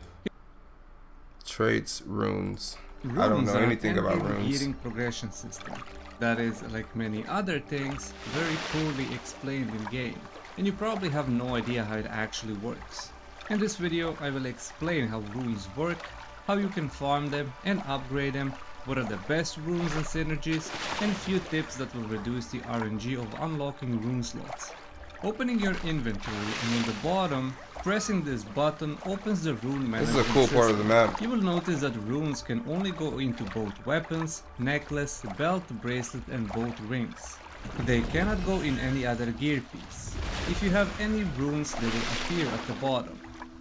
[SPEAKER 3] Traits, runes.
[SPEAKER 13] Runes
[SPEAKER 3] I don't know
[SPEAKER 13] are
[SPEAKER 3] anything about
[SPEAKER 13] an
[SPEAKER 3] runes.
[SPEAKER 13] gearing progression system that is, like many other things, very poorly explained in game, and you probably have no idea how it actually works. In this video I will explain how runes work, how you can farm them and upgrade them, what are the best runes and synergies, and a few tips that will reduce the RNG of unlocking rune slots. Opening your inventory and on the bottom, pressing this button opens the rune management
[SPEAKER 3] This is a cool part of the map.
[SPEAKER 13] You will notice that runes can only go into both weapons, necklace, belt, bracelet and both rings. They cannot go in any other gear piece. If you have any runes, they will appear at the bottom.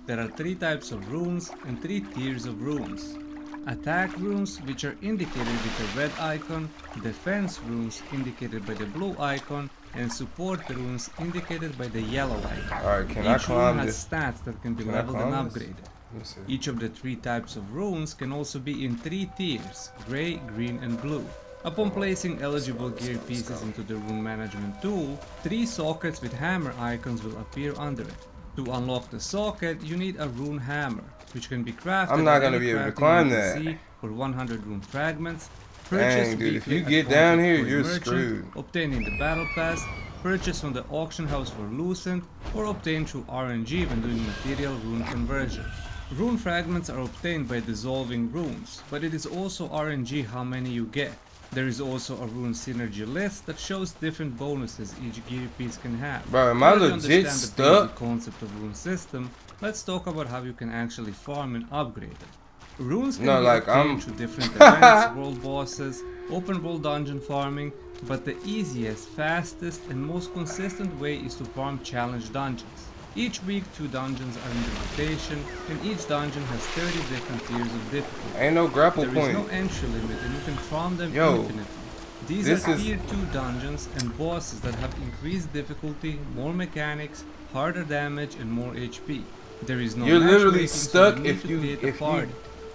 [SPEAKER 13] There are 3 types of runes and 3 tiers of runes. Attack runes, which are indicated with the red icon, defense runes indicated by the blue icon, and support runes indicated by the yellow icon.
[SPEAKER 3] Alright, can I
[SPEAKER 13] Each rune
[SPEAKER 3] climb
[SPEAKER 13] has
[SPEAKER 3] this?
[SPEAKER 13] stats that can be
[SPEAKER 3] Can I
[SPEAKER 13] leveled and
[SPEAKER 3] climb this?
[SPEAKER 13] upgraded.
[SPEAKER 3] Let me see.
[SPEAKER 13] Each of the 3 types of runes can also be in 3 tiers, grey, green and blue. Upon placing eligible gear pieces into the rune management tool, 3 sockets with hammer icons will appear under it. To unlock the socket, you need a rune hammer, which can be crafted.
[SPEAKER 3] I'm not gonna be able to climb that.
[SPEAKER 13] For 100 rune fragments.
[SPEAKER 3] Dang, dude, if you get down here, you're screwed.
[SPEAKER 13] Obtaining the battle pass, purchase from the auction house for Lucent, or obtain through RNG when doing material rune conversion. Rune fragments are obtained by dissolving runes, but it is also RNG how many you get. There is also a rune synergy list that shows different bonuses each gear piece can have.
[SPEAKER 3] Bro, am I
[SPEAKER 13] Now that you
[SPEAKER 3] legit
[SPEAKER 13] understand the
[SPEAKER 3] stuck?
[SPEAKER 13] basic concept of rune system, let's talk about how you can actually farm and upgrade it. Runes can be obtained through different events, world bosses, open world dungeon farming, but the easiest, fastest and most consistent way is to farm challenge dungeons. Each week 2 dungeons are in the rotation, and each dungeon has 30 different tiers of difficulty.
[SPEAKER 3] Ain't no grapple point.
[SPEAKER 13] There is no entry limit and you can farm them
[SPEAKER 3] Yo,
[SPEAKER 13] infinitely. These are tier 2 dungeons and bosses that have increased difficulty, more mechanics, harder damage and more HP. There is no
[SPEAKER 3] You're literally
[SPEAKER 13] matchmaking,
[SPEAKER 3] stuck
[SPEAKER 13] so you
[SPEAKER 3] if you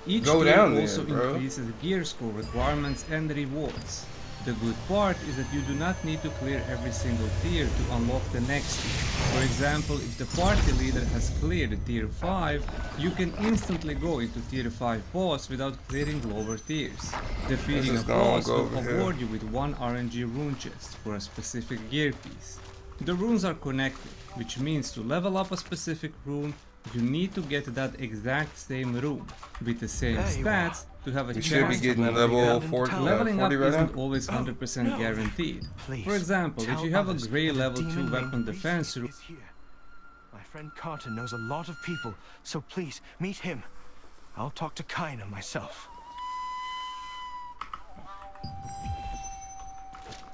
[SPEAKER 13] Each
[SPEAKER 3] go
[SPEAKER 13] tier
[SPEAKER 3] down there,
[SPEAKER 13] also
[SPEAKER 3] bro.
[SPEAKER 13] increases gear score requirements and rewards. The good part is that you do not need to clear every single tier to unlock the next tier. For example, if the party leader has cleared tier 5, you can instantly go into tier 5 boss without clearing lower tiers. Defeating a boss will award you with 1 RNG rune chest for a specific gear piece. The runes are connected, which means to level up a specific rune, you need to get that exact same rune with the same stats to have a chance
[SPEAKER 3] should be getting
[SPEAKER 13] to
[SPEAKER 3] level
[SPEAKER 13] 40.
[SPEAKER 3] 40
[SPEAKER 13] Leveling up
[SPEAKER 3] right
[SPEAKER 13] isn't
[SPEAKER 3] now?
[SPEAKER 13] always 100% guaranteed. For example, if you have a grey level 2 weapon defense rune,
[SPEAKER 10] my friend Carter knows a lot of people, so please meet him. I'll talk to Kaina myself.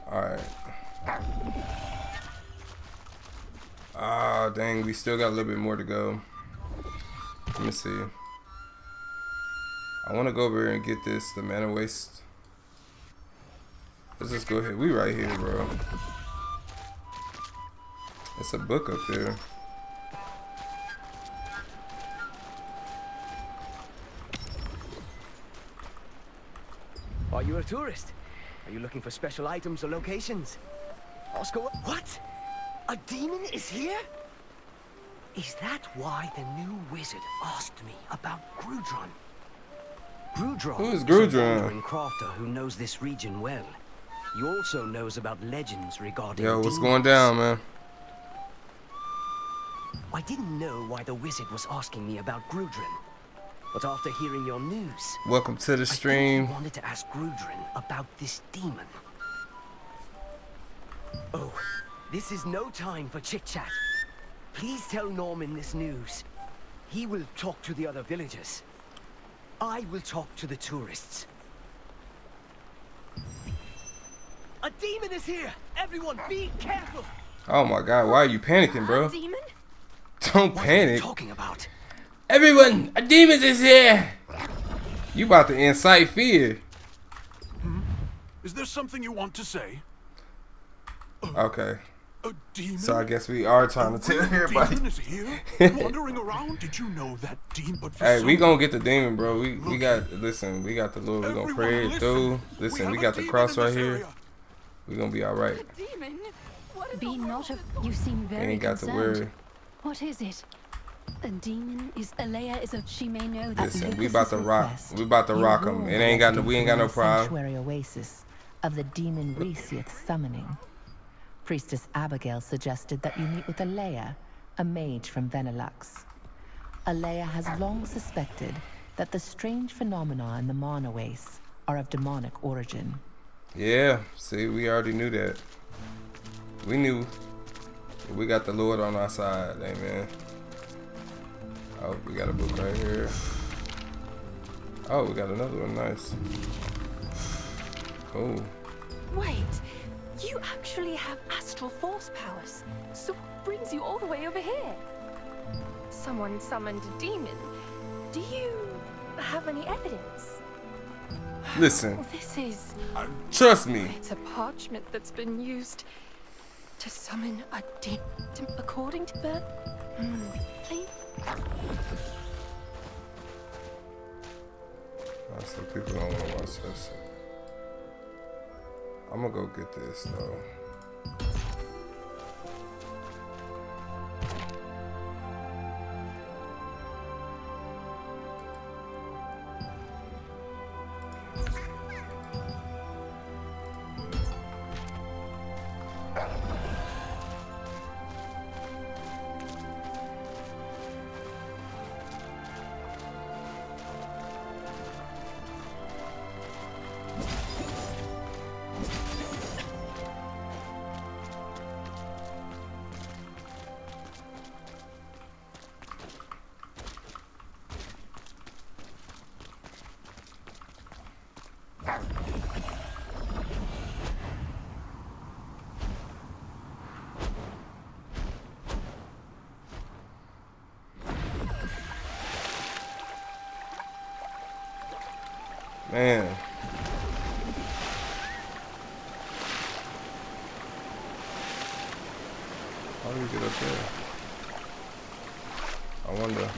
[SPEAKER 3] Alright. Ah, dang, we still got a little bit more to go. Let me see. I want to go over here and get this, the mana waste. Let's just go ahead. We right here, bro. It's a book up there.
[SPEAKER 14] Are you a tourist? Are you looking for special items or locations? Oscar, what? A demon is here? Is that why the new wizard asked me about Grudron? Grudron
[SPEAKER 3] Who is
[SPEAKER 14] a
[SPEAKER 3] Grudron?
[SPEAKER 14] wandering crafter who knows this region well. He also knows about legends regarding
[SPEAKER 3] Yo, what's
[SPEAKER 14] demons.
[SPEAKER 3] going down, man?
[SPEAKER 14] I didn't know why the wizard was asking me about Grudron. But after hearing your news,
[SPEAKER 3] Welcome to the
[SPEAKER 14] I think
[SPEAKER 3] stream.
[SPEAKER 14] he wanted to ask Grudron about this demon. Oh, this is no time for chit-chat. Please tell Norman this news. He will talk to the other villagers. I will talk to the tourists. A demon is here! Everyone, be careful!
[SPEAKER 3] Oh my god, why are you panicking, bro?
[SPEAKER 14] Demon?
[SPEAKER 3] Don't
[SPEAKER 14] What
[SPEAKER 3] panic.
[SPEAKER 14] are you talking about?
[SPEAKER 3] Everyone, a demon is here. You about to incite fear.
[SPEAKER 12] Is there something you want to say?
[SPEAKER 3] Okay.
[SPEAKER 12] A demon?
[SPEAKER 3] So I guess we are trying to tell everybody.
[SPEAKER 12] Demon is here, wandering around. Did you know that demon? But for
[SPEAKER 3] Hey, we
[SPEAKER 12] some
[SPEAKER 3] gonna get the demon, bro. We got, listen, we got the Lord. We gonna pray it through. Listen, we got the cross right here. We gonna be all right.
[SPEAKER 4] Be not of. You seem
[SPEAKER 3] We
[SPEAKER 4] very
[SPEAKER 3] ain't got to
[SPEAKER 4] concerned.
[SPEAKER 3] worry.
[SPEAKER 4] What is it? A demon is Alea is a. She may know that.
[SPEAKER 3] Listen, we about to rock. We about to rock them. It ain't got no. We ain't got no problem.
[SPEAKER 1] Sanctuary oasis of the demon Resiath summoning. Priestess Abigail suggested that you meet with Alea, a mage from Venelux. Alea has long suspected that the strange phenomena in the Monowace are of demonic origin.
[SPEAKER 3] Yeah, see, we already knew that. We knew. We got the Lord on our side, amen. Oh, we got a book right here. Oh, we got another one, nice. Cool.
[SPEAKER 15] Wait, you actually have astral force powers. So what brings you all the way over here? Someone summoned a demon. Do you have any evidence?
[SPEAKER 3] Listen.
[SPEAKER 15] Well, this is...
[SPEAKER 3] Trust me.
[SPEAKER 15] It's a parchment that's been used to summon a demon. According to the... please?
[SPEAKER 3] So people don't want to watch this. I'm gonna go get this though. Man. How do we get up there? I wonder.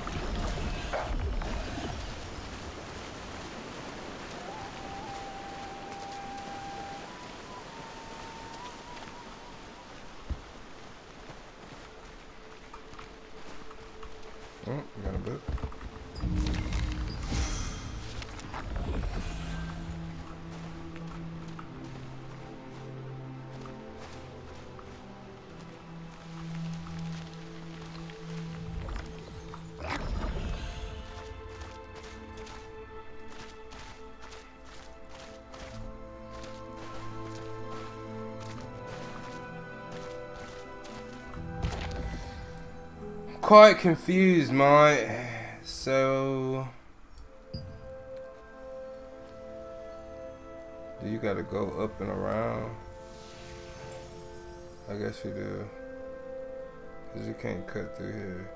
[SPEAKER 3] Oh, we got a book. Quite confused, mate. So, do you gotta go up and around? I guess you do, cause you can't cut through here.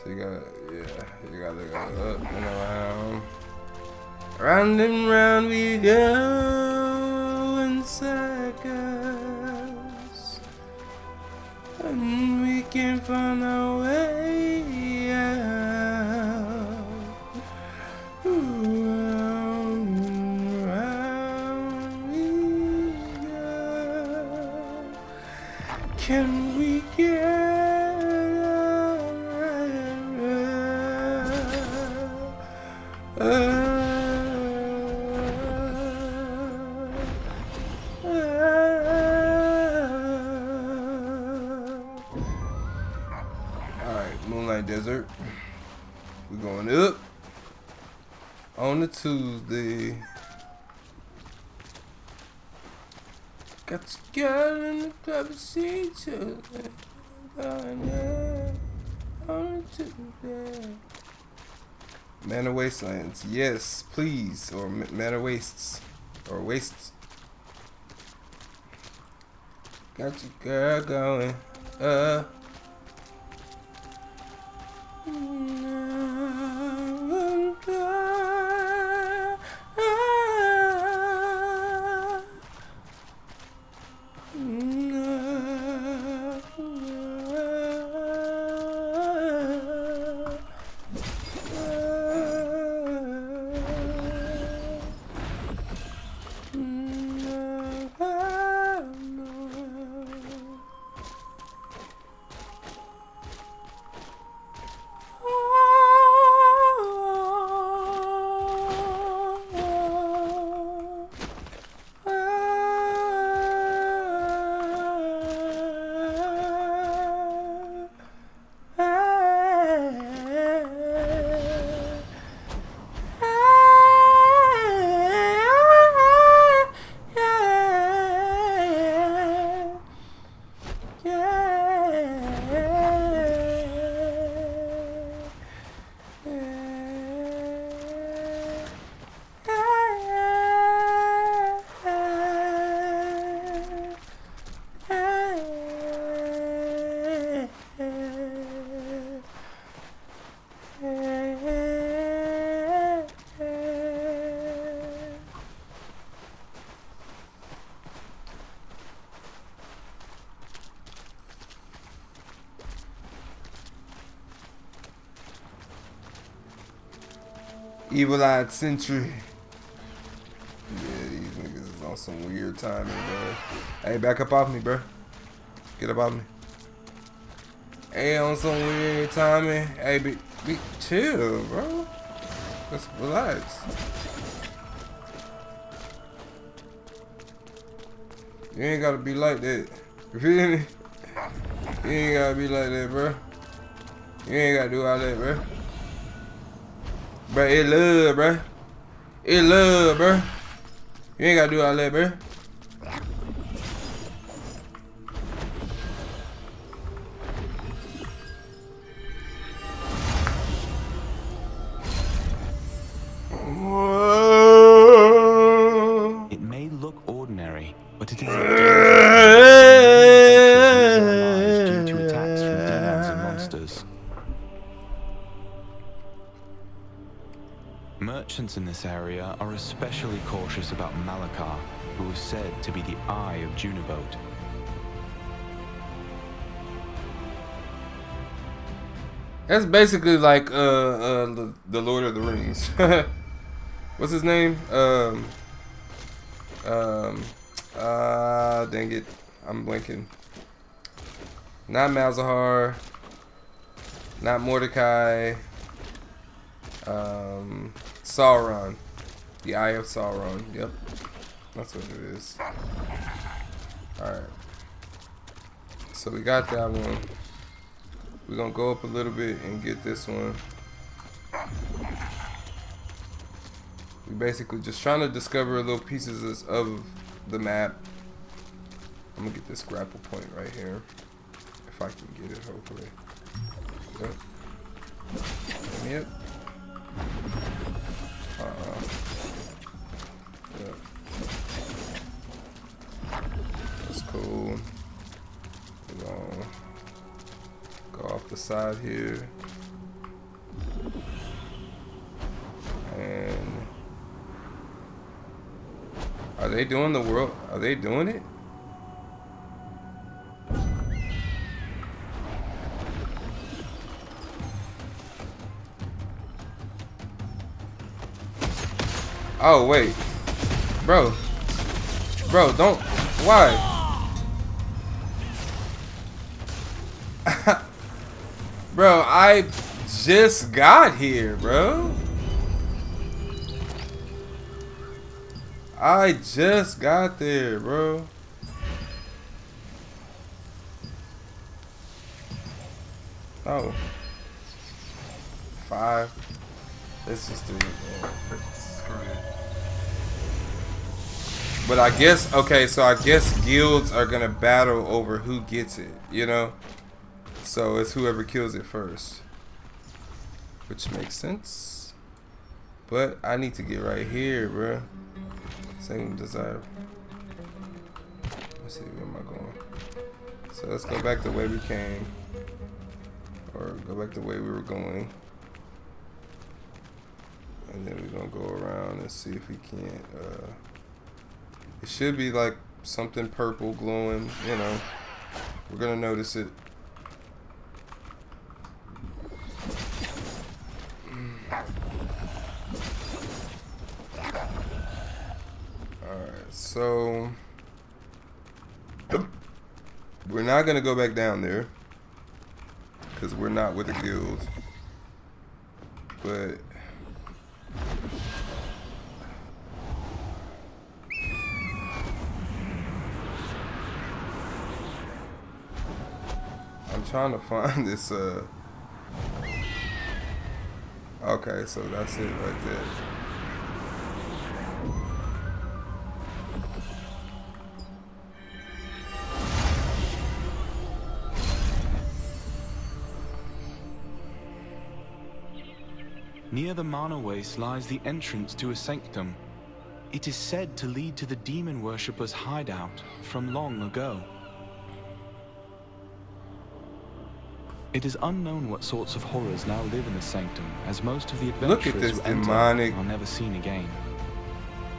[SPEAKER 3] So you gotta, yeah, you gotta go up and around. Round and round we go in circles, and we can find our way out. Round and round we go. Can we get Desert. We're going up on the Tuesday. Got your girl in the club, see you on the Tuesday. Manor Wastelands, yes, please, or Manor Wastes, or Wastes. Got your girl going Evil-eyed sentry. Yeah, these niggas is on some weird timing, bro. Hey, back up off me, bro. Get up off me. Hey, on some weird timing. Hey, be chill, bro. Just relax. You ain't gotta be like that. You feel me? You ain't gotta be like that, bro. You ain't gotta do all that, bro. Bro, it love, bro. It love, bro. You ain't gotta do all that, bro.
[SPEAKER 16] It may look ordinary, but it is a due to attacks from demons and monsters. Merchants in this area are especially cautious about Malakar, who is said to be the eye of Juniboat.
[SPEAKER 3] That's basically like the Lord of the Rings. What's his name? Dang it, I'm blinking. Not Malzahar. Not Mordecai. Sauron. The Eye of Sauron. Yep. That's what it is. Alright. So we got that one. We're gonna go up a little bit and get this one. We basically just trying to discover little pieces of the map. I'm gonna get this grapple point right here. If I can get it, hopefully. Yep. Yep. Yep. That's cool. We're gonna go off the side here. And are they doing the world? Are they doing it? Oh wait, bro, don't. Why? Bro, I just got here, bro. I just got there, bro. Oh. 5. Let's just do it, man. Screw it. But I guess, okay, so I guess guilds are gonna battle over who gets it, you know? So it's whoever kills it first. Which makes sense. But I need to get right here, bro. Same desire. Let's see, where am I going? So let's go back the way we came. or go back the way we were going. And then we're gonna go around and see if we can't, it should be like something purple glowing, you know. We're gonna notice it. Alright, so we're not gonna go back down there because we're not with a guild. But I'm trying to find this okay, so that's it right there.
[SPEAKER 16] Near the Mana Waste lies the entrance to a sanctum. It is said to lead to the demon worshippers' hideout from long ago. It is unknown what sorts of horrors now live in the sanctum, as most of the
[SPEAKER 3] Look at
[SPEAKER 16] adventurers
[SPEAKER 3] this
[SPEAKER 16] who enter
[SPEAKER 3] demonic.
[SPEAKER 16] are never seen again.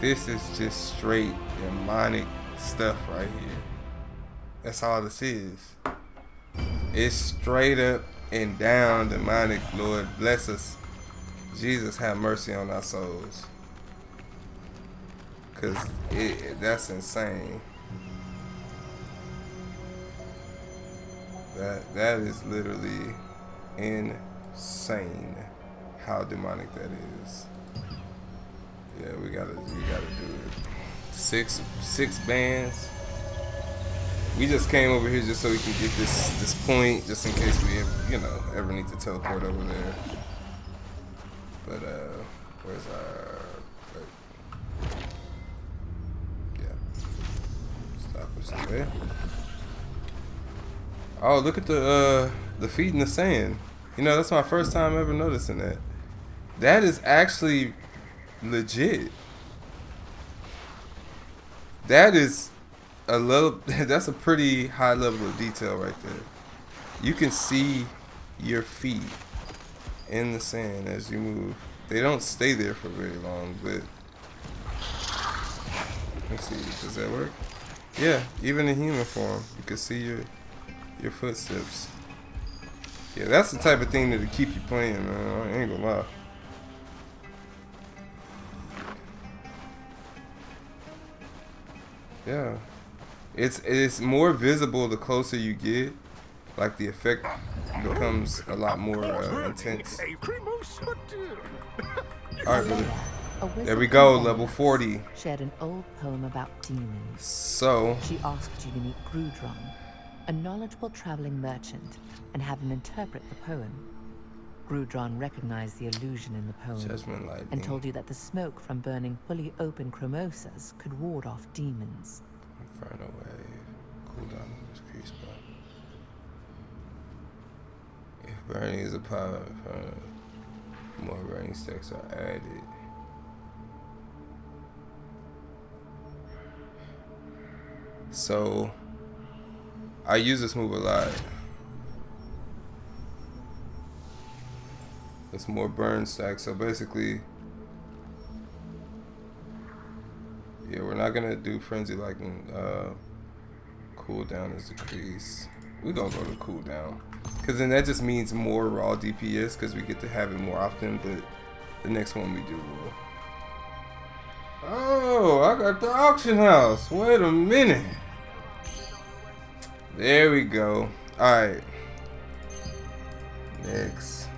[SPEAKER 3] This is just straight demonic stuff right here. That's all this is. It's straight up and down demonic. Lord bless us. Jesus have mercy on our souls. Cause that's insane. That is literally insane how demonic that is. Yeah, we gotta do it. Six bands. We just came over here just so we can get this point, just in case we ever need to teleport over there. But where's our? Yeah. Stop us there. Oh, look at the feet in the sand. You know, that's my first time ever noticing that. That is actually legit. That is a little. That's a pretty high level of detail right there. You can see your feet in the sand as you move. They don't stay there for very long, but let's see, does that work? Yeah, even in human form, you can see your footsteps. Yeah, that's the type of thing that'll keep you playing, man. I ain't gonna lie. Yeah, it's more visible the closer you get. Like the effect becomes a lot more intense. Alright, brother. There we go, level 40.
[SPEAKER 1] Shared an old poem about demons.
[SPEAKER 3] So
[SPEAKER 1] she asked you to meet Grudron, a knowledgeable traveling merchant, and have him interpret the poem. Grudron recognized the illusion in the poem and told you that the smoke from burning fully open chromosas could ward off demons.
[SPEAKER 3] Inferno wave. Cooldown increased by. If burning is a power, more burning stacks are added. So I use this move a lot. It's more burn stacks. So basically, yeah, we're not gonna do frenzy like cooldown is decreased. We're gonna go to cooldown. Because then that just means more raw DPS because we get to have it more often, but the next one we do will. Oh, I got the auction house. Wait a minute. There we go. Alright. Next.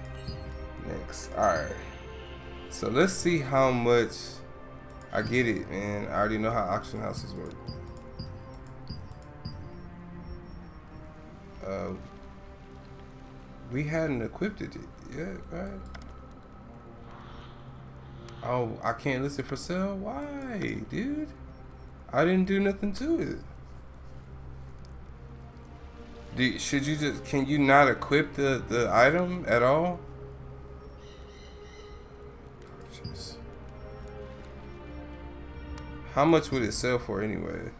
[SPEAKER 3] Alright. So let's see how much I get it, man. I already know how auction houses work. We hadn't equipped it yet, right? Oh, I can't list it for sale? Why, dude? I didn't do nothing to it. Should you just, can you not equip the item at all? Purchase. How much would it sell for anyway?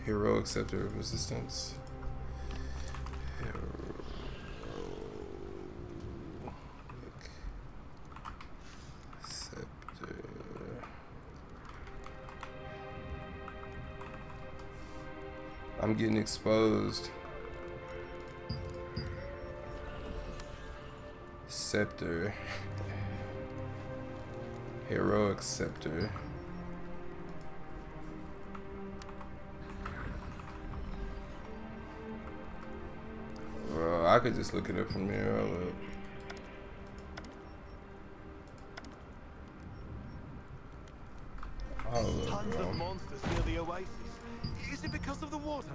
[SPEAKER 3] Heroic scepter of resistance. I'm getting exposed. Scepter. Heroic scepter. Bro, I could just look it up from here. Hold up.
[SPEAKER 10] Tons of monsters near the oasis. Is it because of the water?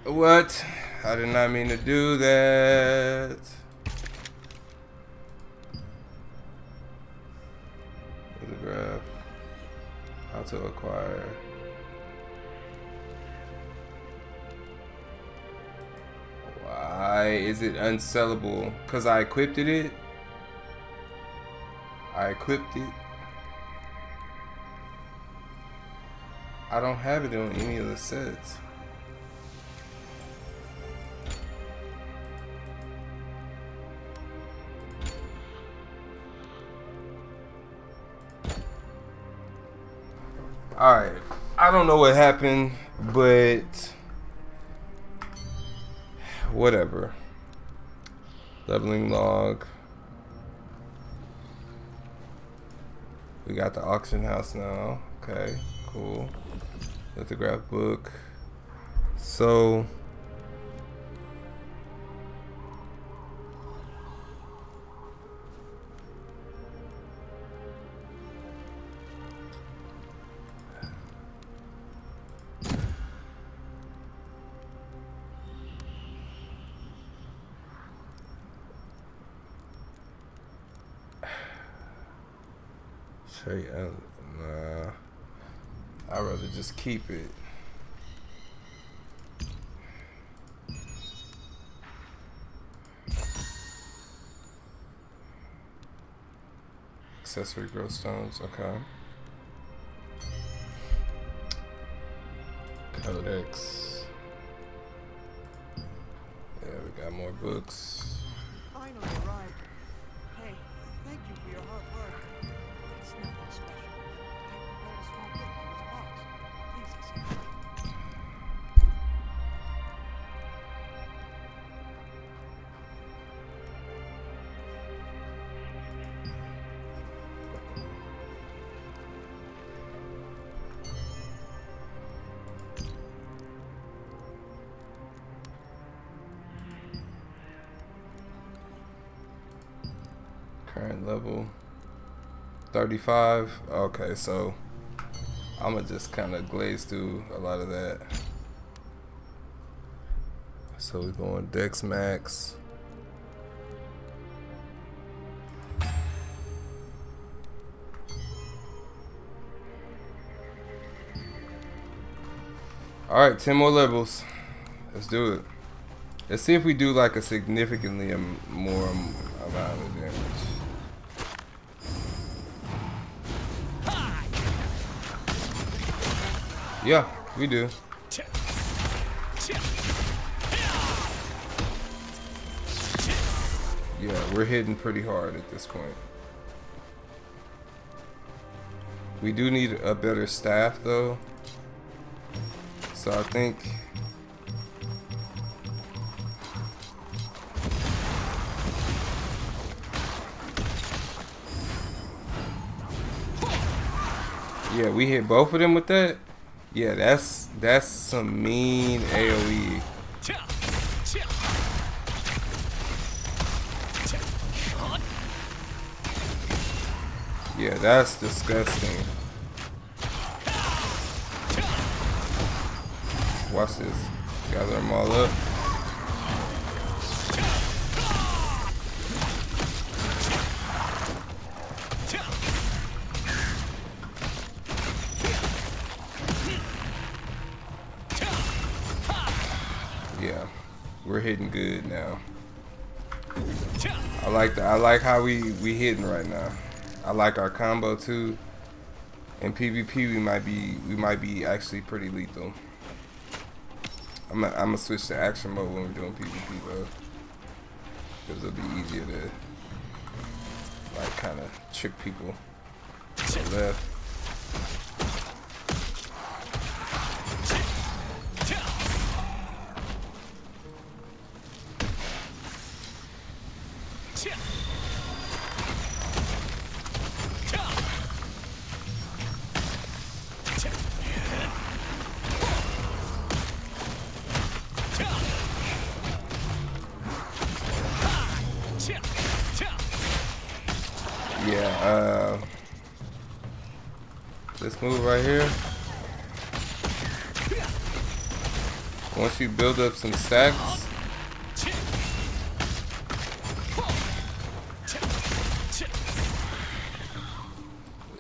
[SPEAKER 3] What? I did not mean to do that. Grab. How to acquire. Why is it unsellable? Because I equipped it? I equipped it. I don't have it on any of the sets. Alright, I don't know what happened, but whatever. Leveling log. We got the auction house now. Okay, cool. Lithograph book. So nah, I'd rather just keep it. Accessory growth stones, okay. Codex. Yeah, we got more books.
[SPEAKER 10] Finally arrived. Hey, thank you for your hard work. It's nothing special. I prepared a small gift in this box. Please accept it.
[SPEAKER 3] Current level 35. Okay, so I'm gonna just kind of glaze through a lot of that. So we're going Dex Max. All right, 10 more levels. Let's do it. Let's see if we do like a significantly more amount of damage. Yeah, we do. Yeah, we're hitting pretty hard at this point. We do need a better staff though. So I think yeah, we hit both of them with that. Yeah, that's some mean AoE. Yeah, that's disgusting. Watch this. Gather them all up. Yeah, we're hitting good now. I like how we hitting right now. I like our combo too. In PvP we might be actually pretty lethal. I'm gonna switch to action mode when we're doing PvP though, because it'll be easier to like kind of trick people to the left. this move right here. Once you build up some stacks,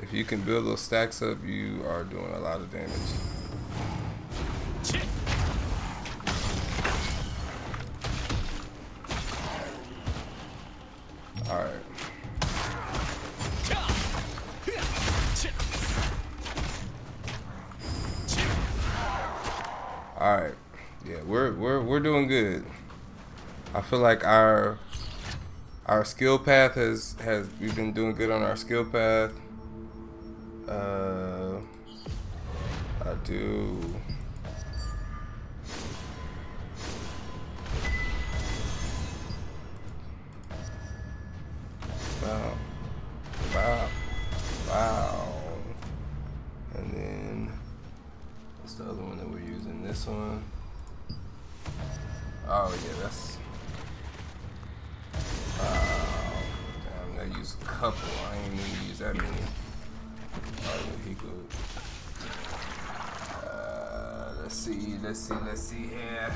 [SPEAKER 3] if you can build those stacks up, you are doing a lot of damage. Alright. Alright. Yeah, we're doing good. I feel like our skill path has we've been doing good on our skill path. I do. Wow. Wow. Wow. And then what's the other one that we're using? This one. Oh yeah, that's. Damn, I used a couple. I ain't even use that many. Oh, he good. Let's see here.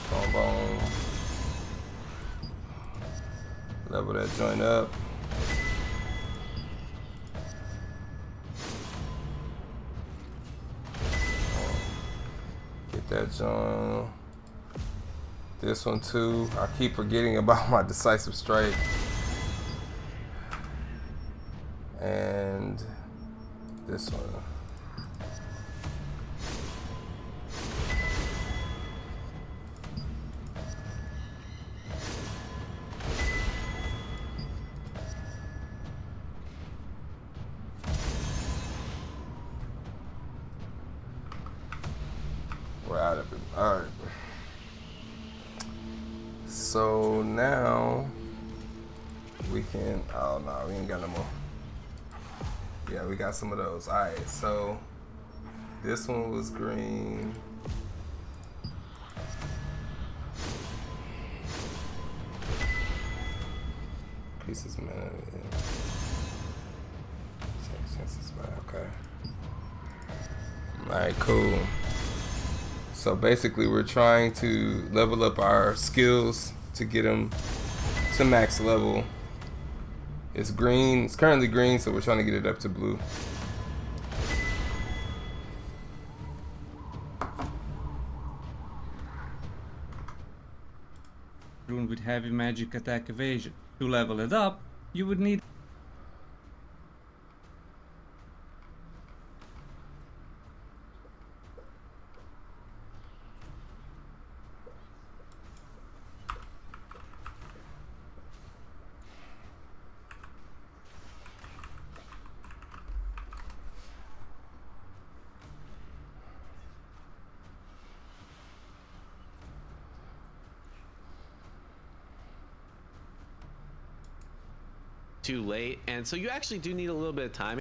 [SPEAKER 3] Boom, boom. Level that joint up. Get that joint. This one too. I keep forgetting about my decisive strike. And this one. We're out of it. All right. So now we can. Oh no, we ain't got no more. Yeah, we got some of those. All right. So this one was green. Pieces, man. Okay. All right. Cool. So basically we're trying to level up our skills to get them to max level. It's green, it's currently green, so we're trying to get it up to blue.
[SPEAKER 13] Rune with heavy magic attack evasion. To level it up, you would need
[SPEAKER 17] too late, and so you actually do need a little bit of time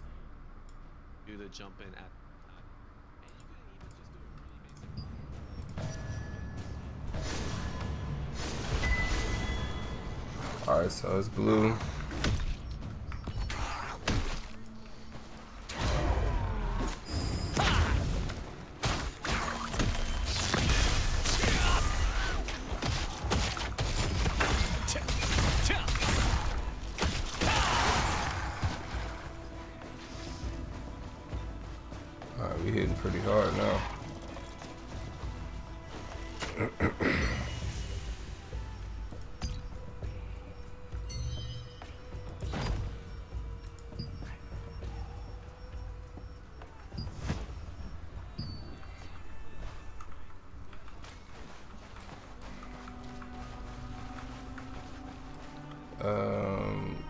[SPEAKER 17] to jump in at
[SPEAKER 3] All right, so it's blue. Alright, we hitting pretty hard now.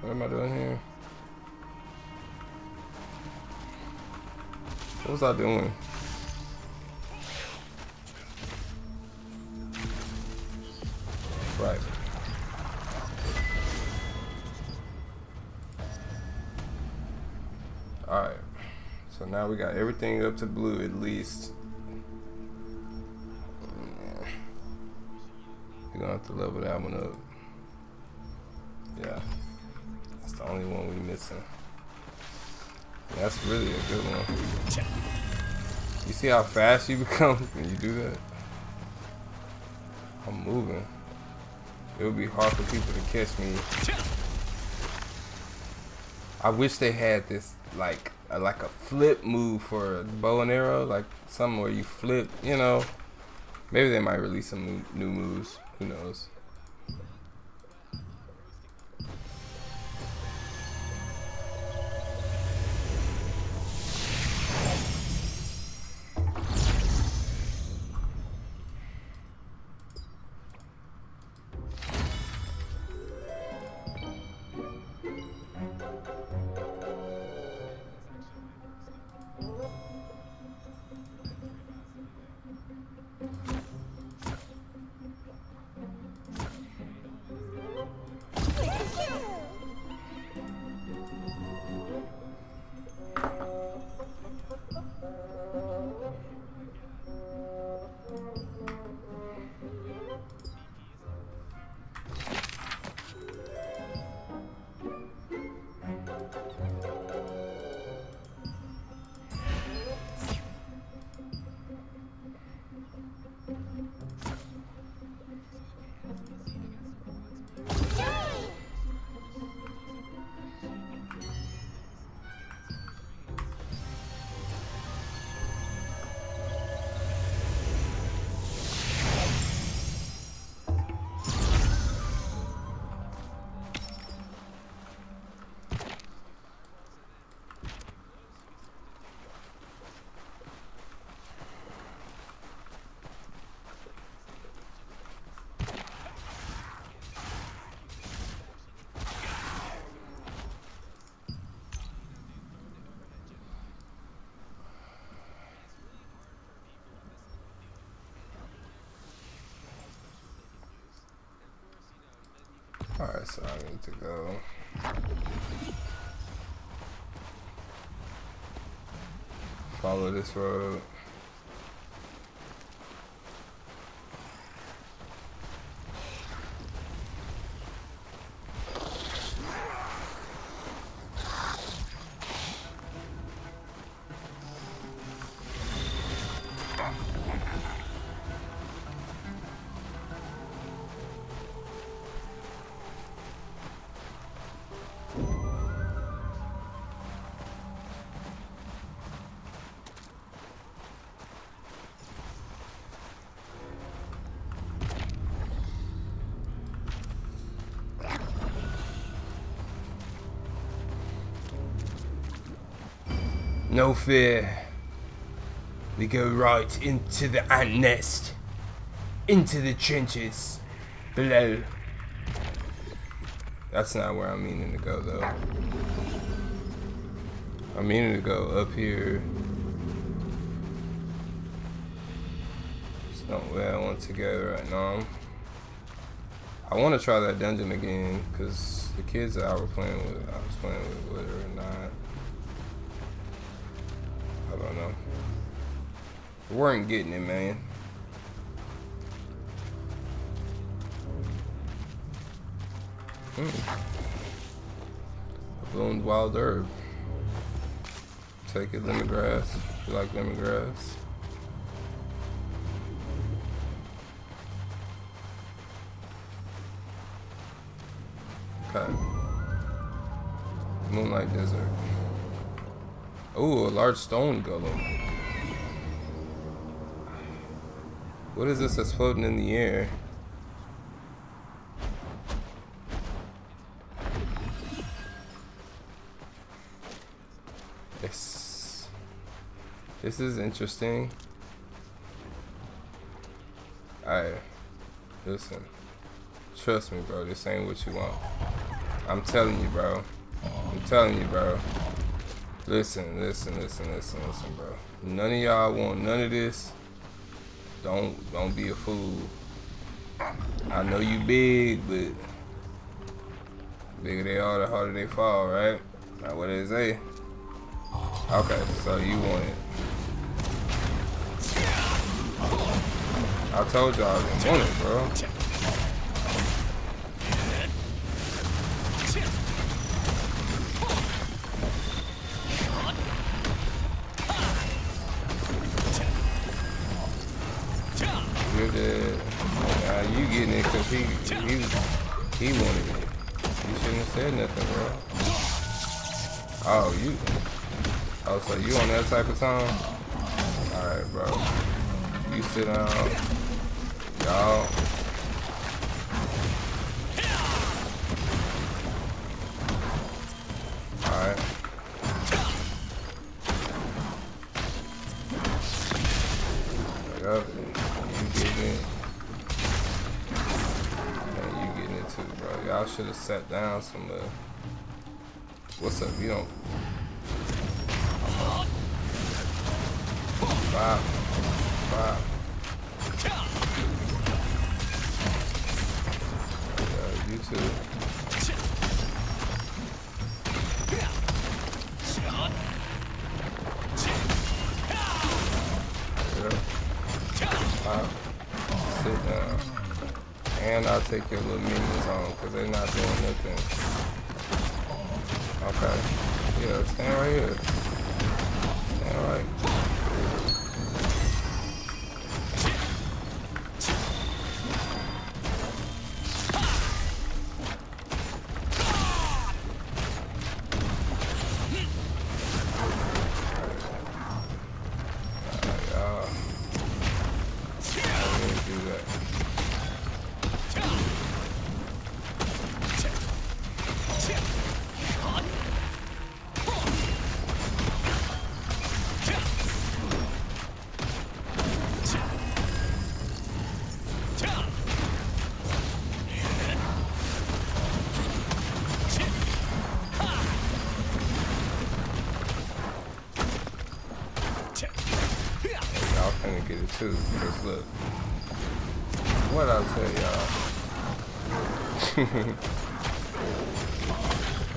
[SPEAKER 3] What am I doing here? What was I doing? Right. Alright. So now we got everything up to blue at least. We're gonna have to level that one up. the only one we missing. That's really a good one. You see how fast you become when you do that? I'm moving. It would be hard for people to catch me. I wish they had this like a flip move for bow and arrow, like something where you flip, you know. Maybe they might release some new moves. Who knows? Alright, so I need to go. Follow this road. No fear. We go right into the ant nest. Into the trenches. Below. That's not where I'm meaning to go though. I'm meaning to go up here. It's not where I want to go right now. I want to try that dungeon again because the kids that I was playing with whether or not. I don't know. We weren't getting it, man. A bloomed wild herb. Take it, lemongrass. You like lemongrass? Okay. Moonlight Desert. Oh, a large stone golem. What is this that's floating in the air? This is interesting. Alright, listen. Trust me, bro. This ain't what you want. I'm telling you, bro. I'm telling you, bro. Listen, bro. None of y'all want none of this. Don't be a fool. I know you big, but the bigger they are, the harder they fall, right? Not what they say. Okay, so you want it. I told y'all I didn't want it, bro. it because he wanted it. You shouldn't have said nothing, bro. Oh, you. Oh, so you on that type of time? All right, bro. You sit down, y'all. All right. Up. You getting it. And you getting it too, bro. Y'all should have sat down some what's up? You don't. Wow. Wow. Yeah, you too. Sit down. And I'll take your little minions home because they're not doing nothing. Okay. Yeah, stand right here. Stand right. Get it too, because look, what I'll tell y'all.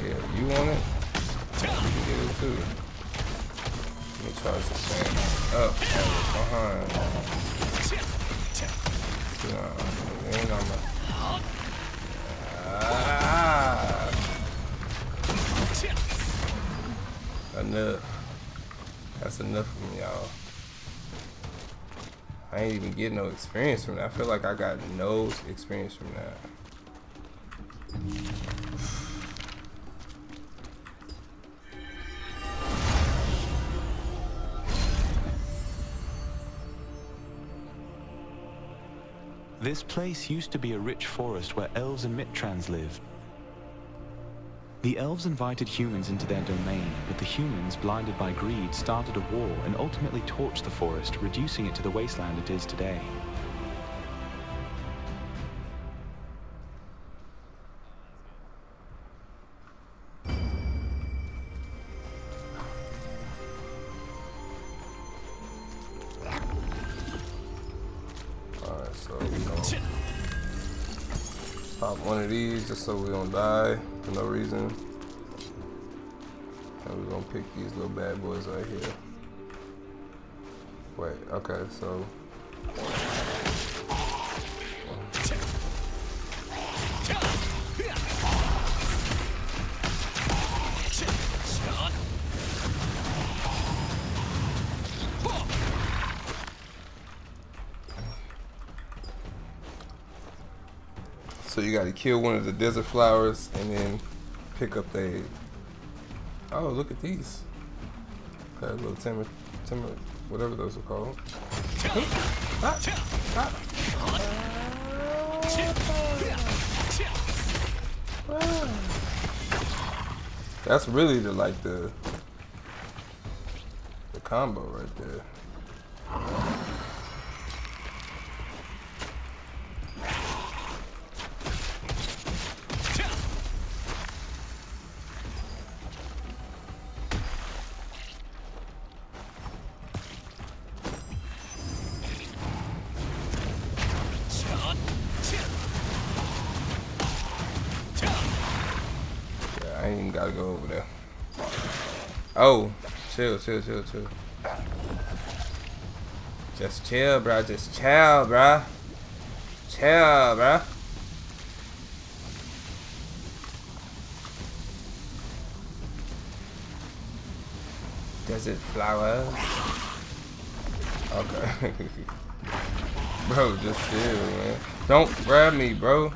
[SPEAKER 3] Yeah, you want it? You can get it too. Let me try to stand up, behind. Sit down. Ain't on my. Enough. That's enough of me, y'all. I ain't even get no experience from that. I feel like I got no experience from that.
[SPEAKER 16] This place used to be a rich forest where elves and Mitrans lived. The elves invited humans into their domain, but the humans, blinded by greed, started a war and ultimately torched the forest, reducing it to the wasteland it is today.
[SPEAKER 3] Alright, so we gonna pop one of these just so we don't die for no reason. And we're gonna pick these little bad boys right here. Wait, okay, so you gotta kill one of the desert flowers and then pick up the. Oh, look at these. Okay, little timber, whatever those are called. That's really the combo right there. I ain't even gotta go over there. Oh, chill. Just chill, bro. Just chill, bro. Chill, bro. Desert flowers. Okay. Bro, just chill, man. Don't grab me, bro.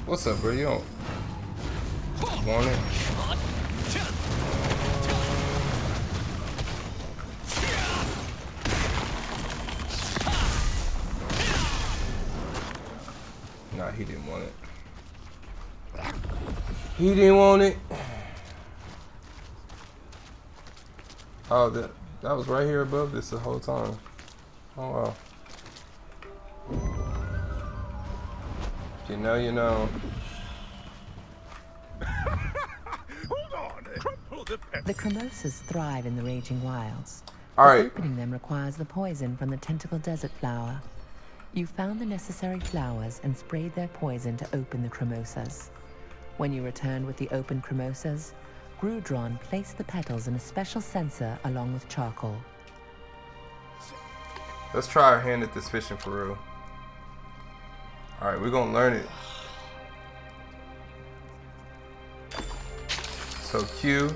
[SPEAKER 3] What's up, bro? You don't want it? Nah, he didn't want it. He didn't want it. Oh, that was right here above this the whole time. Oh wow. If you know, you know.
[SPEAKER 1] The Cremosas thrive in the raging wilds.
[SPEAKER 3] All right.
[SPEAKER 1] Opening them requires the poison from the tentacle desert flower. You found the necessary flowers and sprayed their poison to open the Cremosas. When you returned with the open Cremosas, Grudron placed the petals in a special censer along with charcoal.
[SPEAKER 3] Let's try our hand at this fishing for real. All right, we're gonna learn it. So Q,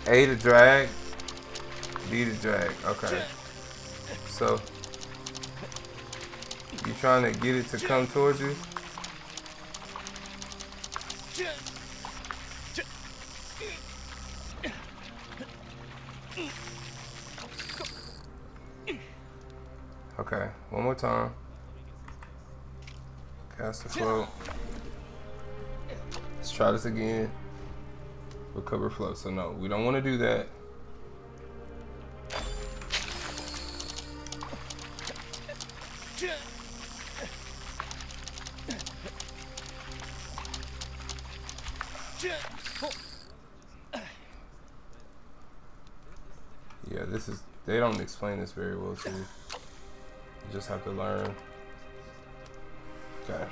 [SPEAKER 3] A to drag, B to drag. Okay. So you trying to get it to come towards you? Okay, one more time. Cast the float. Let's try this again. Recover flow. So no, we don't want to do that. Yeah, this is, they don't explain this very well to you. You just have to learn. Okay.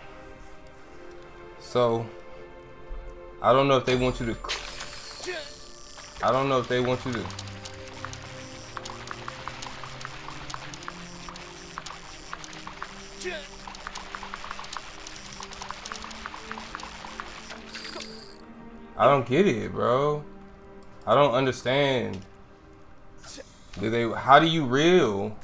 [SPEAKER 3] So, I don't know if they want you to, I don't know if they want you to, I don't get it, bro. I don't understand. Do they, how do you reel?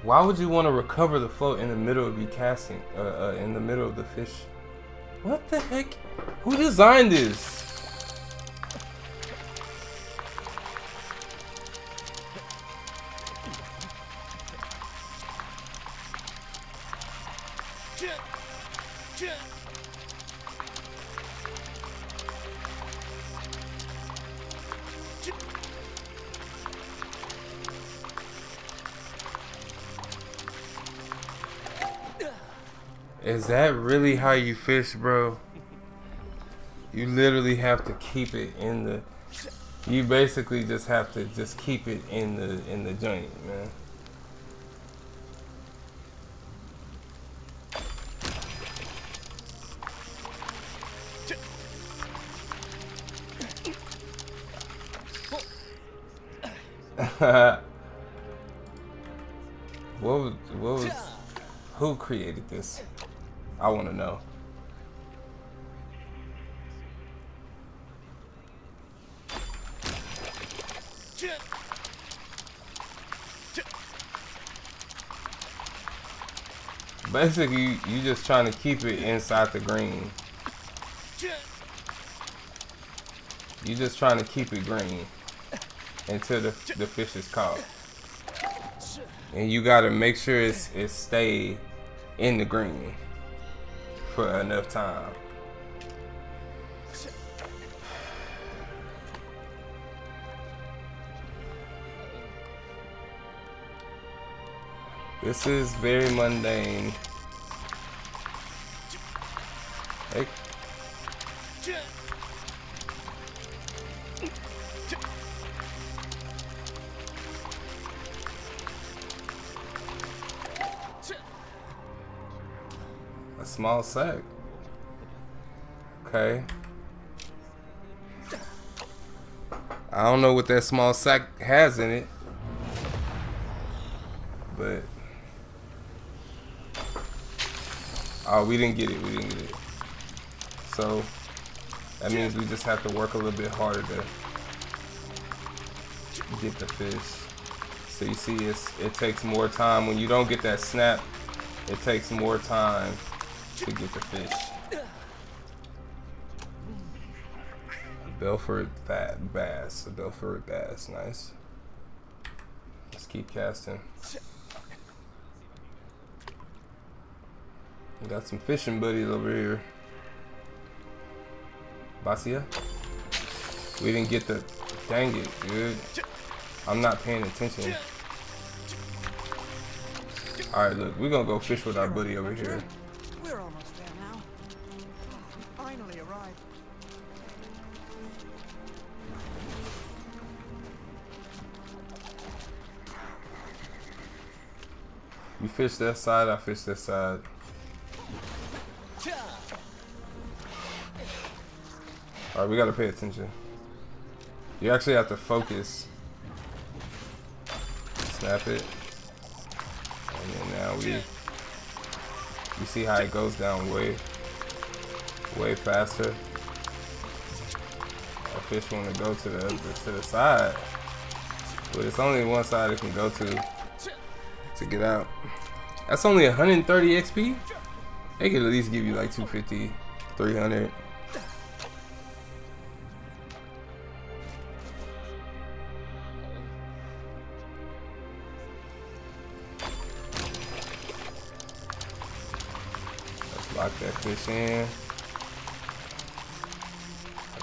[SPEAKER 3] Why would you want to recover the float in the middle of you casting, in the middle of the fish? What the heck? Who designed this? Is that really how you fish, bro? You literally have to keep it in the, you basically just have to just keep it in the joint, man. What was, who created this? I want to know. Basically, you just trying to keep it inside the green. You just trying to keep it green until the fish is caught. And you gotta make sure it stay in the green for enough time. This is very mundane. Hey. A small sack. Okay. I don't know what that small sack has in it, but oh, we didn't get it. We didn't get it. So that means we just have to work a little bit harder to get the fish. So you see, it takes more time when you don't get that snap. It takes more time to get the fish. Belford bass, a Belford bass, nice. Let's keep casting. We got some fishing buddies over here. Basia? We didn't get the, dang it, dude. I'm not paying attention. Alright, look, we're gonna go fish with our buddy over here.
[SPEAKER 10] We're almost there now. We finally arrived.
[SPEAKER 3] You fish that side, I fish this side. Alright, we gotta pay attention. You actually have to focus. Snap it. And then now you see how it goes down way faster. That fish want to go to the side, but it's only one side it can go to get out. That's only 130 XP. They could at least give you like 250, 300. Lock that fish in.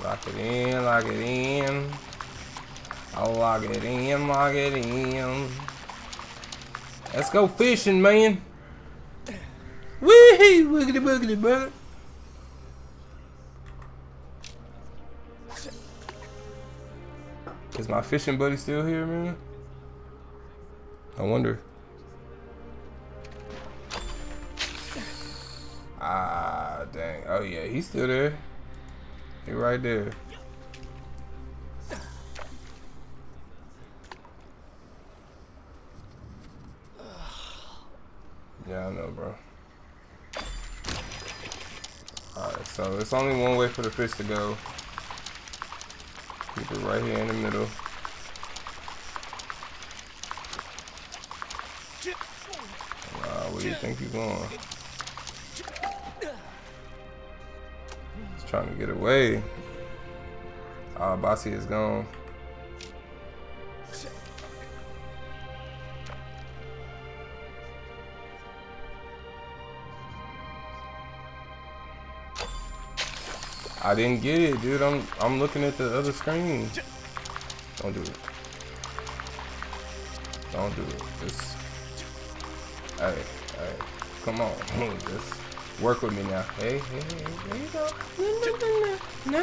[SPEAKER 3] Lock it in, lock it in. I'll lock it in, lock it in. Let's go fishing, man. Wee-hee, wiggity boogity bug. Is my fishing buddy still here, man? I wonder. Ah, dang. Oh, yeah, he's still there. He right there. Yeah, I know, bro. Alright, so there's only one way for the fish to go. Keep it right here in the middle. Where do you think you're going? He's trying to get away. Bossy is gone. I didn't get it, dude. I'm looking at the other screen. Don't do it. Don't do it. Just hey, come on. Just work with me now. Hey, there you go. No.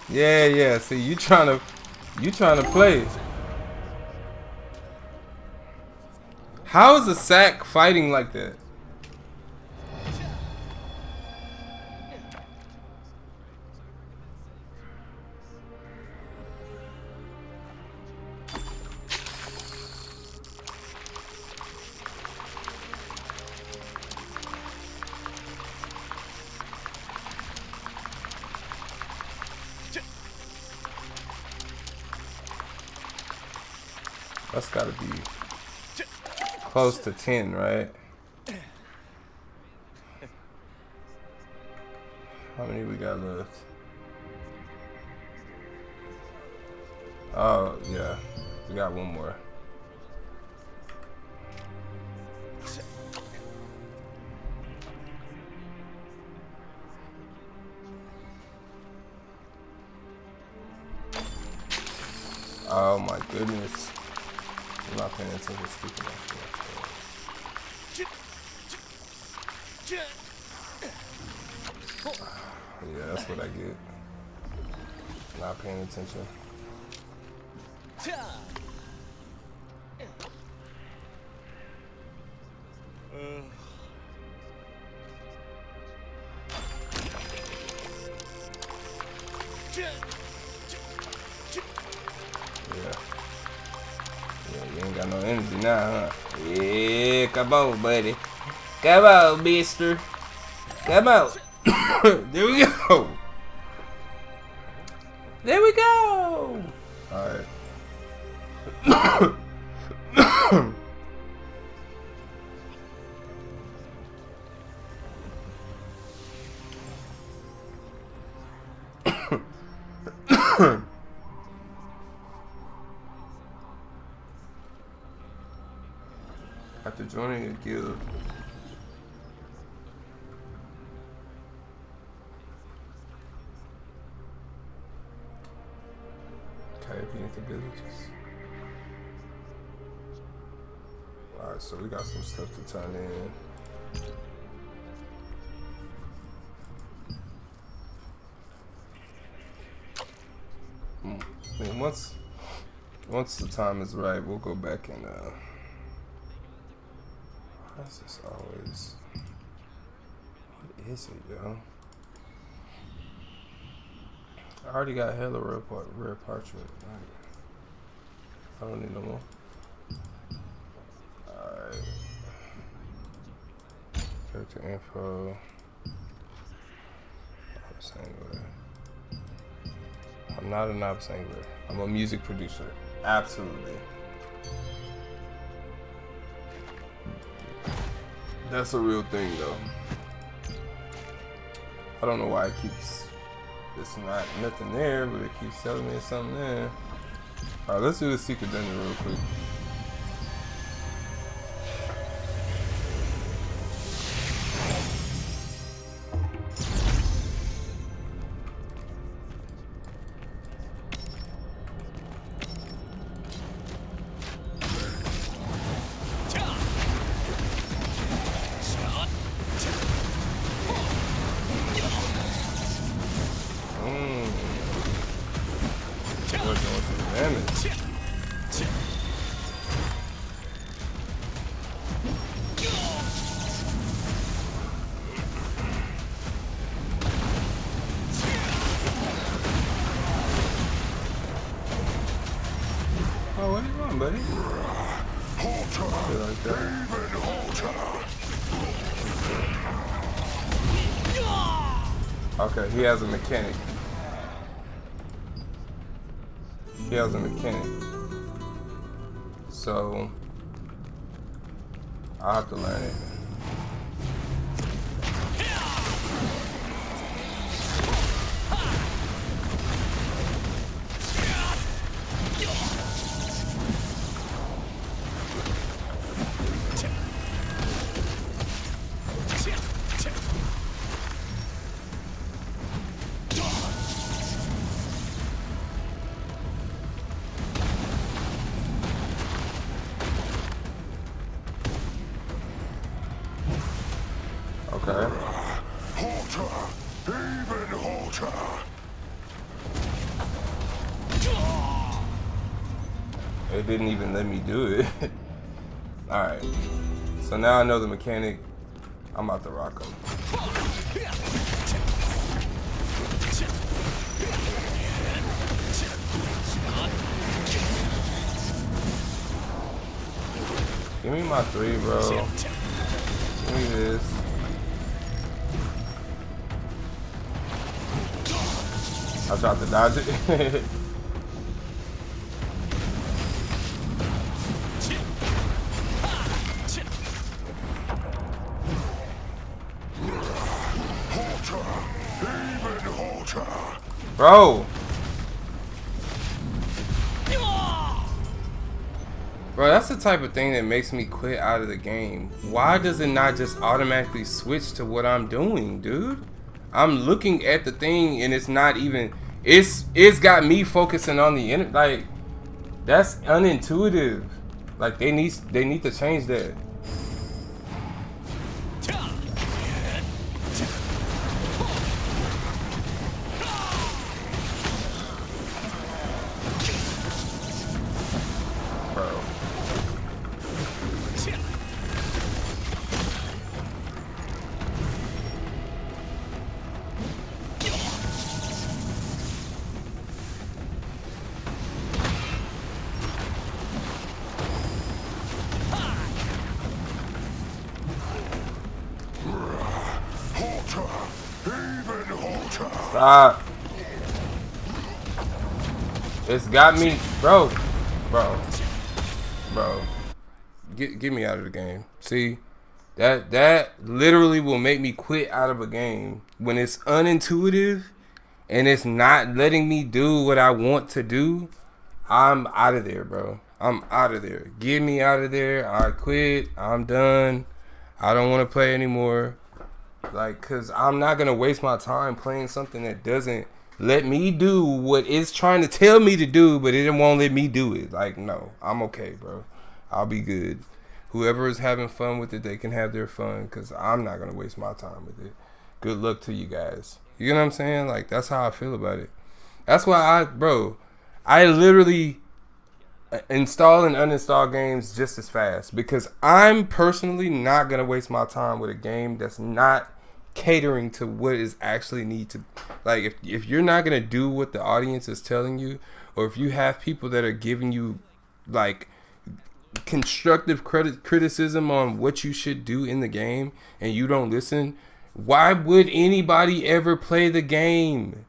[SPEAKER 3] Yeah. See, you trying to play. How is a sack fighting like that? That's gotta be close to 10, right? How many we got left? Oh, yeah. We got one more. Oh my goodness. I'm not paying attention to speaking of yeah, that's what I get. Not paying attention. Yeah. Yeah, you ain't got no energy now, huh? Yeah, come on, buddy. Come on, mister. Come on. There we go. There we go. Alright. After joining a guild, okay, if you into villages. Alright, so we got some stuff to turn in. I mean, once the time is right, we'll go back and why is this always? What is it, yo? I already got hella rare parchment. I don't need no more. Alright. Character info. Novice angler. I'm not a novice angler. I'm a music producer. Absolutely. That's a real thing, though. I don't know why it keeps. It's not nothing there, but it keeps telling me something there. All right, let's do the secret dungeon real quick. Oh, what are you doing, buddy? Like that. Okay, he has a mechanic. He has a mechanic. So I'll have to learn it. Okay. It didn't even let me do it. Alright. So now I know the mechanic. I'm about to rock him. Give me my 3, bro. Give me this. I tried to dodge it. Bro. Bro, that's the type of thing that makes me quit out of the game. Why does it not just automatically switch to what I'm doing, dude? I'm looking at the thing and it's not even, it's got me focusing on the end. Like, that's unintuitive. Like, they need to change that. Stop. It's got me, bro. Get me out of the game. See, that literally will make me quit out of a game when it's unintuitive and it's not letting me do what I want to do. I'm out of there, bro. I'm out of there. Get me out of there. I quit. I'm done. I don't want to play anymore. Like, cause I'm not gonna waste my time playing something that doesn't let me do what it's trying to tell me to do, but it won't let me do it. Like, no, I'm okay, bro. I'll be good. Whoever is having fun with it, they can have their fun, because I'm not going to waste my time with it. Good luck to you guys. You know what I'm saying? Like, that's how I feel about it. That's why I literally install and uninstall games just as fast, because I'm personally not going to waste my time with a game that's not catering to what is actually need to, like, if you're not going to do what the audience is telling you, or if you have people that are giving you like constructive criticism on what you should do in the game and you don't listen, why would anybody ever play the game?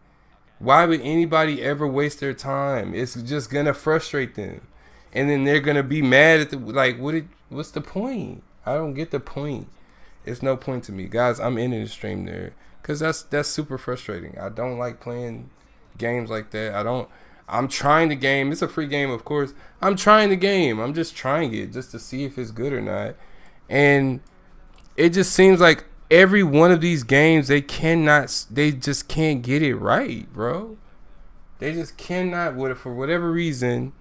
[SPEAKER 3] Why would anybody ever waste their time? It's just going to frustrate them, and then they're going to be mad at the, like, what's the point? I don't get the point. It's no point to me, guys. I'm ending the stream there because that's super frustrating. I don't like playing games like that. I'm trying the game. It's a free game, of course. I'm trying the game. I'm just trying it just to see if it's good or not. And it just seems like every one of these games, they just can't get it right, bro. They just cannot, for whatever reason,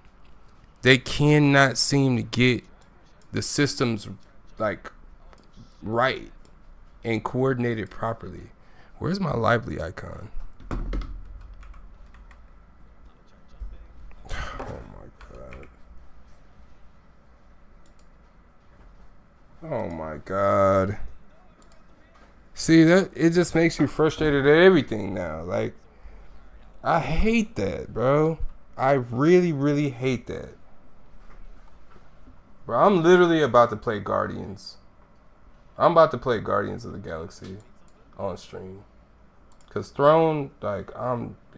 [SPEAKER 3] they cannot seem to get the systems like right and coordinated properly. Where's my lively icon? Oh my god. See, that it just makes you frustrated at everything now. Like, I hate that, bro. I really, really hate that. Bro, I'm literally about to play Guardians. I'm about to play Guardians of the Galaxy on stream. Cause Throne, like,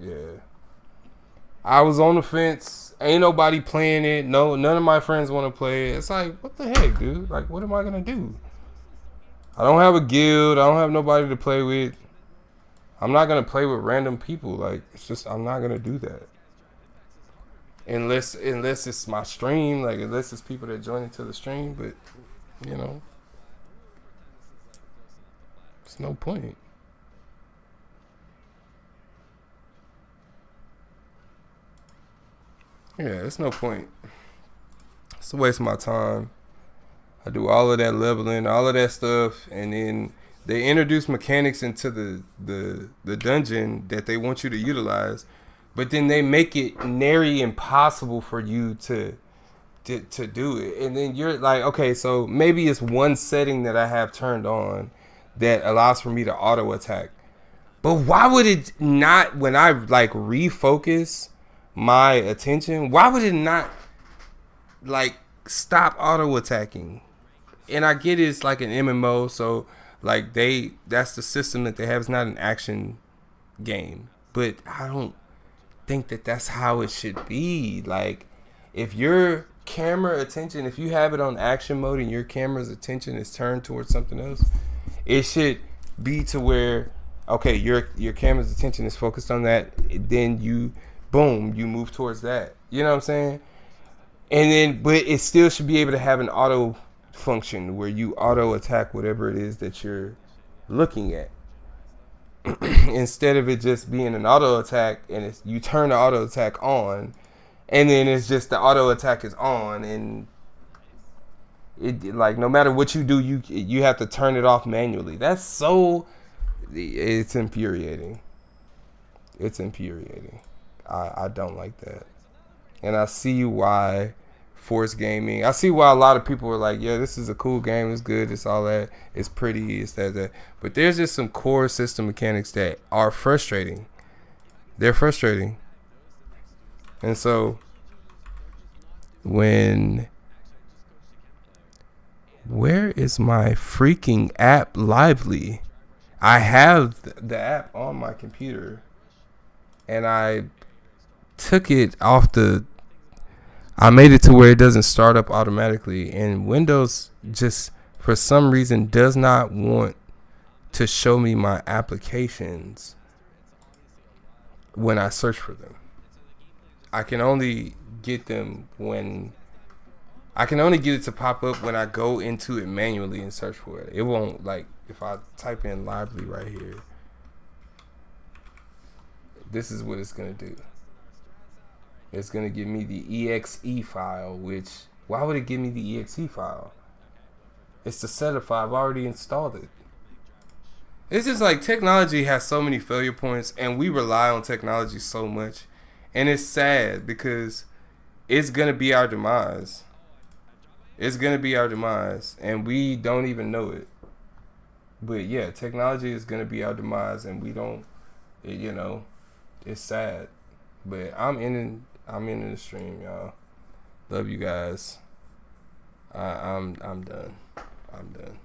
[SPEAKER 3] yeah. I was on the fence. Ain't nobody playing it. No, none of my friends want to play it. It's like, what the heck, dude? Like, what am I gonna do? I don't have a guild. I don't have nobody to play with. I'm not gonna play with random people. Like, it's just, I'm not gonna do that. Unless it's my stream. Like, unless it's people that join into the stream. But, you know, it's no point. Yeah, it's no point. It's a waste of my time. I do all of that leveling, all of that stuff, and then they introduce mechanics into the dungeon that they want you to utilize, but then they make it nearly impossible for you to do it. And then you're like, okay, so maybe it's one setting that I have turned on that allows for me to auto attack. But why would it not, when I like refocus my attention, why would it not like stop auto attacking? And I get it's like an MMO, so like that's the system that they have. It's not an action game, but I don't think that that's how it should be. Like, if your camera attention, if you have it on action mode and your camera's attention is turned towards something else, it should be to where, okay, your camera's attention is focused on that, then you move towards that. You know what I'm saying? And then, but it still should be able to have an auto function where you auto attack whatever it is that you're looking at. Instead of it just being an auto attack and you turn the auto attack on, and then it's just the auto attack is on, and it, like, no matter what you do, you have to turn it off manually. It's infuriating. It's infuriating. I don't like that. And I see why Force Gaming, I see why a lot of people are like, yeah, this is a cool game, it's good, it's all that, it's pretty, it's that. But there's just some core system mechanics that are frustrating. They're frustrating. And so where is my freaking app Lively? I have the app on my computer. and I took it off I made it to where it doesn't start up automatically, and Windows just for some reason does not want to show me my applications when I search for them. I can only get them I can only get it to pop up when I go into it manually and search for it. It won't, like, if I type in Lively right here, this is what it's going to do. It's going to give me the exe file, which, why would it give me the exe file? It's the setup file. I've already installed it. It's just like technology has so many failure points, and we rely on technology so much. And it's sad because it's going to be our demise. It's going to be our demise, and we don't even know it. But yeah, technology is going to be our demise, and we don't, you know, it's sad. But I'm in the stream, y'all. Love you guys. I'm done. I'm done.